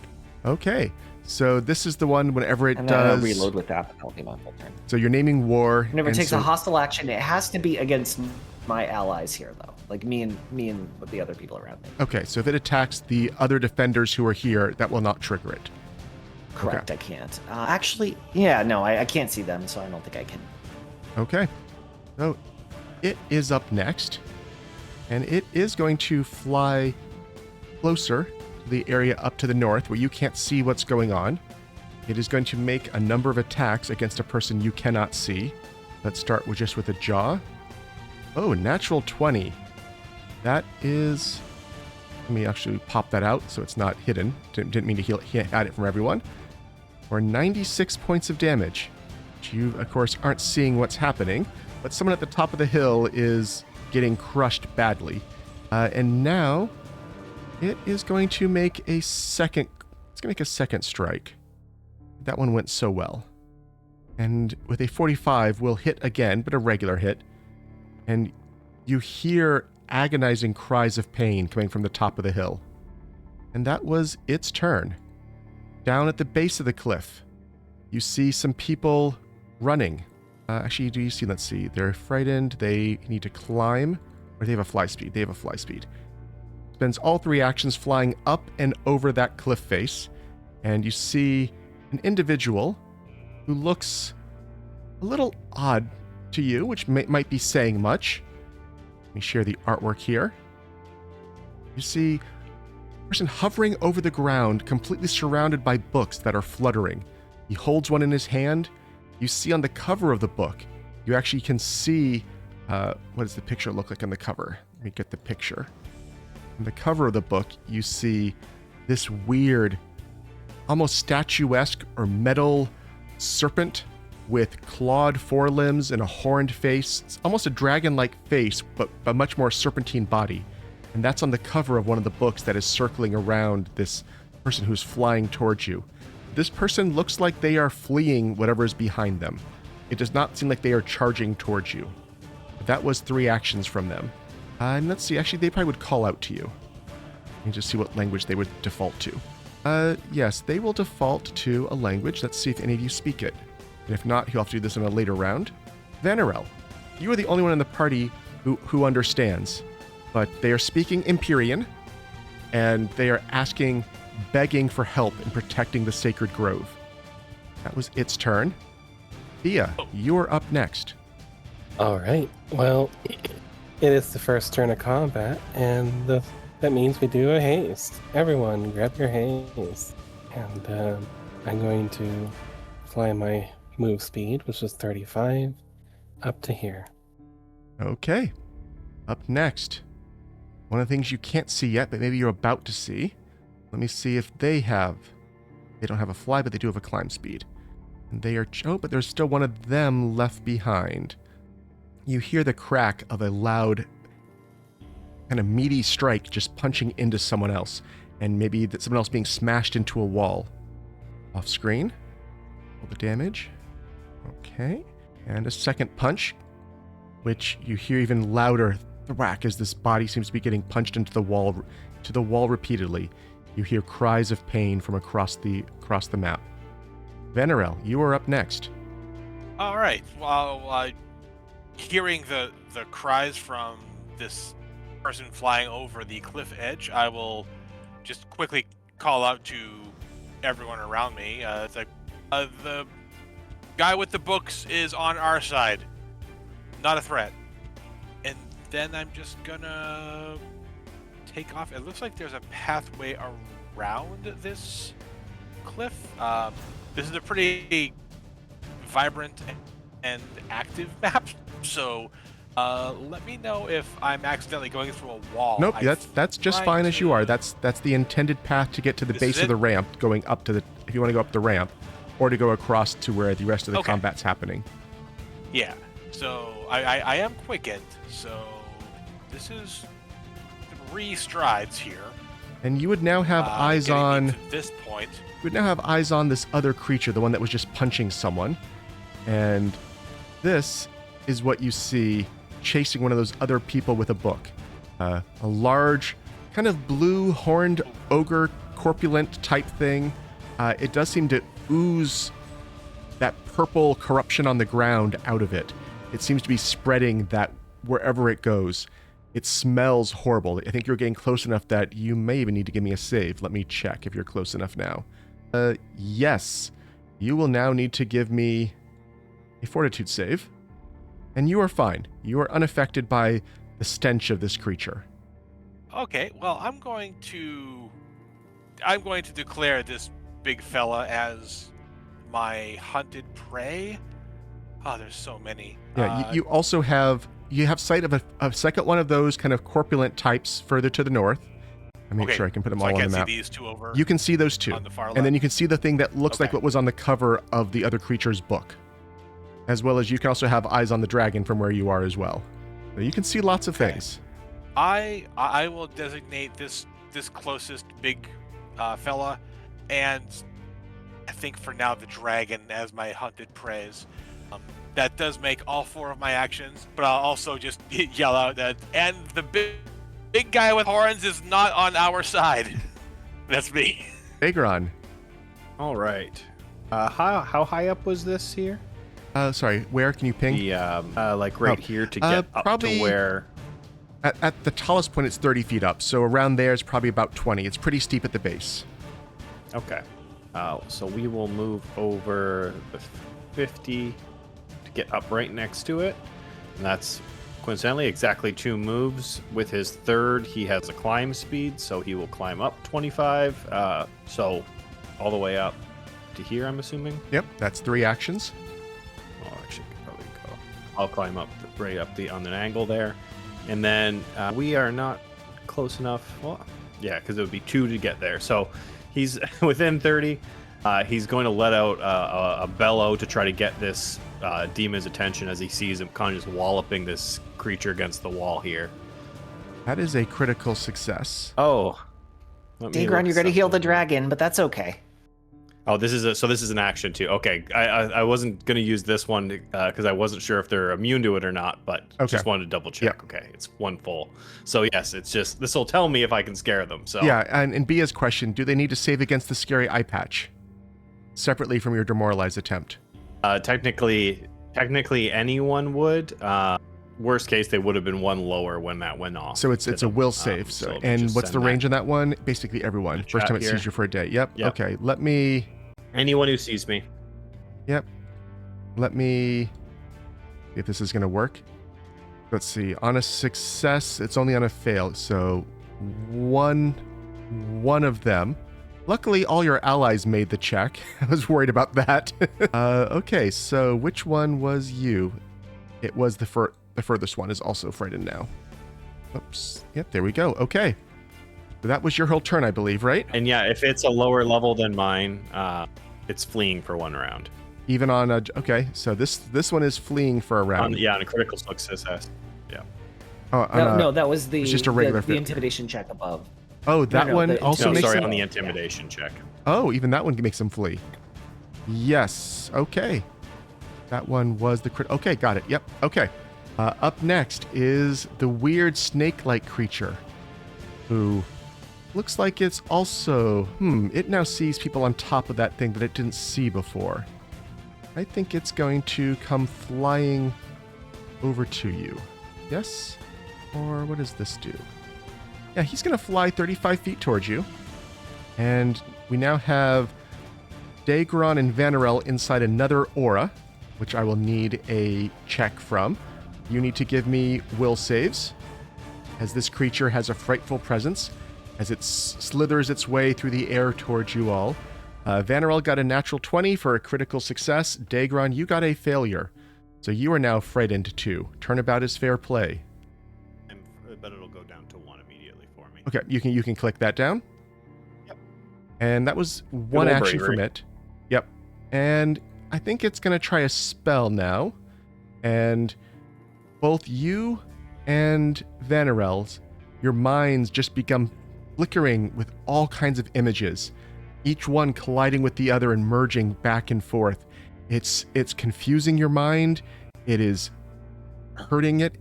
S1: Okay, so this is the one whenever it
S3: And
S1: does...
S3: then I'll reload with that, but that'll be my full turn.
S1: So you're naming war.
S3: Whenever it
S1: and
S3: takes
S1: so-
S3: a hostile action, it has to be against my allies here, though. Like me and the other people around me.
S1: Okay, so if it attacks the other defenders who are here, that will not trigger it.
S3: Correct, I can't. Actually, yeah, no, I can't see them, so I don't think I can.
S1: Okay, so it is up next, and it is going to fly closer to the area up to the north where you can't see what's going on. It is going to make a number of attacks against a person you cannot see. Let's start with just with a jaw. Oh, natural 20. That is... Let me actually pop that out so it's not hidden. Didn't mean to hide it from everyone. For 96 points of damage. You, of course, aren't seeing what's happening, but someone at the top of the hill is getting crushed badly. And now it is going to make a second... It's going to make a second strike. That one went so well. And with a 45, we'll hit again, but a regular hit. And you hear agonizing cries of pain coming from the top of the hill. And that was its turn. Down at the base of the cliff, you see some people running. Actually, do you see? Let's see. They're frightened. They need to climb. Or they have a fly speed. They have a fly speed. Spends all 3 actions flying up and over that cliff face. And you see an individual who looks a little odd to you, which might be saying much. Let me share the artwork here. You see a person hovering over the ground, completely surrounded by books that are fluttering. He holds one in his hand. You see on the cover of the book, you actually can see, what does the picture look like on the cover? Let me get the picture. On the cover of the book, you see this weird, almost statuesque or metal serpent with clawed forelimbs and a horned face. It's almost a dragon-like face, but a much more serpentine body. And that's on the cover of one of the books that is circling around this person who's flying towards you. This person looks like they are fleeing whatever is behind them. It does not seem like they are charging towards you. But that was 3 actions from them. And let's see, actually, they probably would call out to you. Let me just see what language they would default to. Yes, they will default to a language. Let's see if any of you speak it. And if not, you'll have to do this in a later round. Vanarel, you are the only one in the party who understands. But they are speaking Empyrean, and they are begging for help in protecting the sacred grove. That was its turn. Bea, you are up next.
S2: All right. Well, it is the first turn of combat, and that means we do a haste. Everyone, grab your haste. And I'm going to fly my move speed, which is 35, up to here.
S1: Okay. Up next. One of the things you can't see yet, but maybe you're about to see. Let me see if they have... They don't have a fly, but they do have a climb speed. And they are... Oh, but there's still one of them left behind. You hear the crack of a loud, kind of meaty strike just punching into someone else. And maybe that someone else being smashed into a wall. Off screen. All the damage. Okay. And a second punch, which you hear even louder thwack as this body seems to be getting punched into the wall repeatedly. You hear cries of pain from across the map. Vanarel, you are up next.
S5: All right. Well, hearing the cries from this person flying over the cliff edge, I will just quickly call out to everyone around me. It's like, the guy with the books is on our side. Not a threat. And then I'm just gonna take off. It looks like there's a pathway around this cliff. This is a pretty vibrant and active map, so let me know if I'm accidentally going through a wall.
S1: Nope, that's just fine as you are. That's the intended path to get to the base of the ramp, going up to the, if you want to go up the ramp, or to go across to where the rest of the combat's happening.
S5: Yeah, so I am quickened, so this is 3 strides here.
S1: And you would now have eyes on...
S5: To this point.
S1: You would now have eyes on this other creature, the one that was just punching someone. And this is what you see chasing one of those other people with a book. A large, kind of blue, horned, ogre, corpulent type thing. It does seem to ooze that purple corruption on the ground out of it. It seems to be spreading that wherever it goes. It smells horrible. I think you're getting close enough that you may even need to give me a save. Let me check if you're close enough now. Yes. You will now need to give me a fortitude save. And you are fine. You are unaffected by the stench of this creature.
S5: Okay, well, I'm going to declare this big fella as my hunted prey. Oh, there's so many.
S1: Yeah, you also have sight of a second one of those kind of corpulent types further to the north. I make sure I can put them all on the map.
S5: See these two over.
S1: You can see those two,
S5: on the far left.
S1: And then you can see the thing that looks like what was on the cover of the other creature's book, as well as you can also have eyes on the dragon from where you are as well. So you can see lots of things.
S5: I will designate this closest big fella, and I think for now the dragon as my hunted prey. That does make all 4 of my actions, but I'll also just yell out that, and the big guy with horns is not on our side. That's me.
S1: Daegron.
S4: All right. How high up was this here?
S1: Sorry, where can you ping?
S4: The like right here to get up to where.
S1: At the tallest point, it's 30 feet up, so around there is probably about 20. It's pretty steep at the base.
S4: Okay. So we will move over the 50 to get up right next to it. And that's coincidentally exactly 2 moves. With his third, he has a climb speed, so he will climb up 25. So all the way up to here, I'm assuming?
S1: Yep, that's 3 actions.
S4: Oh, actually, I could probably go. I'll climb up right up on an angle there. And then we are not close enough. Well, yeah, because it would be 2 to get there. So he's within 30. He's going to let out a bellow to try to get this demon's attention as he sees him kind of just walloping this creature against the wall here.
S1: That is a critical success.
S4: Oh.
S3: Daegron, you're going to heal the dragon, but that's okay.
S4: Oh, this is an action too. Okay, I wasn't going to use this one because I wasn't sure if they're immune to it or not, but just wanted to double check.
S1: Yep.
S4: Okay, it's 1 full. So yes, it's just, this will tell me if I can scare them. So
S1: yeah, and Bea's question, do they need to save against the scary eye patch separately from your demoralize attempt?
S4: Technically anyone would. Worst case, they would have been 1 lower when that went off.
S1: So it's a will save. So and what's the range on that one? Basically everyone. First time it sees you for a day. Yep. Okay, let me...
S4: Anyone who sees me.
S1: Yep. Let me see if this is going to work. Let's see. On a success, it's only on a fail. So one of them Luckily, all your allies made the check. I was worried about that. Okay, so which one was you? It was the furthest one is also frightened now. Oops. Yep, there we go. Okay. So that was your whole turn, I believe, right?
S4: And yeah, if it's a lower level than mine, it's fleeing for 1 round.
S1: Even on a... Okay, so this one is fleeing for a round.
S4: On a critical success. Yeah.
S1: Oh,
S3: No, that was the
S1: just a regular
S3: the intimidation check above.
S1: Oh, that one also makes
S4: sorry,
S1: him...
S4: on the intimidation check.
S1: Oh, even that one makes him flee. Yes. Okay. That one was the crit. Okay, got it. Yep. Okay. Up next is the weird snake-like creature, who looks like it's also... It now sees people on top of that thing that it didn't see before. I think it's going to come flying over to you. Yes? Or what does this do? Yeah, he's going to fly 35 feet towards you. And we now have Daegron and Vanarel inside another aura, which I will need a check from. You need to give me will saves, as this creature has a frightful presence, as it slithers its way through the air towards you all. Vanarel got a natural 20 for a critical success. Daegron, you got a failure. So you are now frightened 2. Turnabout is fair play.
S4: But it'll go down to 1 immediately for me.
S1: Okay, you can click that down.
S4: Yep.
S1: And that was 1 action from it. Yep. And I think it's going to try a spell now. And both you and Vanarel's, your minds just become flickering with all kinds of images, each one colliding with the other and merging back and forth. It's confusing your mind. It is hurting it.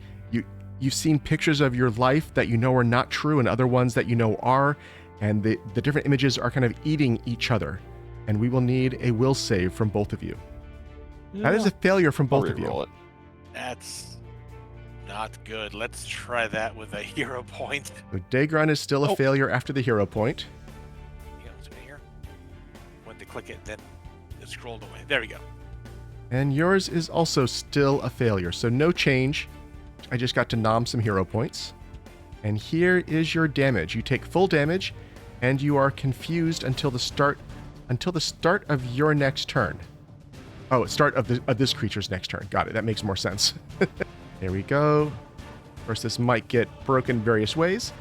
S1: You've seen pictures of your life that you know are not true and other ones that you know are, and the different images are kind of eating each other. And we will need a will save from both of you. That is a failure from both of you.
S4: It.
S5: That's not good. Let's try that with a hero point.
S1: So Daegron is still a failure after the hero point.
S5: Yeah, it's in here. Went to click it, then it scrolled away. There we go.
S1: And yours is also still a failure, so no change. I just got to nom some hero points. And here is your damage. You take full damage, and you are confused until the start of your next turn. Oh, start of this creature's next turn. Got it. That makes more sense. There we go. Of course, this might get broken various ways.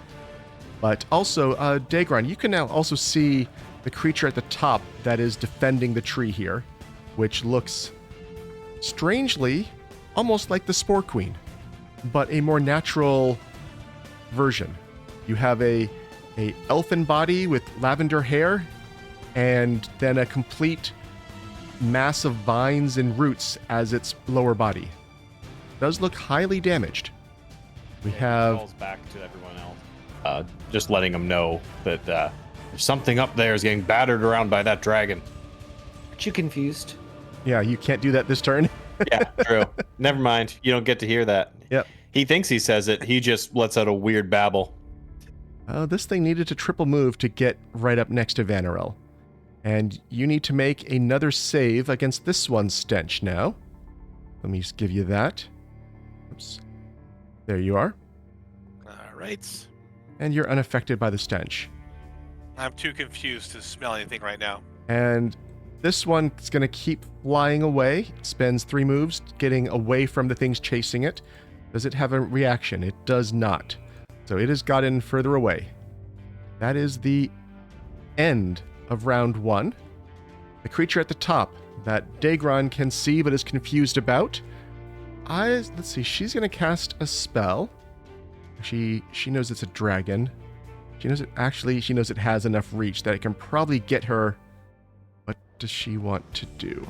S1: But also, Daegron, you can now also see the creature at the top that is defending the tree here, which looks strangely almost like the Spore Queen, but a more natural version. You have a elfin body with lavender hair, and then a complete mass of vines and roots as its lower body. It does look highly damaged. We have
S4: calls back to everyone else, just letting them know that there's something up there is getting battered around by that dragon.
S3: Aren't you confused?
S1: Yeah, you can't do that this turn.
S4: Yeah, true. Never mind. You don't get to hear that.
S1: Yep.
S4: He thinks he says it. He just lets out a weird babble.
S1: This thing needed to triple move to get right up next to Vanarel. And you need to make another save against this one's stench now. Let me just give you that. Oops. There you are.
S5: All right.
S1: And you're unaffected by the stench.
S5: I'm too confused to smell anything right now.
S1: And this one is going to keep flying away. It spends 3 moves getting away from the things chasing it. Does it have a reaction? It does not. So it has gotten further away. That is the end of round 1. The creature at the top that Daegron can see but is confused about. Let's see, she's going to cast a spell. She knows it's a dragon. She knows it has enough reach that it can probably get her. What does she want to do?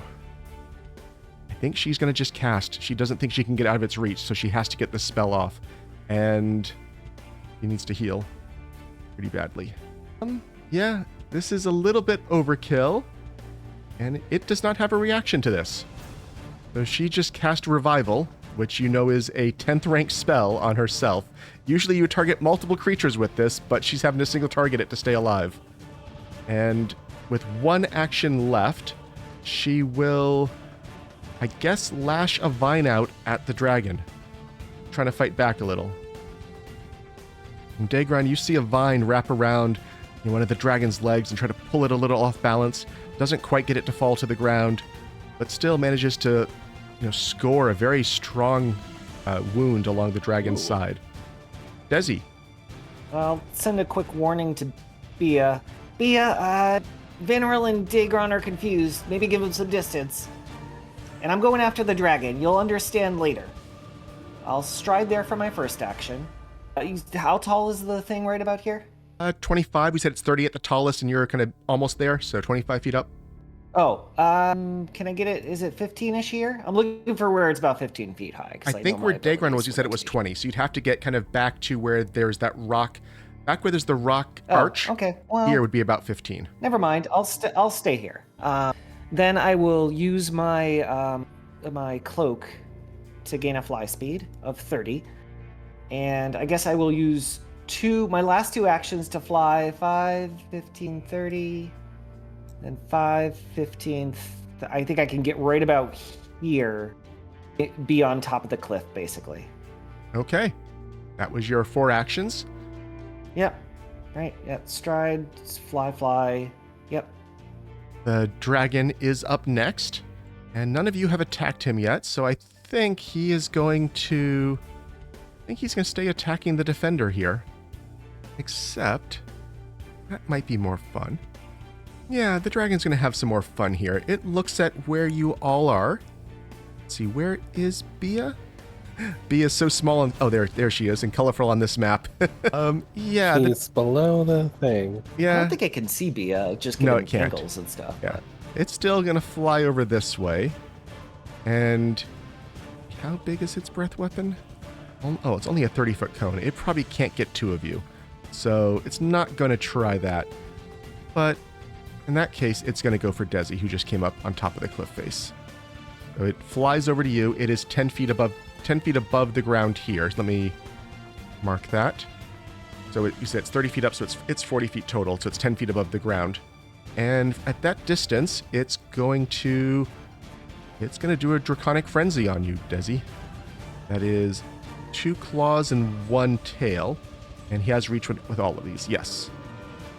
S1: I think she's going to just cast. She doesn't think she can get out of its reach, so she has to get the spell off. And he needs to heal pretty badly. Yeah, this is a little bit overkill, and it does not have a reaction to this. So she just cast Revival, which you know is a 10th rank spell on herself. Usually you target multiple creatures with this, but she's having to single target it to stay alive. And with 1 action left, she will, I guess, lash a vine out at the dragon, trying to fight back a little. And Daegron, you see a vine wrap around one of the dragon's legs and try to pull it a little off balance. Doesn't quite get it to fall to the ground, but still manages to, score a very strong wound along the dragon's side. Dezi.
S3: I'll send a quick warning to Bea. Bea, Vanarel and Daegron are confused. Maybe give them some distance. And I'm going after the dragon. You'll understand later. I'll stride there for my first action. How tall is the thing right about here?
S1: 25. We said it's 30 at the tallest, and you're kind of almost there, so 25 feet up.
S3: Oh, can I get it? Is it 15-ish here? I'm looking for where it's about 15 feet high.
S1: I think where Daegron was, you said it was 20, so you'd have to get kind of back to where there's that rock. Back where there's the rock arch.
S3: Okay. Well,
S1: here would be about 15.
S3: Never mind. I'll stay here. Then I will use my my cloak to gain a fly speed of 30, and I guess I will use my last two actions to fly 5, 15, 30. And 5, 15, I think I can get right about here, be on top of the cliff, basically.
S1: Okay. That was your 4 actions.
S3: Yep. Right. Yep. Stride, fly. Yep.
S1: The dragon is up next, and none of you have attacked him yet, so I think he is going to... stay attacking the defender here. Except, that might be more fun. Yeah, the dragon's going to have some more fun here. It looks at where you all are. Let's see, where is Bea? Bea is so small and... Oh, there she is, and colorful on this map. Yeah.
S2: She's below the thing.
S1: Yeah.
S3: I don't think I can see Bea, just
S1: No,
S3: getting
S1: it can't.
S3: angles and stuff.
S1: Yeah. It's still going to fly over this way. And how big is its breath weapon? Oh, it's only a 30-foot cone. It probably can't get 2 of you. So it's not going to try that. But in that case, it's going to go for Dezi, who just came up on top of the cliff face. So it flies over to you. It is 10 feet above the ground here. So let me mark that. So you said it's 30 feet up, so it's 40 feet total. So it's 10 feet above the ground. And at that distance, it's going to do a Draconic Frenzy on you, Dezi. That is 2 claws and 1 tail. And he has reach with all of these. Yes.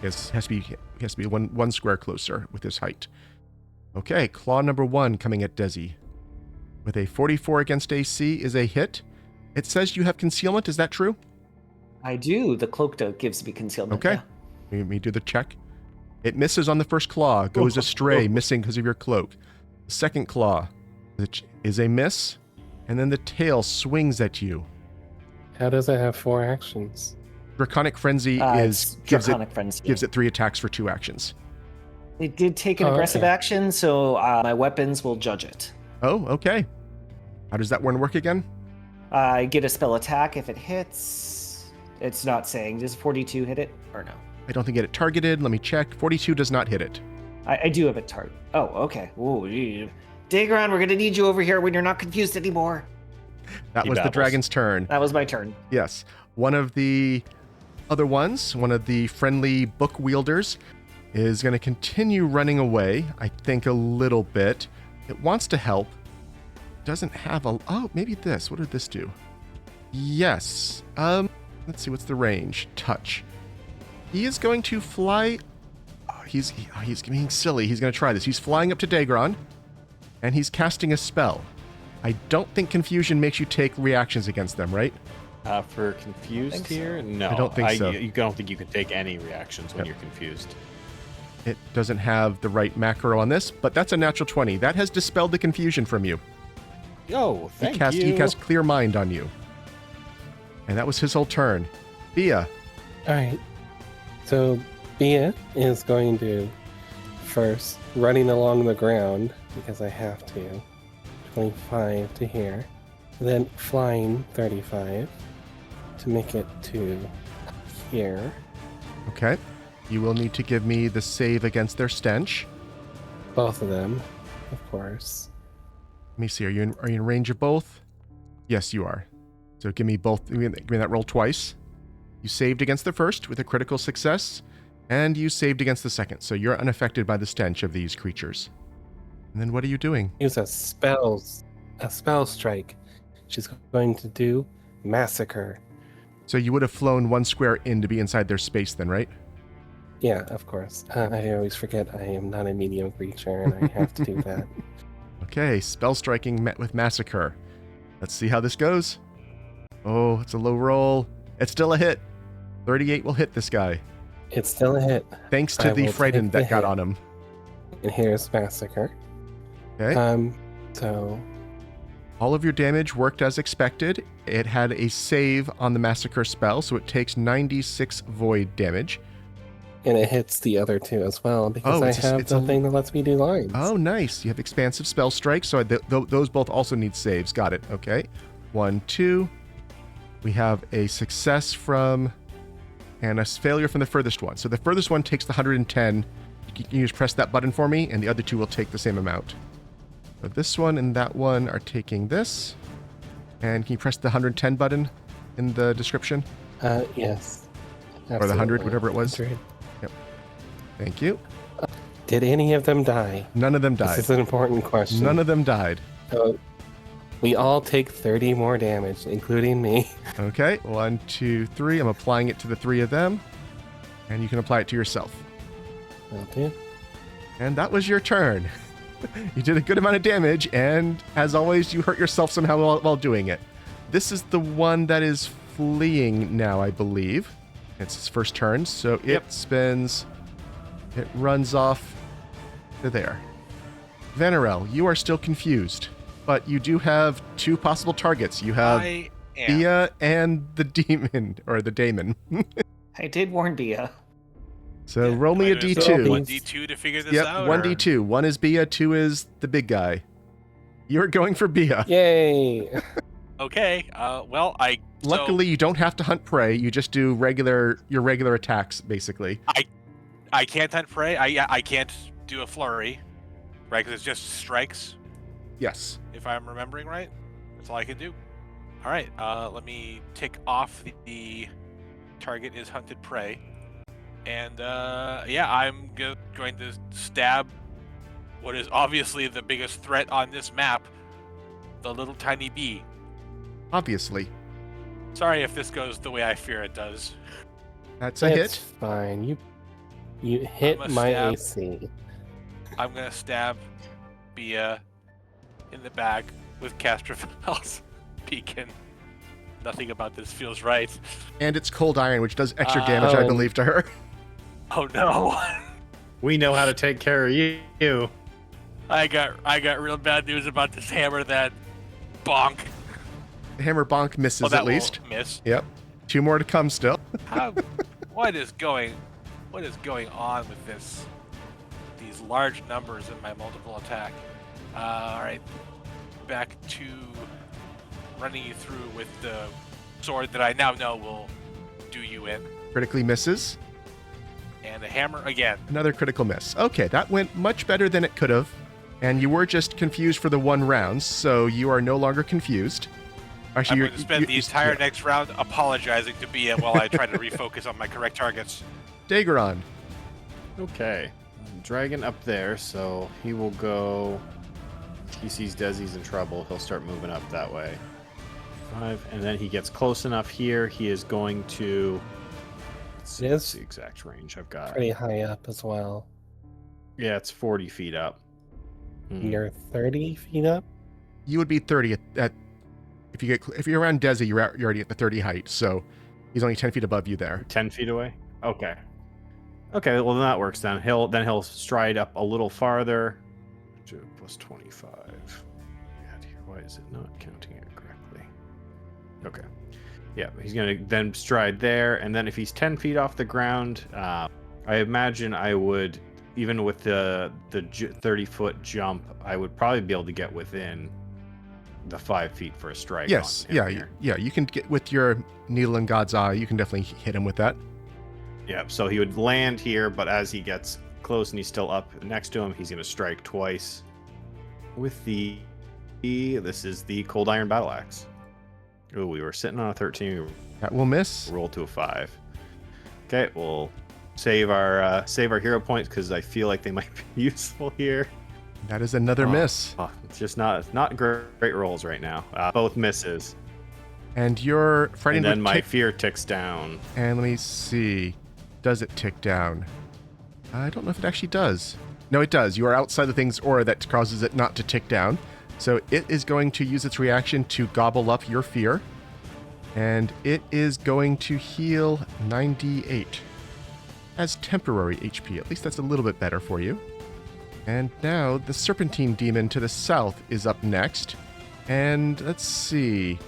S1: He has to be one square closer with his height. Okay, claw number 1 coming at Dezi. With a 44 against AC is a hit. It says you have concealment. Is that true?
S3: I do. The cloak gives me concealment.
S1: Okay.
S3: Yeah.
S1: Let me do the check. It misses on the first claw. Goes astray, missing because of your cloak. The second claw is a miss. And then the tail swings at you.
S2: How does it have 4 actions?
S1: Draconic Frenzy gives it 3 attacks for 2 actions.
S3: It did take an aggressive action, so my weapons will judge it.
S1: Oh, okay. How does that one work again?
S3: I get a spell attack if it hits. It's not saying. Does 42 hit it or no?
S1: I don't think it targeted. Let me check. 42 does not hit it.
S3: I do have a target. Oh, okay. Ooh, Daegron, we're going to need you over here when you're not confused anymore.
S1: That was the dragon's turn.
S3: That was my turn.
S1: Yes. One of the other ones, one of the friendly book wielders, is going to continue running away, I think a little bit. It wants to help. Doesn't have a... Oh, maybe this. What did this do? Yes. Let's see, what's the range? Touch. He is going to fly... Oh, he's being silly. He's going to try this. He's flying up to Daegron, and he's casting a spell. I don't think confusion makes you take reactions against them, right?
S4: For confused here?
S3: So.
S4: No.
S1: I don't think so.
S4: You don't think you can take any reactions when you're confused.
S1: It doesn't have the right macro on this, but that's a natural 20. That has dispelled the confusion from you.
S4: Oh, thank you.
S1: He cast Clear Mind on you. And that was his whole turn. Bea.
S2: Alright. So Bea is going to first running along the ground, because I have to. 25 to here. Then flying 35 to make it to here.
S1: Okay. You will need to give me the save against their stench.
S2: Both of them, of course.
S1: Let me see. Are you in range of both? Yes, you are. So give me both. Give me that roll twice. You saved against the first with a critical success, and you saved against the second. So you're unaffected by the stench of these creatures. And then what are you doing?
S2: Use a spell strike. She's going to do Massacre.
S1: So you would have flown 1 square in to be inside their space then, right?
S2: Yeah, of course. I always forget I am not a medium creature, and I have to do that.
S1: Okay, spell striking met with massacre. Let's see how this goes. Oh, it's a low roll. It's still a hit. 38 will hit this guy.
S2: It's still a hit.
S1: Thanks to
S2: I
S1: the
S2: will
S1: frightened
S2: take
S1: that
S2: the
S1: got
S2: hit.
S1: on him.
S2: And here's Massacre.
S1: Okay.
S2: So
S1: All of your damage worked as expected. It had a save on the massacre spell, so it takes 96 void damage.
S2: and it hits the other two as well because
S1: Oh,
S2: I
S1: it's a-
S2: have
S1: it's
S2: the
S1: a-
S2: thing that lets me do lines.
S1: Oh, nice. You have expansive spell strike, so those both also need saves. Got it. Okay. 1, 2. We have a success from and a failure from the furthest one. So the furthest one takes the 110. You can just press that button for me, and the other two will take the same amount. So this one and that one are taking this. And can you press the 110 button in the description?
S2: Yes.
S1: Or the 100,
S2: Absolutely.
S1: whatever it was.
S2: 100.
S1: Thank you.
S2: Did any of them die?
S1: None of them
S2: This
S1: died.
S2: is an important question.
S1: None of them died.
S2: We all take 30 more damage, including me.
S1: Okay, 1, 2, 3. I'm applying it to the 3 of them. And you can apply it to yourself.
S2: Will do.
S1: And that was your turn. You did a good amount of damage, and as always, you hurt yourself somehow while doing it. This is the one that is fleeing now, I believe. It's his first turn, so it spins. It runs off to there. Vanarel, you are still confused, but you do have 2 possible targets. You have
S5: I am.
S1: Bea and the demon, or the daemon.
S3: I did warn Bea.
S1: So
S5: Yeah,
S1: roll me a
S5: do I just
S1: D2.
S5: roll 1d2 to figure this
S1: Yep,
S5: out?
S1: 1d2. 1 is Bea, 2 is the big guy. You're going for Bea.
S2: Yay!
S5: Okay. Well,
S1: Luckily, you don't have to hunt prey. You just do your regular attacks, basically.
S5: I can't hunt prey. I can't do a flurry, right? Because it's just strikes.
S1: Yes.
S5: If I'm remembering right, that's all I can do. All right. Let me tick off the target is hunted prey, and I'm going to stab what is obviously the biggest threat on this map, the little tiny bee.
S1: Obviously.
S5: Sorry if this goes the way I fear it does.
S1: That's a
S2: It's
S1: hit.
S2: fine. You hit
S5: I'm a
S2: my
S5: stab.
S2: AC.
S5: I'm gonna stab Bea in the back with Castrovel's beacon. Nothing about this feels right.
S1: And it's cold iron, which does extra damage, I
S2: Oh.
S1: believe, to her.
S5: Oh no!
S4: We know how to take care of you.
S5: I got real bad news about this hammer. That bonk.
S1: The hammer bonk misses
S5: Oh, that
S1: at least.
S5: will miss.
S1: Yep. 2 more to come still.
S5: How? What is going on with these large numbers in my multiple attack? All right, back to running you through with the sword that I now know will do you in,
S1: Critically misses.
S5: and the hammer again.
S1: Another critical miss. Okay, that went much better than it could have. And you were just confused for the 1 round, so you are no longer confused. Actually,
S5: I'm
S1: you're-
S5: going to spend the entire next round apologizing to Bea while I try to refocus on my correct targets.
S1: Daegron.
S4: Okay. Dragon up there, so he will go. He sees Dezi's in trouble. He'll start moving up that way. 5, and then he gets close enough here. He is going to. Let's see,
S2: It
S4: what's
S2: is
S4: the exact range I've got.
S2: Pretty high up as well.
S4: Yeah, it's 40 feet up.
S2: You're 30 feet up?
S1: You would be 30 at if you're around Dezi, you're already at the 30 height, so he's only 10 feet above you there.
S4: 10 feet away. Okay. Okay, well then that works. Then he'll stride up a little farther. Plus 25. God, why is it not counting it correctly? Okay. Yeah, he's gonna then stride there, and then if he's 10 feet off the ground, I imagine I would, even with the 30-foot jump, I would probably be able to get within the 5 feet for a strike.
S1: Yes,
S4: on him
S1: yeah,
S4: here.
S1: yeah. You can get with your needle in God's eye. You can definitely hit him with that.
S4: Yeah, so he would land here, but as he gets close and he's still up next to him, he's going to strike twice with this is the Cold Iron Battle Axe. Oh, we were sitting on a 13.
S1: That will miss.
S4: Roll to a 5. Okay, we'll save our hero points because I feel like they might be useful here.
S1: That is another miss.
S4: It's just not great rolls right now. Both misses.
S1: And your
S4: And
S1: frightened
S4: then
S1: would
S4: my
S1: tick-
S4: fear ticks down.
S1: And let me see. Does it tick down? I don't know if it actually does. No, it does. You are outside the thing's aura that causes it not to tick down. So it is going to use its reaction to gobble up your fear. And it is going to heal 98 as temporary HP. At least that's a little bit better for you. And now the Serpentine Demon to the south is up next. And let's see.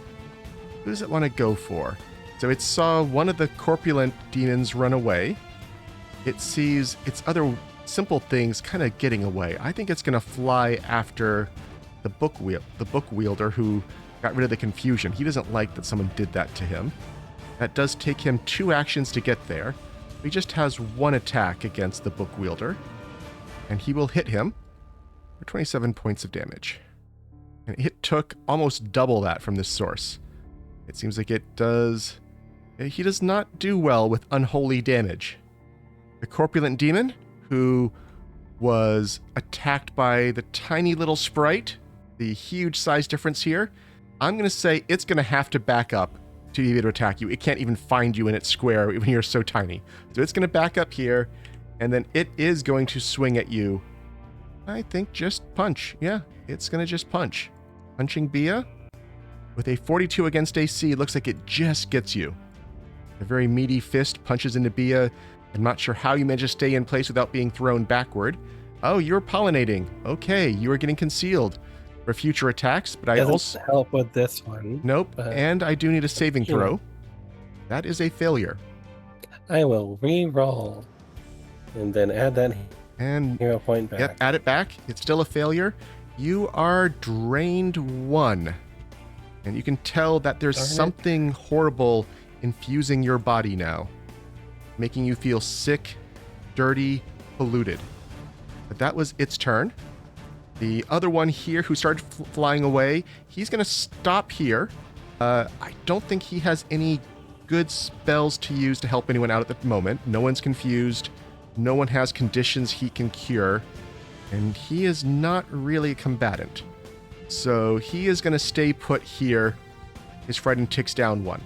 S1: Who does it want to go for? So it saw one of the corpulent demons run away. It sees its other simple things kind of getting away. I think it's going to fly after the book wielder who got rid of the confusion. He doesn't like that someone did that to him. That does take him 2 actions to get there. He just has 1 attack against the book wielder. And he will hit him for 27 points of damage. And it took almost double that from this source. It seems like it does... He does not do well with unholy damage. The corpulent demon, who was attacked by the tiny little sprite, the huge size difference here, I'm going to say it's going to have to back up to be able to attack you. It can't even find you in its square when you're so tiny. So it's going to back up here, and then it is going to swing at you. I think just punch. Yeah, it's going to just punch. Punching Bea with a 42 against AC. Looks like it just gets you. A very meaty fist punches into Bea. I'm not sure how you managed to stay in place without being thrown backward. Oh, you're pollinating. Okay, you are getting concealed for future attacks, but I
S2: Doesn't
S1: also...
S2: help with this one.
S1: Nope, and I do need a saving throw. That is a failure.
S2: I will re-roll and then add that
S1: And
S2: hero point back.
S1: yep, add it back. It's still a failure. You are drained 1. And you can tell that there's something horrible infusing your body now, making you feel sick, dirty, polluted. But that was its turn. The other one here who started flying away, he's going to stop here. I don't think he has any good spells to use to help anyone out at the moment. No one's confused. No one has conditions he can cure. And he is not really a combatant. So he is going to stay put here. His frightened ticks down 1.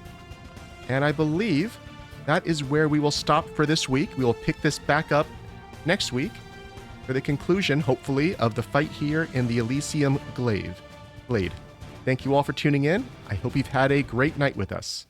S1: And I believe that is where we will stop for this week. We will pick this back up next week for the conclusion, hopefully, of the fight here in the Elysium Glade. Thank you all for tuning in. I hope you've had a great night with us.